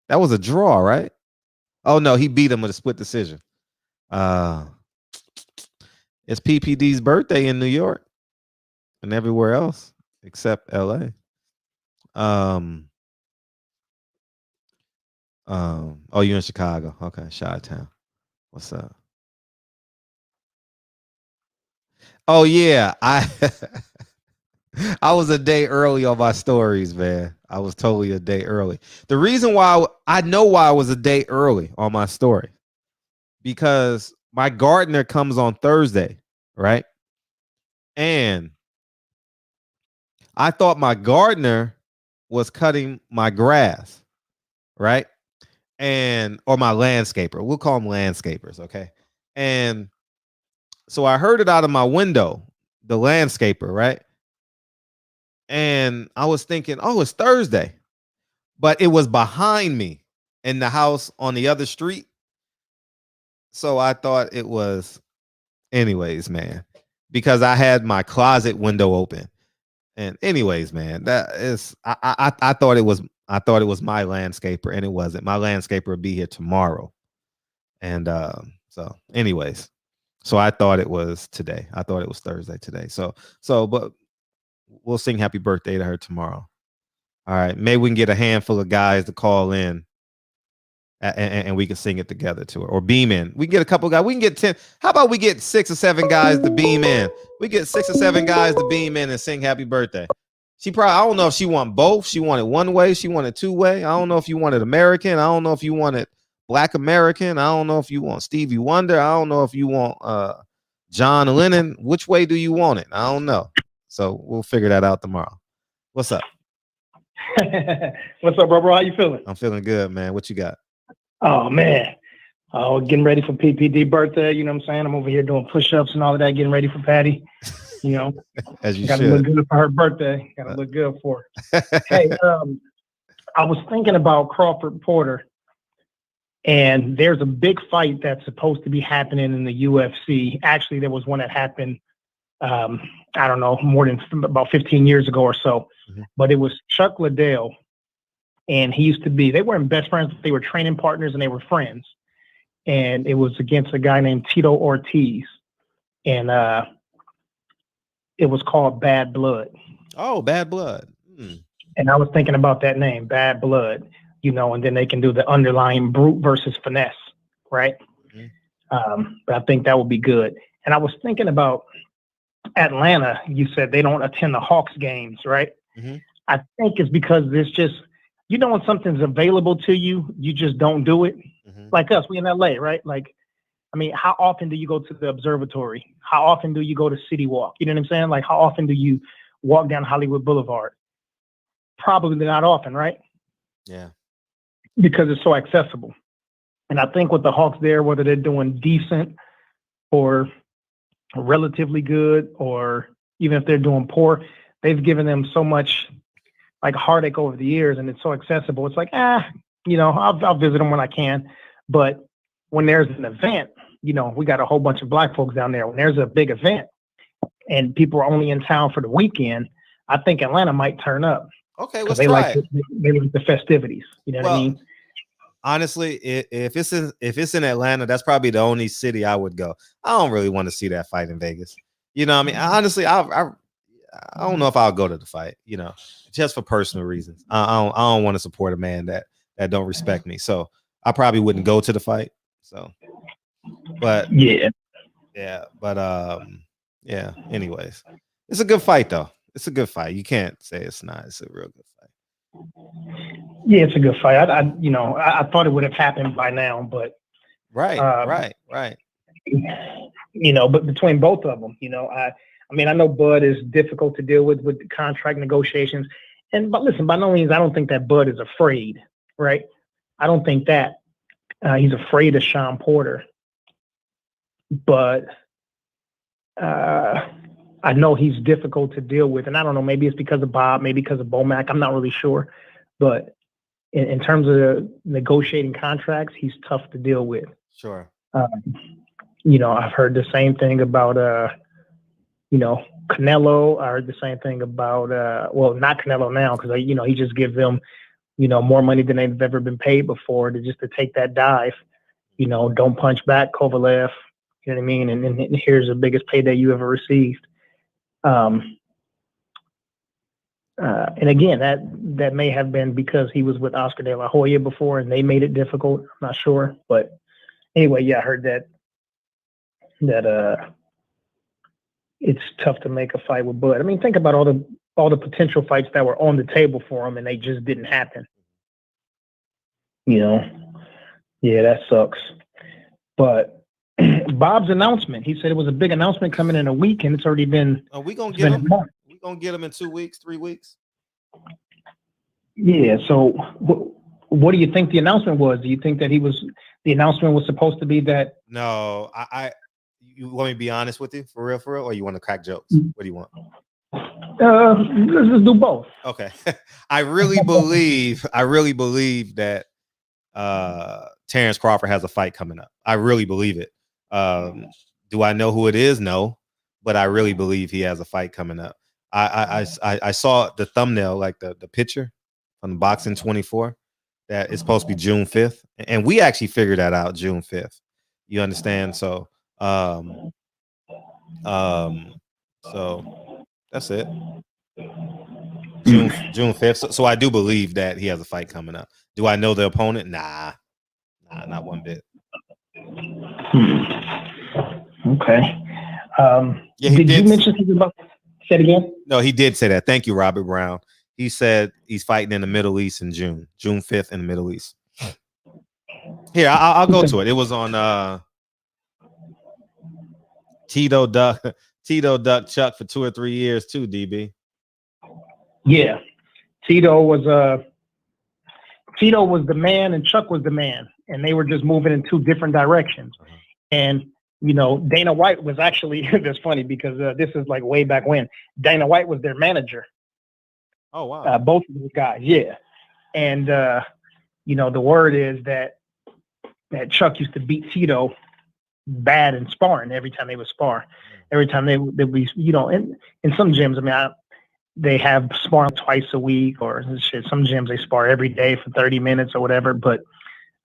That was a draw, right? Oh no, he beat him with a split decision. It's PPD's birthday in New York and everywhere else except LA. Oh, you in Chicago. Okay, Chi-Town. What's up? Oh yeah, I was a day early on my stories, man. I was totally a day early. The reason why I know why I was a day early on my story because my gardener comes on Thursday, right? And I thought my gardener was cutting my grass, right? And or my landscaper. We'll call them landscapers, okay? And so I heard it out of my window, the landscaper, right? And I was thinking, oh, it's Thursday. But it was behind me in the house on the other street. So I thought it was, anyways, man, because I had my closet window open. And anyways, man, that is I thought it was my landscaper, and it wasn't. My landscaper would be here tomorrow. And so anyways, so I thought it was today. I thought it was Thursday today. But we'll sing happy birthday to her tomorrow. All right. Maybe we can get a handful of guys to call in and we can sing it together to her or beam in. We can get a couple guys. We can get 10. How about we get 6 or 7 guys to beam in? We get 6 or 7 guys to beam in and sing happy birthday. She probably, I don't know if she want both. She wanted one way. She wanted 2 way. I don't know if you wanted American. I don't know if you wanted Black American. I don't know if you want Stevie Wonder. I don't know if you want John Lennon. Which way do you want it? I don't know. So we'll figure that out tomorrow. What's up? What's up, bro? How you feeling? I'm feeling good, man. What you got? Oh, man. Oh, getting ready for PPD birthday. You know what I'm saying? I'm over here doing push-ups and all of that, getting ready for Patty. You know, as you gotta should. look good for her birthday. Gotta look good for her. Hey, I was thinking about Crawford Porter, and there's a big fight that's supposed to be happening in the UFC. Actually, there was one that happened, I don't know, more than about 15 years ago or so. Mm-hmm. But it was Chuck Liddell, and they weren't best friends, but they were training partners and they were friends. And it was against a guy named Tito Ortiz. And it was called Bad Blood. Oh, Bad Blood. And I was thinking about that name, Bad Blood, you know, and then they can do the underlying brute versus finesse, right? Mm-hmm. But I think that would be good. And I was thinking about Atlanta. You said they don't attend the Hawks games, right? Mm-hmm. I think it's because there's just, you know, when something's available to you, you just don't do it. Mm-hmm. Like us, we in LA, right? Like, I mean, how often do you go to the observatory? How often do you go to City Walk? You know what I'm saying? Like, how often do you walk down Hollywood Boulevard? Probably not often, right? Yeah. Because it's so accessible. And I think with the Hawks there, whether they're doing decent or relatively good, or even if they're doing poor, they've given them so much like heartache over the years, and it's so accessible. It's like, you know, I'll visit them when I can. But when there's an event, you know, we got a whole bunch of Black folks down there. When there's a big event and people are only in town for the weekend, I think Atlanta might turn up. Okay, let's try it. They like the festivities. You know what I mean? Honestly, if it's in Atlanta, that's probably the only city I would go. I don't really want to see that fight in Vegas. You know what I mean? Honestly, I don't know if I'll go to the fight, you know, just for personal reasons. I don't want to support a man that don't respect me. So I probably wouldn't go to the fight. So, but yeah. But anyways, it's a good fight though. It's a good fight. You can't say it's not. It's a real good fight. Yeah, it's a good fight. I thought it would have happened by now, but right. You know, but between both of them, you know, I mean, I know Bud is difficult to deal with the contract negotiations, but listen, by no means, I don't think that Bud is afraid, right? I don't think that he's afraid of Sean Porter, but I know he's difficult to deal with, and I don't know, maybe it's because of Bob, maybe because of Bomac, I'm not really sure, but in terms of negotiating contracts, he's tough to deal with. Sure. You know, I've heard the same thing about, you know, Canelo. I heard the same thing about, well, not Canelo now, because, you know, he just gives them, you know, more money than they've ever been paid before to take that dive. You know, don't punch back, Kovalev. You know what I mean? And here's the biggest payday you ever received. And again, that may have been because he was with Oscar De La Hoya before and they made it difficult. I'm not sure. But anyway, yeah, I heard that it's tough to make a fight with Bud. I mean, think about all the potential fights that were on the table for him and they just didn't happen. You know? Yeah, that sucks. But Bob's announcement. He said it was a big announcement coming in a week, and it's already been. We gonna get him. We gonna get him in 2 weeks, 3 weeks. Yeah. So, what do you think the announcement was? Do you think that the announcement was supposed to be that? No, you want me to be honest with you, for real, or you want to crack jokes? What do you want? Let's just do both. Okay. I really believe that Terrence Crawford has a fight coming up. I really believe it. Do I know who it is? No, but I really believe he has a fight coming up. I saw the thumbnail, like the picture from Boxing 24, that it's supposed to be June 5th, and we actually figured that out, June 5th. You understand? So so that's it. June 5th. So I do believe that he has a fight coming up. Do I know the opponent? Nah, not one bit. Okay. Yeah, did you mention something about? Say it again. No, he did say that. Thank you, Robert Brown. He said he's fighting in the Middle East in June 5th in the Middle East. Here, I'll go to it. It was on Tito Duck Chuck for 2 or 3 years too, DB. Yeah. Tito was the man and Chuck was the man, and they were just moving in 2 different directions. And Dana White was actually, that's funny because this is like way back when Dana White was their manager. Oh, wow. Both of those guys. Yeah. And, the word is that Chuck used to beat Tito bad in sparring every time they would spar. Every time they would be, in some gyms, I mean, they have sparring twice a week or shit. Some gyms, they spar every day for 30 minutes or whatever. But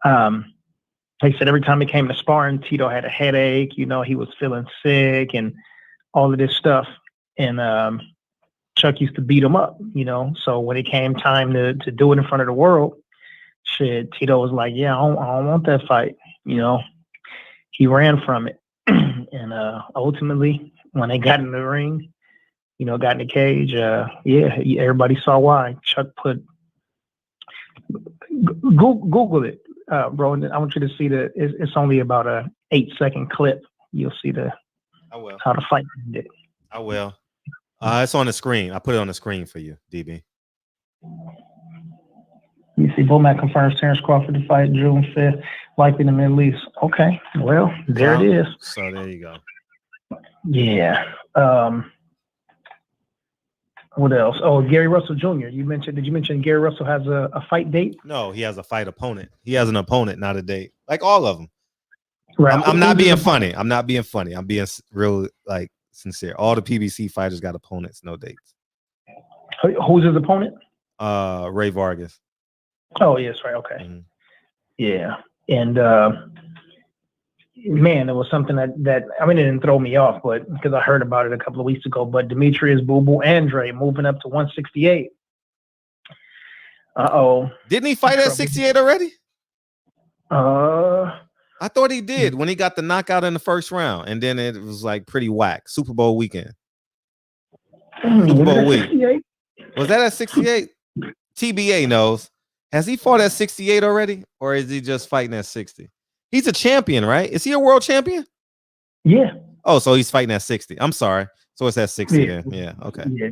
they said every time he came to sparring, Tito had a headache. He was feeling sick and all of this stuff. And Chuck used to beat him up, So when it came time to do it in front of the world, shit, Tito was like, yeah, I don't want that fight. He ran from it. And ultimately, when they got in the ring, got in the cage, everybody saw why. Chuck put Google it, bro. I want you to see it's only about a 8-second clip. You'll see how the fight ended. I will. It's on the screen. I put it on the screen for you, DB. You see, Bomac confirms Terrence Crawford to fight June 5th, likely in the Middle East. Okay, well, there it is. So there you go. Yeah. What else? Oh, Gary Russell Jr. Did you mention Gary Russell has a fight date? No, he has a fight opponent. He has an opponent, not a date. Like all of them. Right. I'm not being funny. I'm not being funny. I'm being real, sincere. All the PBC fighters got opponents, no dates. Who's his opponent? Ray Vargas. Oh, yes, right. Okay. Mm-hmm. Yeah. And man, it was something that it didn't throw me off, but because I heard about it a couple of weeks ago. But Demetrius Boo Boo Andre moving up to 168. Didn't he fight at 68 already? I thought he did when he got the knockout in the first round, and then it was like pretty whack. Super Bowl weekend. Super Bowl week. 68? Was that at 68? TBA knows. Has he fought at 68 already, or is he just fighting at 60? He's a champion, right? Is he a world champion? Yeah. Oh, so he's fighting at 60. I'm sorry. So it's at 60 then. Yeah. Okay. Yeah.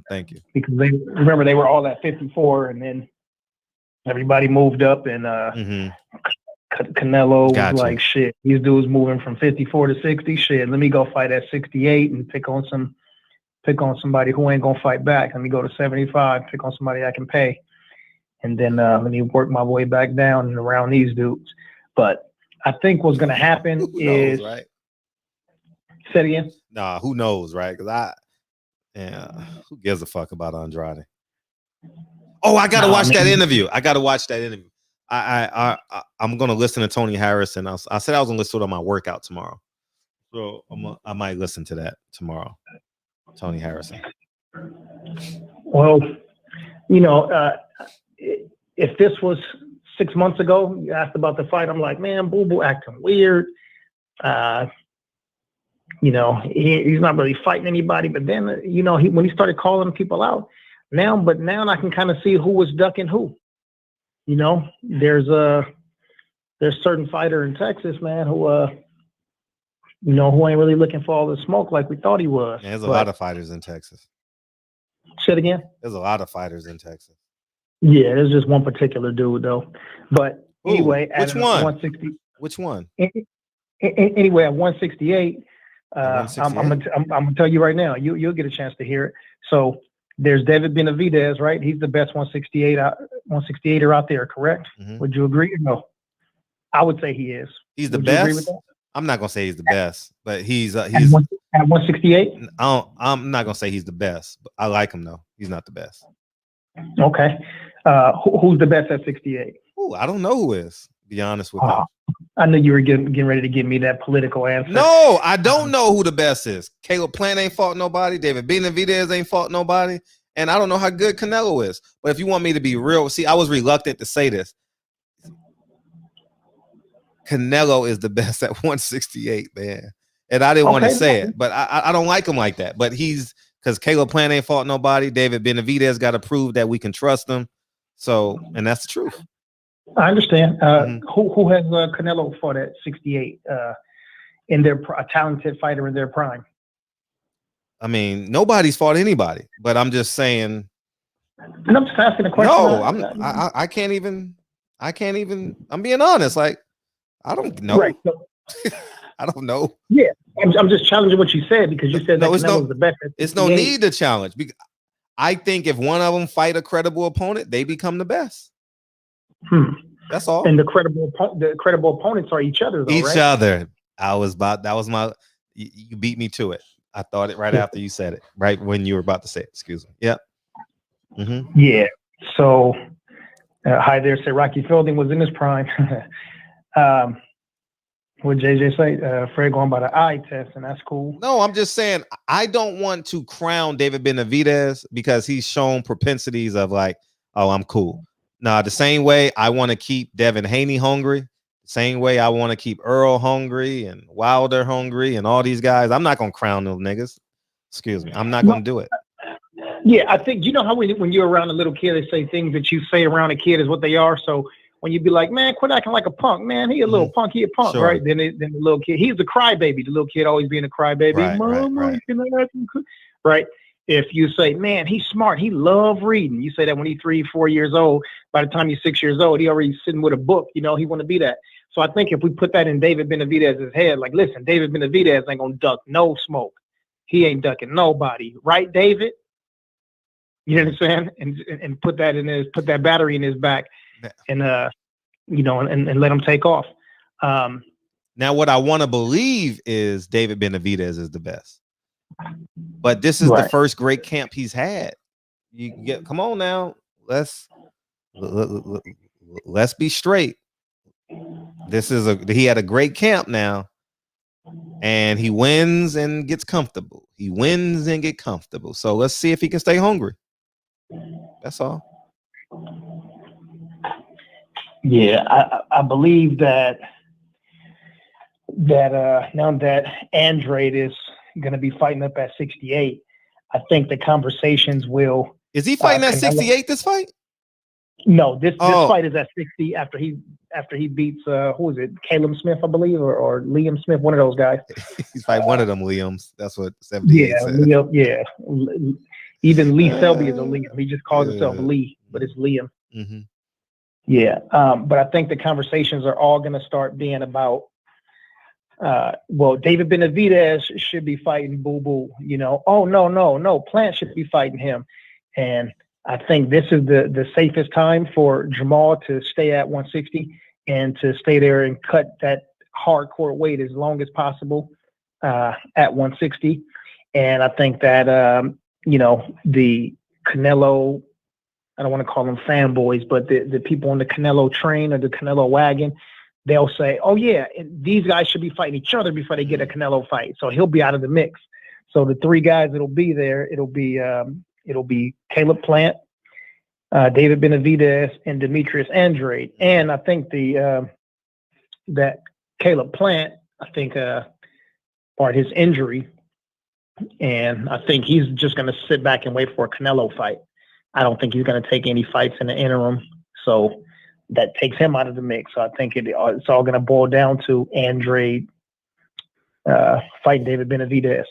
Thank you. Because they were all at 54, and then everybody moved up, and Canelo was like, shit, these dudes moving from 54 to 60. Shit, let me go fight at 68 and pick on somebody who ain't gonna fight back. Let me go to 75, pick on somebody I can pay. And then let me work my way back down and around these dudes. But I think what's going to happen is, right? Say it again. Nah, who knows, right? Because who gives a fuck about Andrade? Oh, I gotta watch that interview. I'm gonna listen to Tony Harris, and I said I was gonna listen to it on my workout tomorrow, so I might listen to that tomorrow. Tony Harrison. Well, if this was 6 months ago, you asked about the fight, I'm like, man, Boo Boo acting weird. He's not really fighting anybody. But then, when he started calling people out, now I can kind of see who was ducking who. There's certain fighter in Texas, man, who you know, who ain't really looking for all the smoke like we thought he was. Yeah, there's a lot of fighters in Texas. Say it again. There's a lot of fighters in Texas. Yeah, there's just one particular dude though. But anyway, which at one? 160. Which one? Anyway, at 168, I'm 168? gonna tell you right now. You'll get a chance to hear it. So there's David Benavidez, right? He's the best 168er out there, correct? Mm-hmm. Would you agree or no? I would say he is. He's the Would you agree with best. that? I'm not gonna say he's the best, but he's at 168. I'm not gonna say he's the best, but I like him though. He's not the best. Okay. Who's the best at 68? Ooh, I don't know who is. To be honest with you. I knew you were getting ready to give me that political answer. No, I don't know who the best is. Caleb Plant ain't fought nobody. David Benavidez ain't fought nobody. And I don't know how good Canelo is. But if you want me to be real, see, I was reluctant to say this. Canelo is the best at 168, man. And I didn't want to say it, but I don't like him like that. But he's because Caleb Plant ain't fought nobody. David Benavidez got to prove that we can trust him. So, and that's the truth. I understand. Who has Canelo fought at 68 in their a talented fighter in their prime? I mean, nobody's fought anybody, but I'm just saying. And I'm just asking a question. No, I can't even. I'm being honest. Like, I don't know. Right. So, I don't know. Yeah, I'm just challenging what you said because you said that Canelo's the best. It's no need to challenge. I think if one of them fight a credible opponent, they become the best. That's all. And the credible opponents are each other, though, each other. That was my. You beat me to it. I thought it right after you said it. Right when you were about to say it. Excuse me. Yep. Mm-hmm. Yeah. So, hi there. Say Rocky Fielding was in his prime. What JJ say? Fred going by the eye test, and that's cool. No, I'm just saying I don't want to crown David Benavidez because he's shown propensities of like, oh, I'm cool. Now, the same way I want to keep Devin Haney hungry, the same way I want to keep Earl hungry and Wilder hungry and all these guys. I'm not gonna crown those niggas. Excuse me. I'm not gonna do it. Yeah, I think you know how when you're around a little kid, they say things that you say around a kid is what they are. So when you be like, man, quit acting like a punk, man. He a little punk, he a punk, sure. Right? Then the little kid, he's the crybaby. The little kid always being a crybaby. Right. If you say, man, he's smart, he love reading. You say that when he's 3-4 years old. By the time he's 6 years old, he already sitting with a book. You know, he want to be that. So I think if we put that in David Benavidez's head, like, listen, David Benavidez ain't gonna duck no smoke. He ain't ducking nobody, right, David? You know what I'm saying? And put that battery in his back, and and let him take off. Now, what I want to believe is David Benavidez is the best, but this is the first great camp he's had. Come on now, let's be straight. He had a great camp now, and he wins and gets comfortable. He wins and get comfortable. So let's see if he can stay hungry. That's all. Yeah, I believe that now that Andre is going to be fighting up at 68, I think the conversations will. Is he fighting at 68 this fight? No, this fight is at 60 after he beats who is it? Caleb Smith, I believe, or Liam Smith, one of those guys. He's fighting one of them Liams. That's what 78 says. Liam, yeah. Even Lee Selby is a Liam. He just calls himself Lee, but it's Liam. Mm-hmm. Yeah, but I think the conversations are all going to start being about, David Benavidez should be fighting Boo Boo. You know, oh no, Plant should be fighting him, and I think this is the safest time for Jamal to stay at 160 and to stay there and cut that hardcore weight as long as possible at 160, and I think that the Canelo, I don't want to call them fanboys, but the people on the Canelo train or the Canelo wagon, they'll say, oh yeah, these guys should be fighting each other before they get a Canelo fight. So he'll be out of the mix. So the three guys that'll be there, it'll be Caleb Plant, David Benavidez, and Demetrius Andrade. And I think that Caleb Plant, part his injury, and I think he's just going to sit back and wait for a Canelo fight. I don't think he's going to take any fights in the interim. So that takes him out of the mix. So I think it's all going to boil down to Andrade fighting David Benavidez.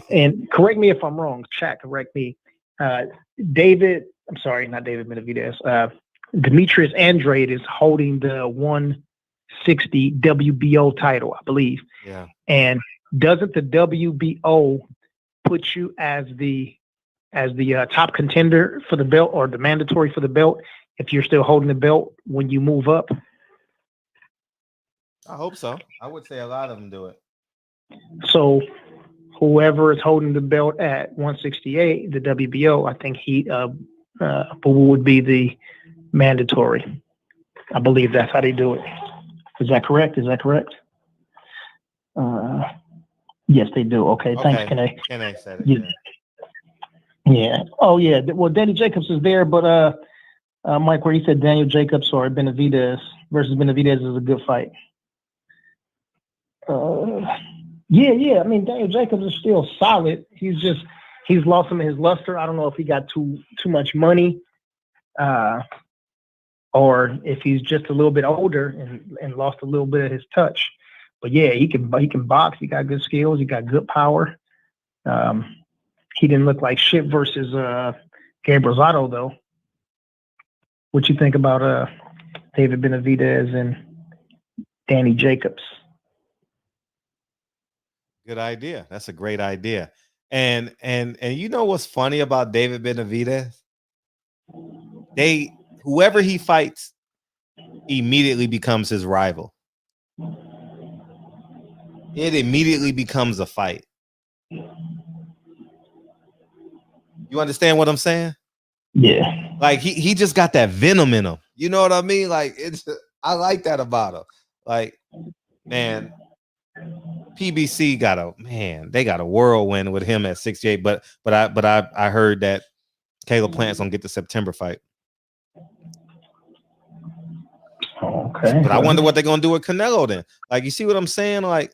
And correct me if I'm wrong. Chat, correct me. Not David Benavidez. Demetrius Andrade is holding the 160 WBO title, I believe. Yeah. And doesn't the WBO put you as the top contender for the belt, or the mandatory for the belt, if you're still holding the belt when you move up? I hope so. I would say a lot of them do it. So whoever is holding the belt at 168, the WBO, I think would be the mandatory. I believe that's how they do it. Is that correct? Yes, they do. Okay. Thanks, Kene. Kene said it. Yeah. Yeah. Oh, yeah. Well, Danny Jacobs is there, but Mike, where he said Daniel Jacobs or Benavidez versus Benavidez is a good fight. Yeah. I mean, Daniel Jacobs is still solid. He's lost some of his luster. I don't know if he got too much money, or if he's just a little bit older and lost a little bit of his touch. But yeah, he can box. He got good skills. He got good power. He didn't look like shit versus Gabe Rosado, though. What you think about David Benavidez and Danny Jacobs? Good idea. That's a great idea. And you know what's funny about David Benavidez? Whoever he fights immediately becomes his rival. It immediately becomes a fight. You understand what I'm saying? Yeah. Like he just got that venom in him. You know what I mean? Like I like that about him. Like, man, PBC they got a whirlwind with him at 68. But I heard that Caleb Plant's gonna get the September fight. Okay. But I wonder what they're gonna do with Canelo then. Like, you see what I'm saying? Like,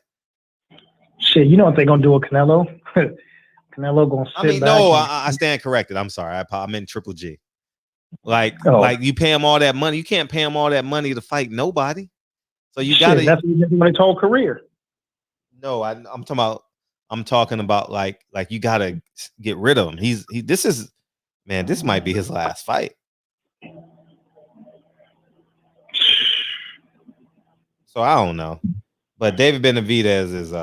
shit, you know what they're gonna do with Canelo? Canelo gonna sit back. I stand corrected. I'm sorry. I'm in Triple G. Like you pay him all that money. You can't pay him all that money to fight nobody. So you gotta. That's my whole career. No, I'm talking about like you gotta get rid of him. This might be his last fight. So I don't know. But David Benavidez is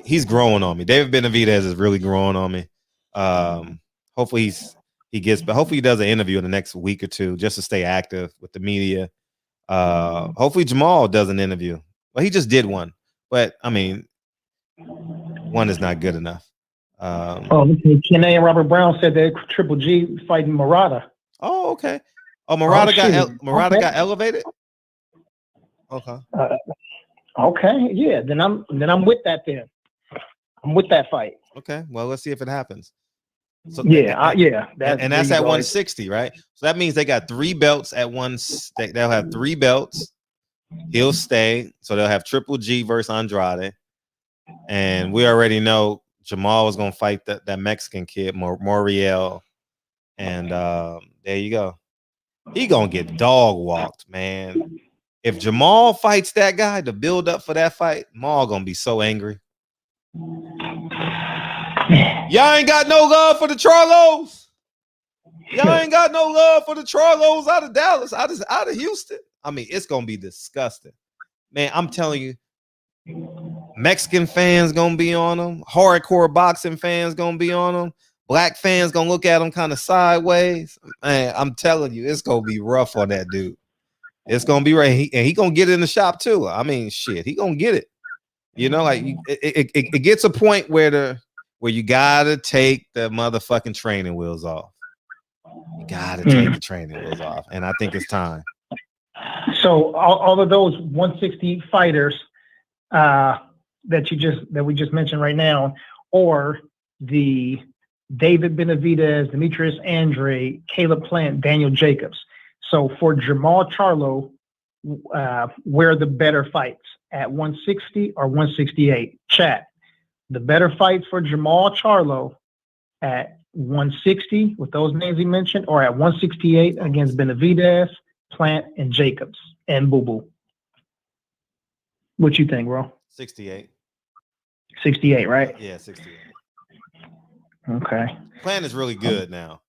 he's growing on me. David Benavidez is really growing on me. Hopefully he does an interview in the next week or two just to stay active with the media. Hopefully Jamal does an interview. Well, he just did one. But I mean, one is not good enough. Kene and Robert Brown said that Triple G fighting Murata. Oh, okay. Oh, Murata got elevated. Okay. Okay. Yeah. Then I'm with that. Then I'm with that fight. Okay. Well, let's see if it happens. So that's at 160, right? So that means they got 3 belts at once. They'll have 3 belts. He'll stay. So they'll have Triple G versus Andrade. And we already know Jamal is going to fight that Mexican kid, Moriel. And there you go. He going to get dog walked, man. If Jamal fights that guy, the build up for that fight, Maul going to be so angry. Y'all ain't got no love for the Charlos. Y'all ain't got no love for the Charlos out of Dallas, out of Houston. I mean, it's going to be disgusting. Man, I'm telling you, Mexican fans going to be on them. Hardcore boxing fans going to be on them. Black fans going to look at them kind of sideways. Man, I'm telling you, it's going to be rough on that dude. It's going to be right. He going to get it in the shop too. I mean, shit, he going to get it. You know, like it gets a point where you got to take the motherfucking training wheels off. You got to take the training wheels off. And I think it's time. So all of those 160 fighters that we just mentioned right now, or the David Benavidez, Demetrius Andrade, Caleb Plant, Daniel Jacobs. So for Jamal Charlo, where are the better fights, at 160 or 168? Chat. The better fights for Jamal Charlo at 160 with those names he mentioned, or at 168 against Benavidez, Plant, and Jacobs and Boo Boo. What you think, bro? 68. 68, right? Yeah, 68. Okay. Plan is really good now.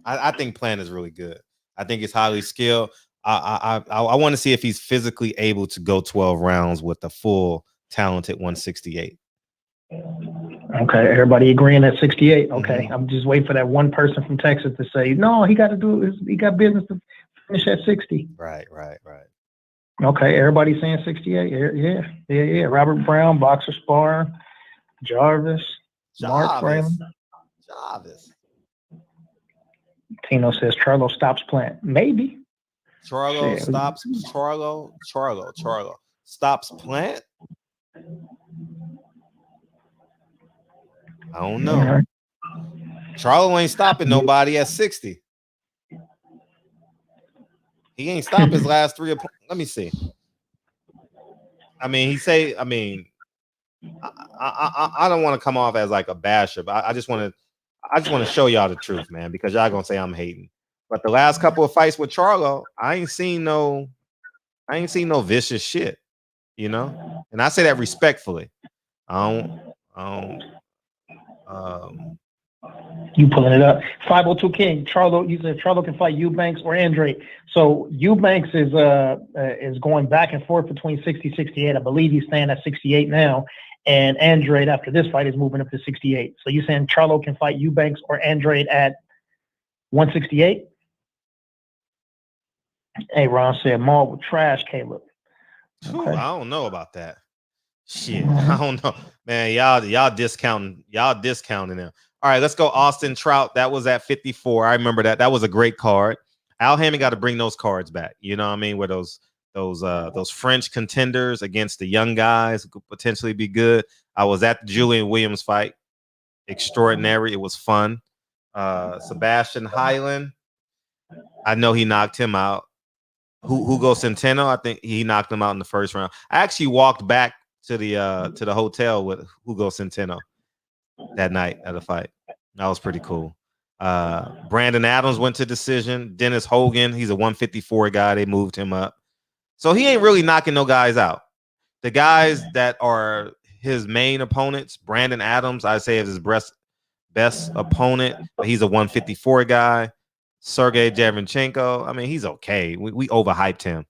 I think Plan is really good. I think it's highly skilled. I want to see if he's physically able to go 12 rounds with a full talented 168. Okay, everybody agreeing at 68. Okay, I'm just waiting for that one person from Texas to say, no, he got business to finish at 60. Right. Okay, everybody saying 68. Yeah. Robert Brown, boxer sparring, Jarvis. Mark Raymond. Jarvis. Tino says Charlo stops Plant. Maybe. Charlo stops Plant. I don't know. Right. Charlo ain't stopping nobody at 60. He ain't stopped his last 3 opponents. Let me see. I don't want to come off as like a basher, but I just want to show y'all the truth, man, because y'all gonna say I'm hating. But the last couple of fights with Charlo, I ain't seen no vicious shit, you know. And I say that respectfully. You pulling it up? 502 King. Charlo. You said Charlo can fight Eubanks or Andre. So Eubanks is going back and forth between 60, 68. I believe he's staying at 68 now. And Andrade, after this fight, is moving up to 68. So you saying Charlo can fight Eubanks or Andrade at 168? Hey, Ron said Maul would trash Caleb. Okay. I don't know about that. Shit, I don't know, man. Y'all discounting him. All right, let's go. Austin Trout. That was at 54. I remember that. That was a great card. Al Hammond got to bring those cards back. You know what I mean? Where those French contenders against the young guys who could potentially be good. I was at the Julian Williams fight. Extraordinary. It was fun. Sebastian Hyland. I know he knocked him out. Hugo Centeno. I think he knocked him out in the first round. I actually walked back to the hotel with Hugo Centeno that night at the fight. That was pretty cool. Brandon Adams went to decision. Dennis Hogan. He's a 154 guy. They moved him up. So he ain't really knocking no guys out. The guys that are his main opponents, Brandon Adams, I say is his best opponent, but he's a 154 guy. Sergey Javchenko, I mean, he's okay. We overhyped him.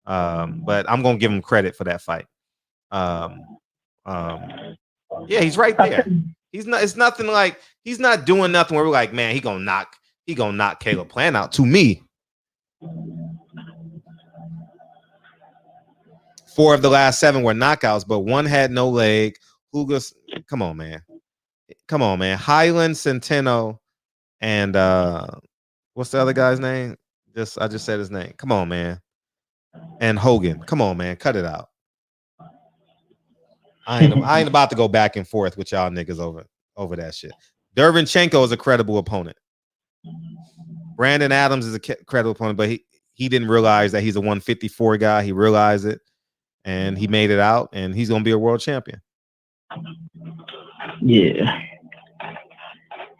But I'm gonna give him credit for that fight. Yeah, he's right there. It's nothing like he's not doing nothing where we're like, man, he gonna knock Caleb Plant out. To me, 4 of the last 7 were knockouts, but 1 had no leg. Hugo's, come on, man. Highland, Centeno, and what's the other guy's name? I just said his name. Come on, man. And Hogan. Come on, man. Cut it out. I ain't about to go back and forth with y'all niggas over that shit. Dervinchenko is a credible opponent. Brandon Adams is a credible opponent, but he didn't realize that he's a 154 guy. He realized it, and he made it out, and he's gonna be a world champion. Yeah.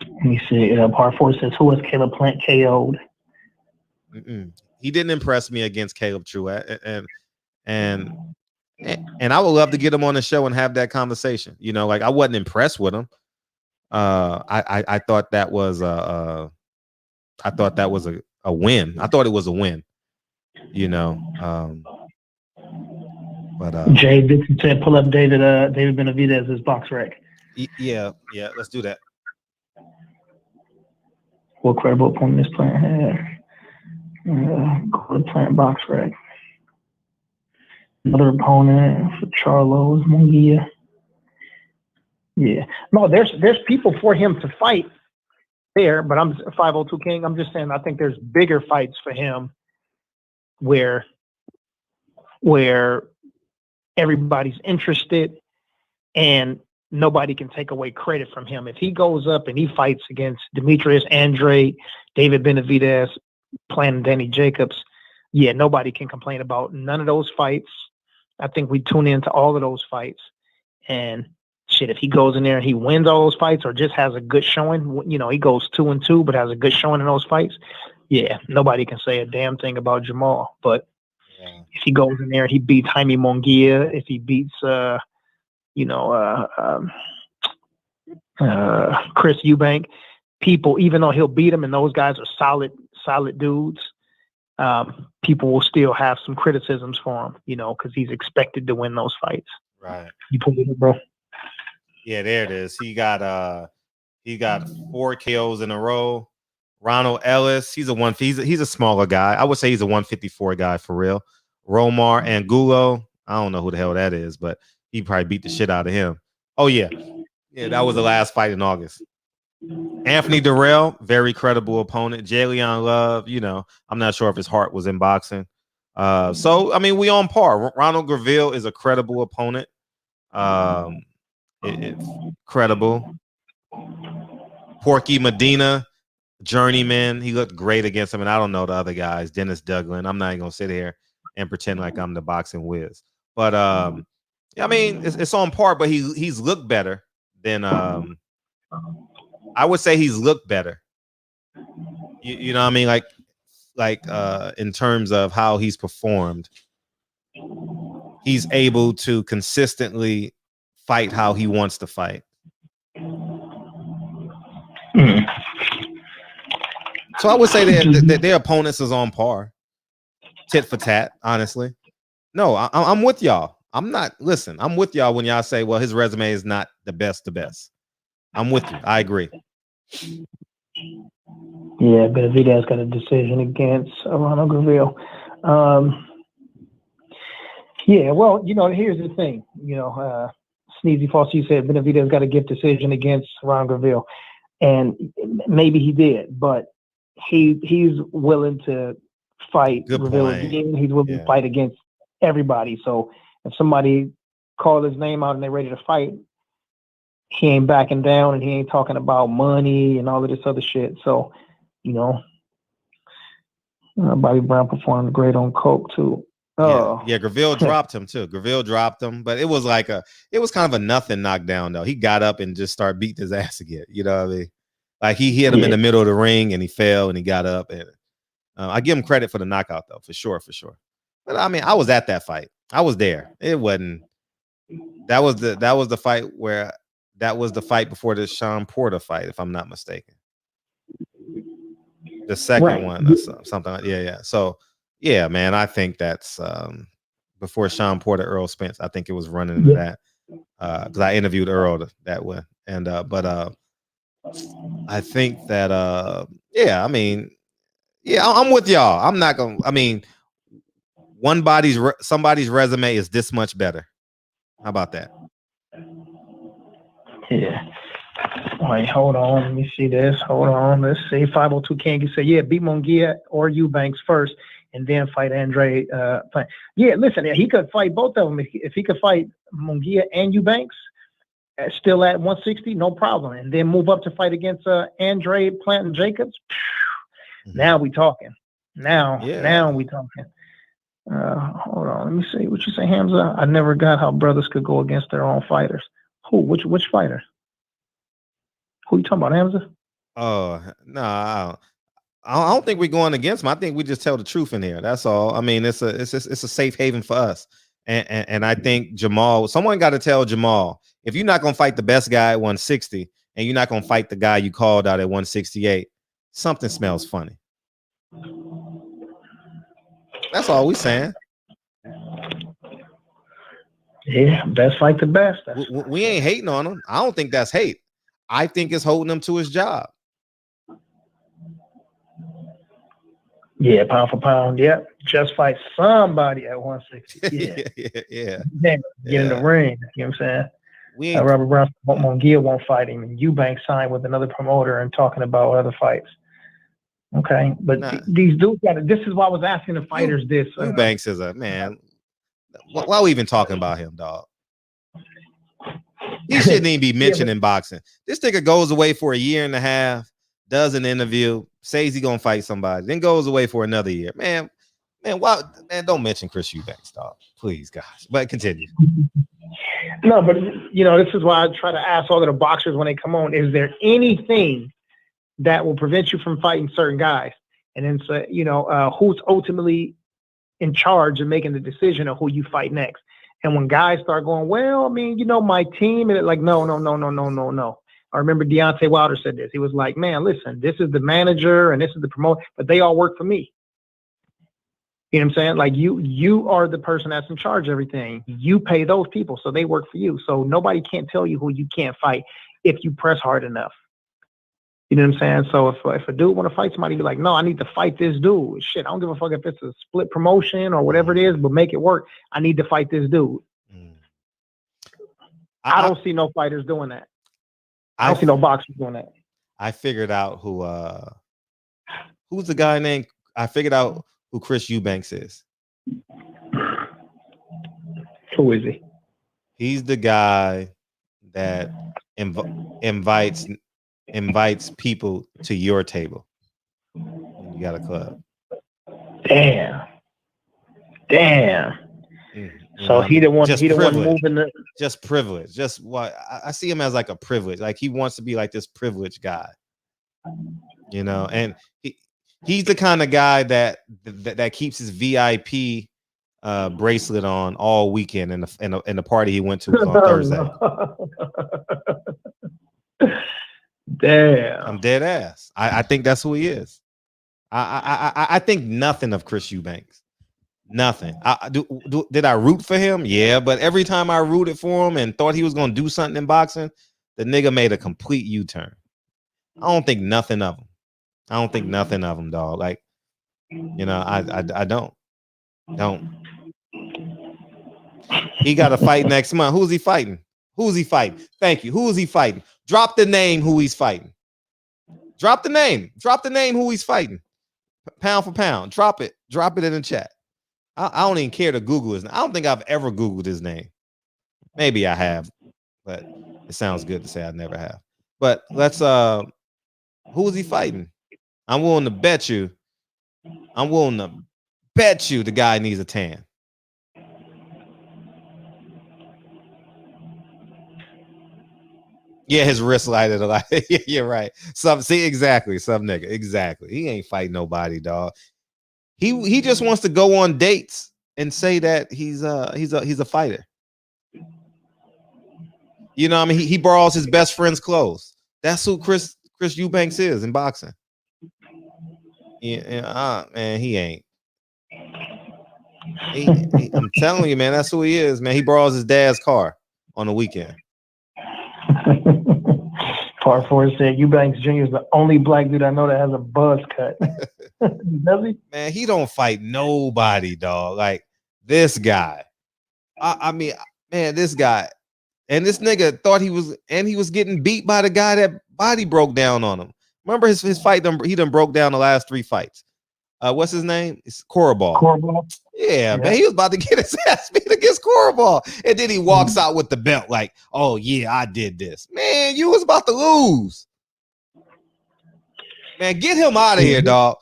Let me see. Part 4 says, who has Caleb Plant KO'd? He didn't impress me against Caleb Truett, and I would love to get him on the show and have that conversation. You know, like I wasn't impressed with him. I thought that was a win. I thought it was a win. You know, but Jay Dixon said, pull up David Benavidez's box rec. Yeah, let's do that. What credible opponent this Plant had? Go to Plant box rec. Another opponent for Charlo is Munguia. Yeah. No, there's people for him to fight there, but I'm 502 King. I'm just saying I think there's bigger fights for him where everybody's interested and nobody can take away credit from him. If he goes up and he fights against Demetrius Andrade, David Benavidez, Plant and Danny Jacobs, yeah, nobody can complain about none of those fights. I think we tune into all of those fights. And shit, if he goes in there and he wins all those fights or just has a good showing, you know, he goes 2-2, but has a good showing in those fights, yeah, nobody can say a damn thing about Jamal. But If he goes in there and he beats Jaime Munguia, if he beats, Chris Eubank, people, even though he'll beat him and those guys are solid dudes, people will still have some criticisms for him, because he's expected to win those fights. Right. You pulled it, bro. Yeah, there it is. He got 4 KOs in a row. Ronald Ellis, he's a smaller guy. I would say he's a 154 guy for real. Romar Angulo, I don't know who the hell that is, but he probably beat the shit out of him. Oh yeah, that was the last fight in August. Anthony Durrell, very credible opponent. Jalen Love, I'm not sure if his heart was in boxing. So I mean, we on par. Ronald Graville is a credible opponent. It's credible. Porky Medina, journeyman. He looked great against him, and I don't know the other guys. Dennis Douglin. I'm not even gonna sit here and pretend like I'm the boxing whiz. But I mean, it's on par. But he's looked better than I would say he's looked better. You know what I mean? Like in terms of how he's performed, he's able to consistently fight how he wants to fight. So I would say that their opponents is on par, tit for tat. Honestly, no, I'm with y'all. I'm with y'all when y'all say, well, his resume is not the best. I'm with you. I agree. Yeah, Benavidez got a decision against Ronald Graville. Yeah, well, here's the thing. Sneezy Fossey said Benavidez got a gift decision against Ronald Graville, and maybe he did, but he's willing to fight Graville again. He's willing to fight against everybody. So if somebody called his name out and they're ready to fight, he ain't backing down, and he ain't talking about money and all of this other shit. So, Bobby Brown performed great on coke too. Yeah, Graville dropped him too. Graville dropped him, but it was kind of a nothing knockdown though. He got up and just started beating his ass again. You know what I mean? Like he hit him in the middle of the ring and he fell and he got up. And I give him credit for the knockout though, for sure. But I mean, I was at that fight. I was there. It wasn't. That was the fight where. That was the fight before the Sean Porter fight, if I'm not mistaken. The second one, or something like yeah. So, yeah, man, I think that's before Sean Porter, Earl Spence. I think it was running into that because I interviewed Earl that way, and but I think that I mean, I'm with y'all. I'm not gonna. I mean, somebody's resume is this much better. How about that? Yeah. Wait, hold on. Let me see this. Hold on. Let's see. 502 King say, beat Munguia or Eubanks first and then fight Andre. Yeah, listen, he could fight both of them. If he could fight Munguia and Eubanks, still at 160, no problem. And then move up to fight against Andre Planton Jacobs. Now we talking. Now we talking. Hold on. Let me see. What you say, Hamza? I never got how brothers could go against their own fighters. Who? Which fighter? Who you talking about, Hamza? Oh, no, I don't think we're going against him. I think we just tell the truth in here. That's all. I mean, it's a safe haven for us. And I think someone got to tell Jamal, if you're not gonna fight the best guy at 160 and you're not gonna fight the guy you called out at 168, something smells funny. That's all we saying. Yeah, best fight the best. We ain't hating on him. I don't think that's hate. I think it's holding him to his job. Yeah, pound for pound. Yep. Just fight somebody at 160. Yeah. Get in the ring. You know what I'm saying? Robert Brown Munguia won't fight him, and Eubanks signed with another promoter and talking about other fights. Okay, but these dudes this is why I was asking the fighters this. Eubanks is a man. Why are we even talking about him, dog? He shouldn't even be mentioned in boxing. This nigga goes away for a year and a half, does an interview, says he's gonna fight somebody, then goes away for another year. Man, why? Man, don't mention Chris Eubanks, dog. Please, guys. But continue. No, but this is why I try to ask all of the boxers when they come on: is there anything that will prevent you from fighting certain guys? And then say, who's ultimately in charge of making the decision of who you fight next. And when guys start going, well, I mean, you know, my team, and it's like, no. I remember Deontay Wilder said this. He was like, man, listen, this is the manager and this is the promoter, but they all work for me. You know what I'm saying? Like you are the person that's in charge of everything. You pay those people, so they work for you. So nobody can't tell you who you can't fight if you press hard enough. You know what I'm saying? So if a dude want to fight somebody, be like, no, I need to fight this dude. Shit, I don't give a fuck if it's a split promotion or whatever it is, but make it work. I need to fight this dude. I don't see no fighters doing that. I don't see no boxers doing that. I figured out who's the guy named. I figured out who Chris Eubanks is. Who is he? He's the guy that invites people to your table. You got a club. Damn. So he the one. He the one moving the. Just privilege. Just what I see him as like a privilege. Like he wants to be like this privileged guy. You know, and he's the kind of guy that keeps his VIP bracelet on all weekend in the party he went to was on Thursday. Damn. I'm dead ass. I think that's who he is. I think nothing of Chris Eubanks. Nothing. Did I root for him? Yeah, but every time I rooted for him and thought he was gonna do something in boxing, the nigga made a complete U-turn. I don't think nothing of him. Dog. Like, you know, I don't. He got to fight next month. Who's he fighting? Thank you. Who is he fighting? Drop the name who he's fighting. Drop the name who he's fighting. Pound for pound. Drop it in the chat. I don't even care to Google his name. I don't think I've ever Googled his name. Maybe I have, but it sounds good to say I never have. But let's who is he fighting? I'm willing to bet you the guy needs a tan. Yeah, his wrist lighted a lot. You're right. Some nigga. Exactly. He ain't fighting nobody, dog. He just wants to go on dates and say that he's a fighter. You know what I mean? He borrows his best friend's clothes. That's who Chris Eubanks is in boxing. Yeah, man, he ain't. I'm telling you, man, that's who he is, man. He borrows his dad's car on the weekend. Part 4 said Eubanks Jr. is the only black dude I know that has a buzz cut. Does he? Man, he don't fight nobody, dog. Like this guy. I mean, man, this guy. And this nigga thought he was getting beat by the guy that body broke down on him. Remember his fight? He done broke down the last 3 fights. What's his name? It's Coraball. Yeah, man, he was about to get his ass beat against Coraball, and then he walks out with the belt like, "Oh yeah, I did this." Man, you was about to lose. Man, get him out of here, dog.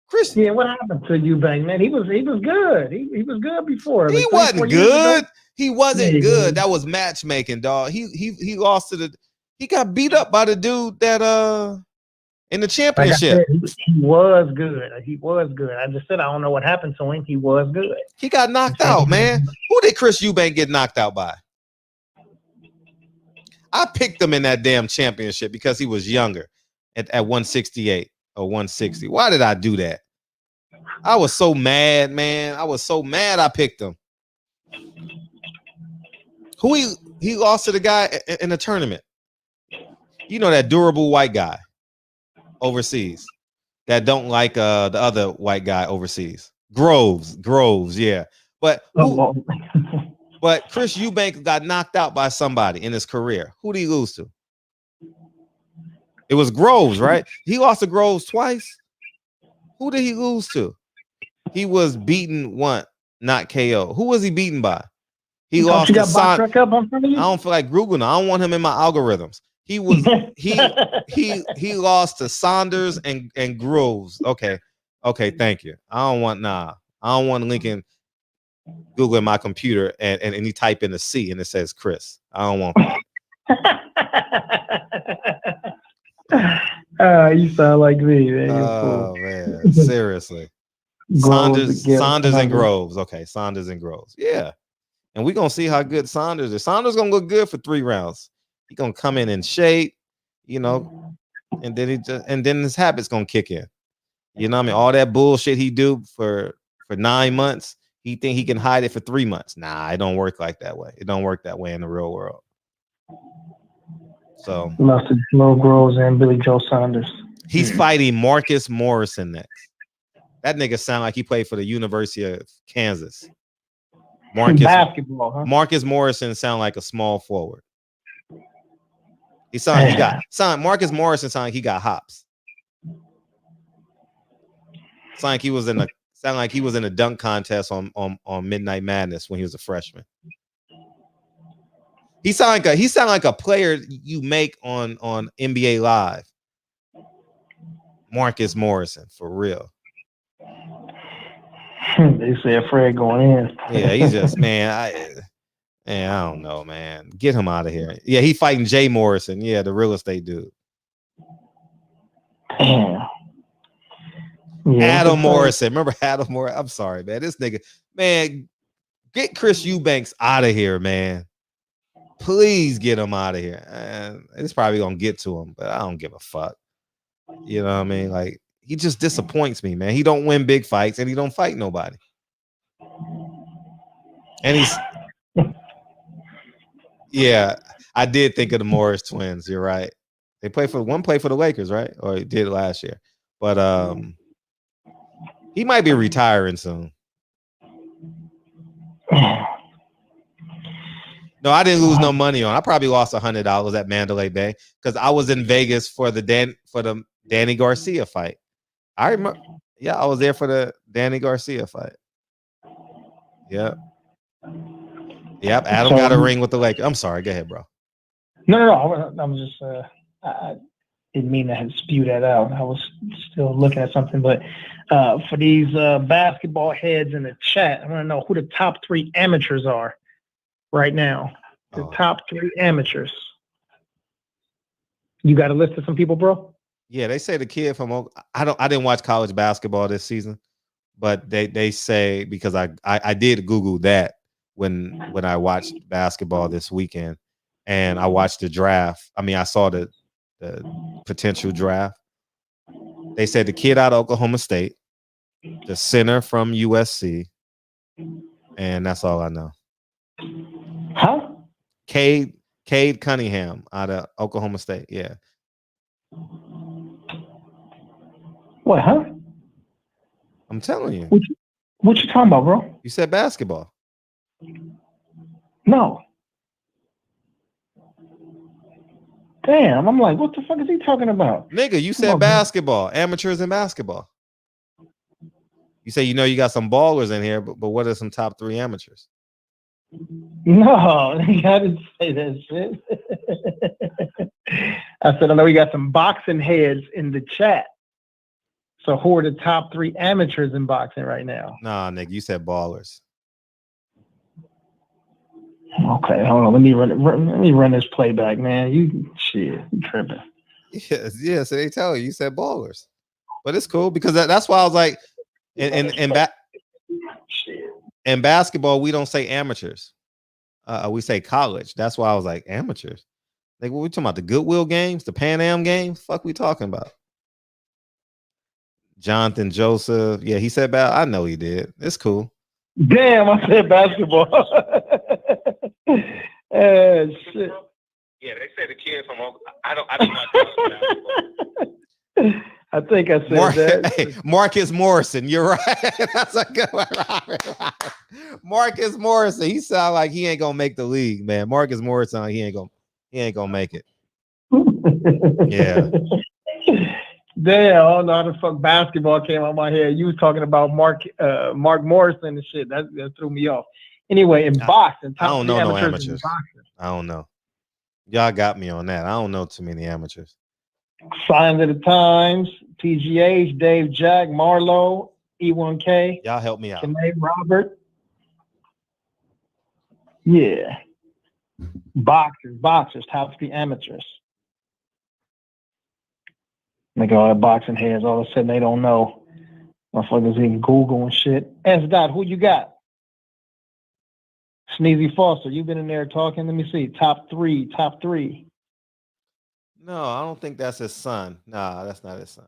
Chris. Yeah, what happened to Eubanks, man? He was good. He was good before. He wasn't good. He wasn't good. That was matchmaking, dog. He lost to the. He got beat up by the dude that in the championship. Like said, he was good. I just said I don't know what happened to him. He was good. He got knocked out, man. Who did Chris Eubanks get knocked out by? I picked him in that damn championship because he was younger at 168 or 160. Why did I do that? I was so mad, man. I picked him. Who he lost to the guy in the tournament. You know, that durable white guy overseas that don't like the other white guy overseas. Groves, yeah. But Chris Eubanks got knocked out by somebody in his career. Who did he lose to? It was Groves, right? He lost to Groves twice. Who did he lose to? He was beaten once, not KO. Who was he beaten by? He lost to Sanders. I don't feel like Googling. I don't want him in my algorithms. He was he lost to Saunders and Groves. Okay, thank you. I don't want Lincoln Googling my computer and he type in a C and it says Chris. I don't want that. You sound like me, man. Oh man, seriously. Saunders and Groves. Okay, Saunders and Groves. Yeah. And we're gonna see how good Saunders is. Saunders gonna look good for 3 rounds. He gonna come in shape, you know, and then his habits gonna kick in. You know what I mean? All that bullshit he do for 9 months, he think he can hide it for 3 months. Nah, it don't work like that way. It don't work that way in the real world. So lost to Mo Groves and Billy Joe Saunders. He's fighting Marcus Morrison next. That nigga sound like he played for the University of Kansas. Basketball, huh? Marcus Morrison sound like a small forward. Marcus Morrison sound like he got hops. Sound like he was in a dunk contest on Midnight Madness when he was a freshman. He sound like a player you make on NBA Live. Marcus Morrison, for real. They said Fred going in. Yeah, he's just I don't know, man. Get him out of here. Yeah, he fighting Jay Morrison. Yeah, the real estate dude. Damn. Yeah, Adam Morrison. Remember Adam Morrison? I'm sorry, man. This nigga, man, get Chris Eubanks out of here, man. Please get him out of here. And it's probably gonna get to him, but I don't give a fuck. You know what I mean? Like, he just disappoints me, man. He don't win big fights and he don't fight nobody. And he's yeah, I did think of the Morris twins. You're right. They play for the Lakers, right? Or he did last year. But he might be retiring soon. No, I didn't lose no money on. I probably lost $100 at Mandalay Bay because I was in Vegas for the Danny Garcia fight. I remember. Yeah, I was there for the Danny Garcia fight. Yep. Adam got a ring with the Lakers. I'm sorry. Go ahead, bro. No. I'm just. I didn't mean to spew that out. I was still looking at something, but for these basketball heads in the chat, I want to know who the top 3 amateurs are right now. The top 3 amateurs. You got a list of some people, bro? Yeah, they say the kid from I didn't watch college basketball this season, but they say, because I did Google that when I watched basketball this weekend, and I watched the draft. I mean, I saw the potential draft. They said the kid out of Oklahoma State, the center from USC, and that's all I know. Huh? Cade Cunningham out of Oklahoma State. Yeah. What, huh? I'm telling you. What you talking about, bro? You said basketball. No. Damn, I'm like, what the fuck is he talking about? Nigga, you said basketball, amateurs in basketball. You say, you got some ballers in here, but what are some top 3 amateurs? No, I didn't say that shit. I said, I know we got some boxing heads in the chat. So who are the top 3 amateurs in boxing right now? Nah, nigga, you said ballers. Okay, hold on. Let me run this playback, man. You tripping. Yeah, so they tell you said ballers. But it's cool because that's why I was like, in basketball, we don't say amateurs. We say college. That's why I was like, amateurs. Like, what we talking about? The Goodwill games, the Pan Am games? Fuck we talking about? Jonathan Joseph. Yeah, he said I know he did. It's cool. Damn, I said basketball. Shit. Yeah, they say the kid from I didn't know. I think I said that. Hey, Marcus Morrison, you're right. That's a good one. Marcus Morrison, he sound like he ain't gonna make the league, man. Marcus Morrison, he ain't gonna make it. Yeah. Damn, I don't know how the fuck basketball came out of my head. You was talking about Mark Morrison and shit. That threw me off. Anyway, in boxing, I don't know no amateurs. I don't know. Y'all got me on that. I don't know too many amateurs. Signs of the Times, PGH, Dave Jack, Marlowe, E1K. Y'all help me out. Kane Robert. Yeah. Boxers, top 3 amateurs. Like all the boxing heads, all of a sudden they don't know Motherfuckers in Google and shit. Ask Dot, who you got? Sneezy Foster, you been in there talking? Let me see. Top three. No, I don't think that's his son. Nah, that's not his son.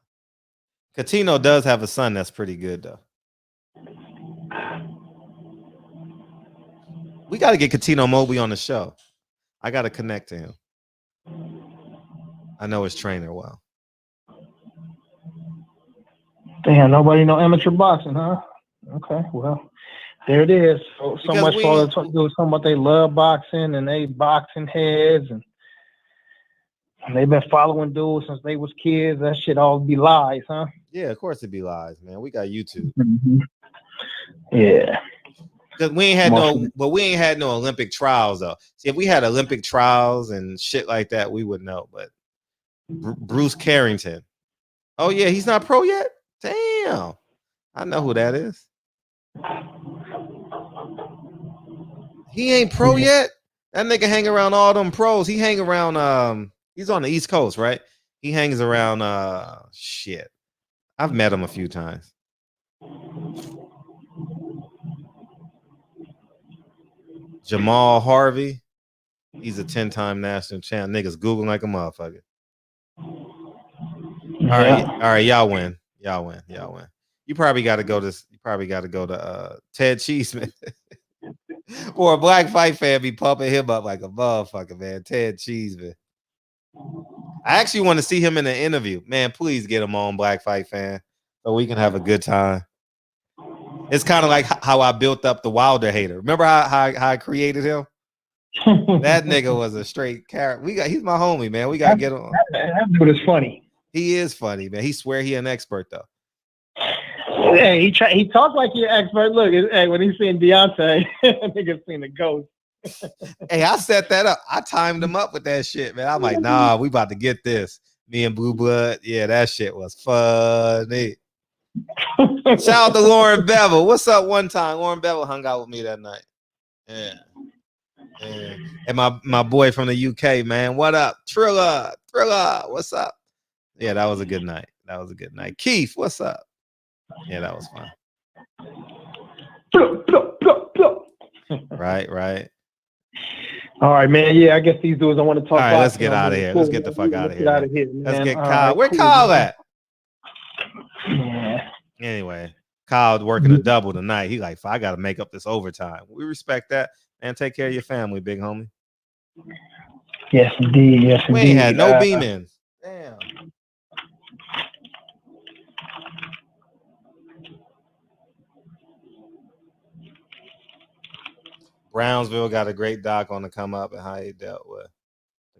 Catino does have a son that's pretty good though. We got to get Catino Mobley on the show. I got to connect to him. I know his trainer well. Damn, nobody know amateur boxing, huh? Okay, well, there it is. So much for all the talking about they love boxing and they boxing heads and they've been following dudes since they was kids. That shit all be lies, huh? Yeah, of course it'd be lies, man. We got YouTube. Mm-hmm. Yeah. Because we ain't had no Olympic trials though. See, if we had Olympic trials and shit like that, we would know. But Bruce Carrington. Oh yeah, he's not pro yet? Damn. I know who that is. He ain't pro yet? That nigga hang around all them pros. He hang around he's on the East Coast, right? He hangs around shit. I've met him a few times. Jamal Harvey. He's a 10-time national champ. Niggas Googling like a motherfucker. Yeah. All right, y'all win. You probably got to go to Ted Cheeseman. Or a black fight fan be pumping him up like a motherfucker, man. Ted Cheeseman. I actually want to see him in an interview. Man, please get him on, Black Fight Fan, so we can have a good time. It's kind of like how I built up the Wilder hater. Remember how I created him? That nigga was a straight carrot. He's my homie, man. We gotta get him. That dude is funny. He is funny, man. He swear he an expert though. Hey, he talks like you're an expert. Look, hey, when he's seeing Deontay, nigga seen the ghost. Hey, I set that up. I timed him up with that shit, man. I'm like, nah, we about to get this. Me and Blue Blood. Yeah, that shit was funny. Shout out to Lauren Bevel. What's up one time? Lauren Bevel hung out with me that night. Yeah. And my boy from the UK, man. What up? Trilla. What's up? Yeah, that was a good night. Keith, what's up? Yeah, that was fun. Right. All right, man. Yeah, I guess these dudes don't want to talk. All right, let's get out of here. Let's get the fuck out of here. Let's get Kyle. Where Kyle at? Yeah. Anyway, Kyle working a double tonight. He like, I got to make up this overtime. We respect that. Man, take care of your family, big homie. Yes, indeed. We ain't had no beam-ins. Damn. Brownsville got a great doc on the come up and how he dealt with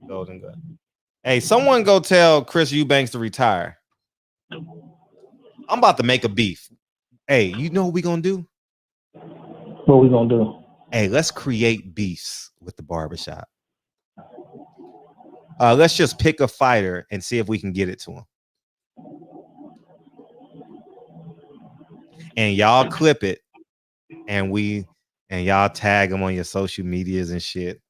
the Golden Gun. Hey, someone go tell Chris Eubanks to retire. I'm about to make a beef. Hey, you know what we gonna do? What we gonna do? Hey, let's create beefs with the barbershop. Let's just pick a fighter and see if we can get it to him. And y'all clip it, and y'all tag them on your social medias and shit.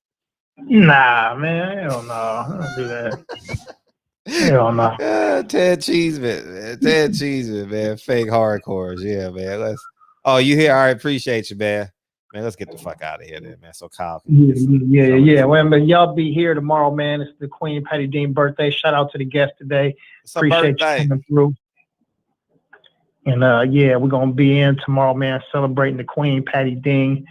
Nah, man. Hell no. I don't do that. Hell no. Ted Cheeseman, man. Fake hardcores. Yeah, man. Oh, you here? All right, appreciate you, man. Man, let's get the fuck out of here then, man. So Kyle. Yeah. Well, man, y'all be here tomorrow, man. It's the Queen Patty Dean birthday. Shout out to the guest today. Appreciate you coming through. And we're gonna be in tomorrow, man, celebrating the Queen Patty Dean.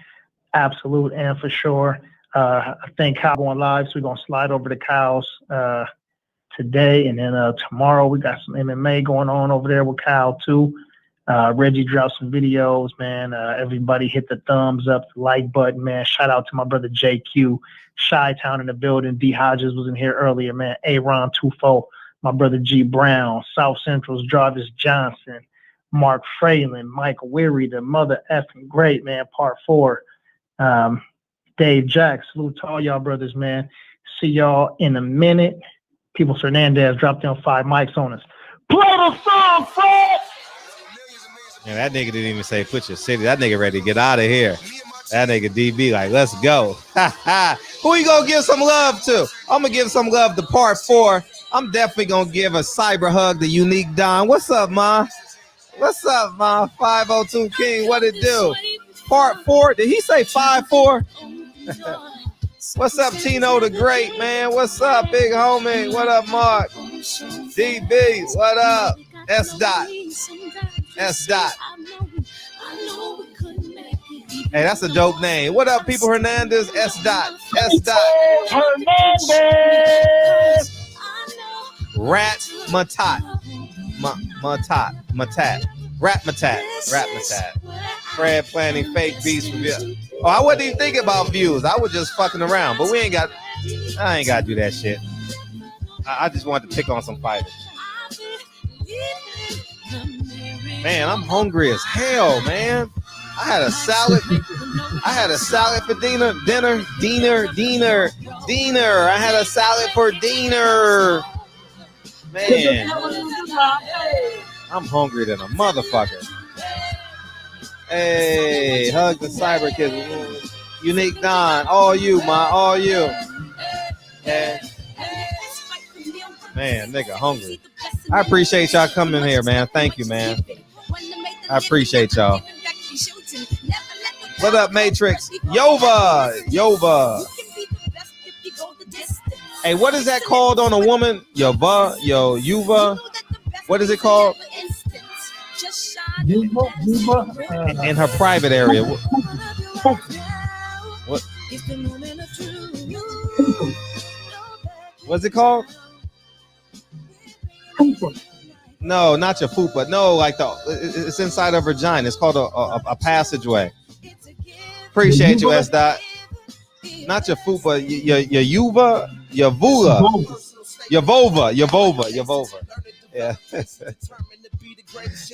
Absolute and for sure. I think Kyle going live, so we're gonna slide over to Kyle's today, and then tomorrow we got some MMA going on over there with Kyle too. Reggie dropped some videos, man. Everybody hit the thumbs up, the like button, man. Shout out to my brother JQ, Chi-Town in the building. D Hodges was in here earlier, man. Aaron Tufo, my brother G Brown, South Central's Jarvis Johnson, Mark Fralin, Mike Weary, the mother effing great, man. Part 4. Dave Jack, salute to all y'all brothers, man. See y'all in a minute. Peoples Hernandez dropped down 5 mics on us. Play the song, Fred! Man, that nigga didn't even say put your city. That nigga ready to get out of here. That nigga DB like, let's go. Who you gonna give some love to? I'm gonna give some love to Part 4. I'm definitely gonna give a cyber hug to Unique Don. What's up, ma? What's up, my 502 King? What it do? Part 4. Did he say 5-4? What's up, Tino the Great, man? What's up, big homie? What up, Mark? DB, what up? S. Dot. S. Dot. Hey, that's a dope name. What up, people? Hernandez, S. Dot. S. Dot. Hernandez. Rat Matat. Matat. Rat Matat. Fred planning fake beats review. Oh, I wasn't even thinking about views. I was just fucking around. But I ain't got to do that shit. I just wanted to pick on some fighters. Man, I'm hungry as hell, man. I had a salad for dinner. I had a salad for dinner. Man, I'm hungry than a motherfucker. Hey, hug the cyber kids. Unique Don, all you. Man, nigga, hungry. I appreciate y'all coming here, man. Thank you, man. I appreciate y'all. What up, Matrix? Yova. Hey, what is that called on a woman? Yuva. What is it called? In her private area. What? What's it called? No, not your fupa. No, like it's inside her vagina. It's called a passageway. Appreciate you, S. Dot. Not your fupa, your yuva, your vula, your vulva. Yeah.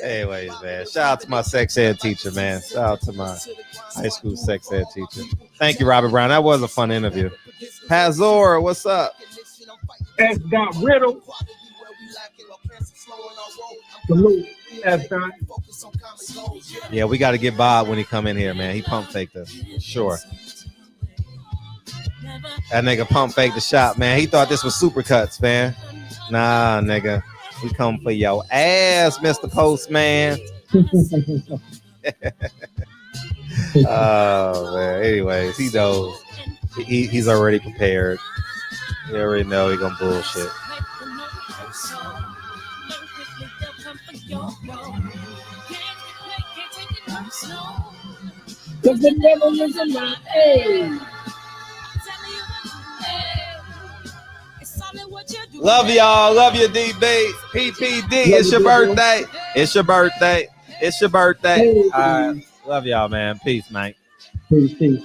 Anyways, man. Shout out to my sex ed teacher, man. Shout out to my high school sex ed teacher. Thank you, Robert Brown. That was a fun interview. Pazor, what's up? S. Dot Riddle. Salute, S. Dot. Yeah, we got to get Bob when he come in here, man. He pump faked us. Sure. That nigga pump faked the shop, man. He thought this was Supercuts, man. Nah, nigga. We come for your ass, Mr. Postman. Oh, man. Anyways, he knows. He's already prepared. You already know he gonna bullshit. Cause the devil is a lie. Hey. Love y'all. Love you, DB. PPD. It's your birthday. It's your birthday. All right. Love y'all, man. Peace, mate. Peace.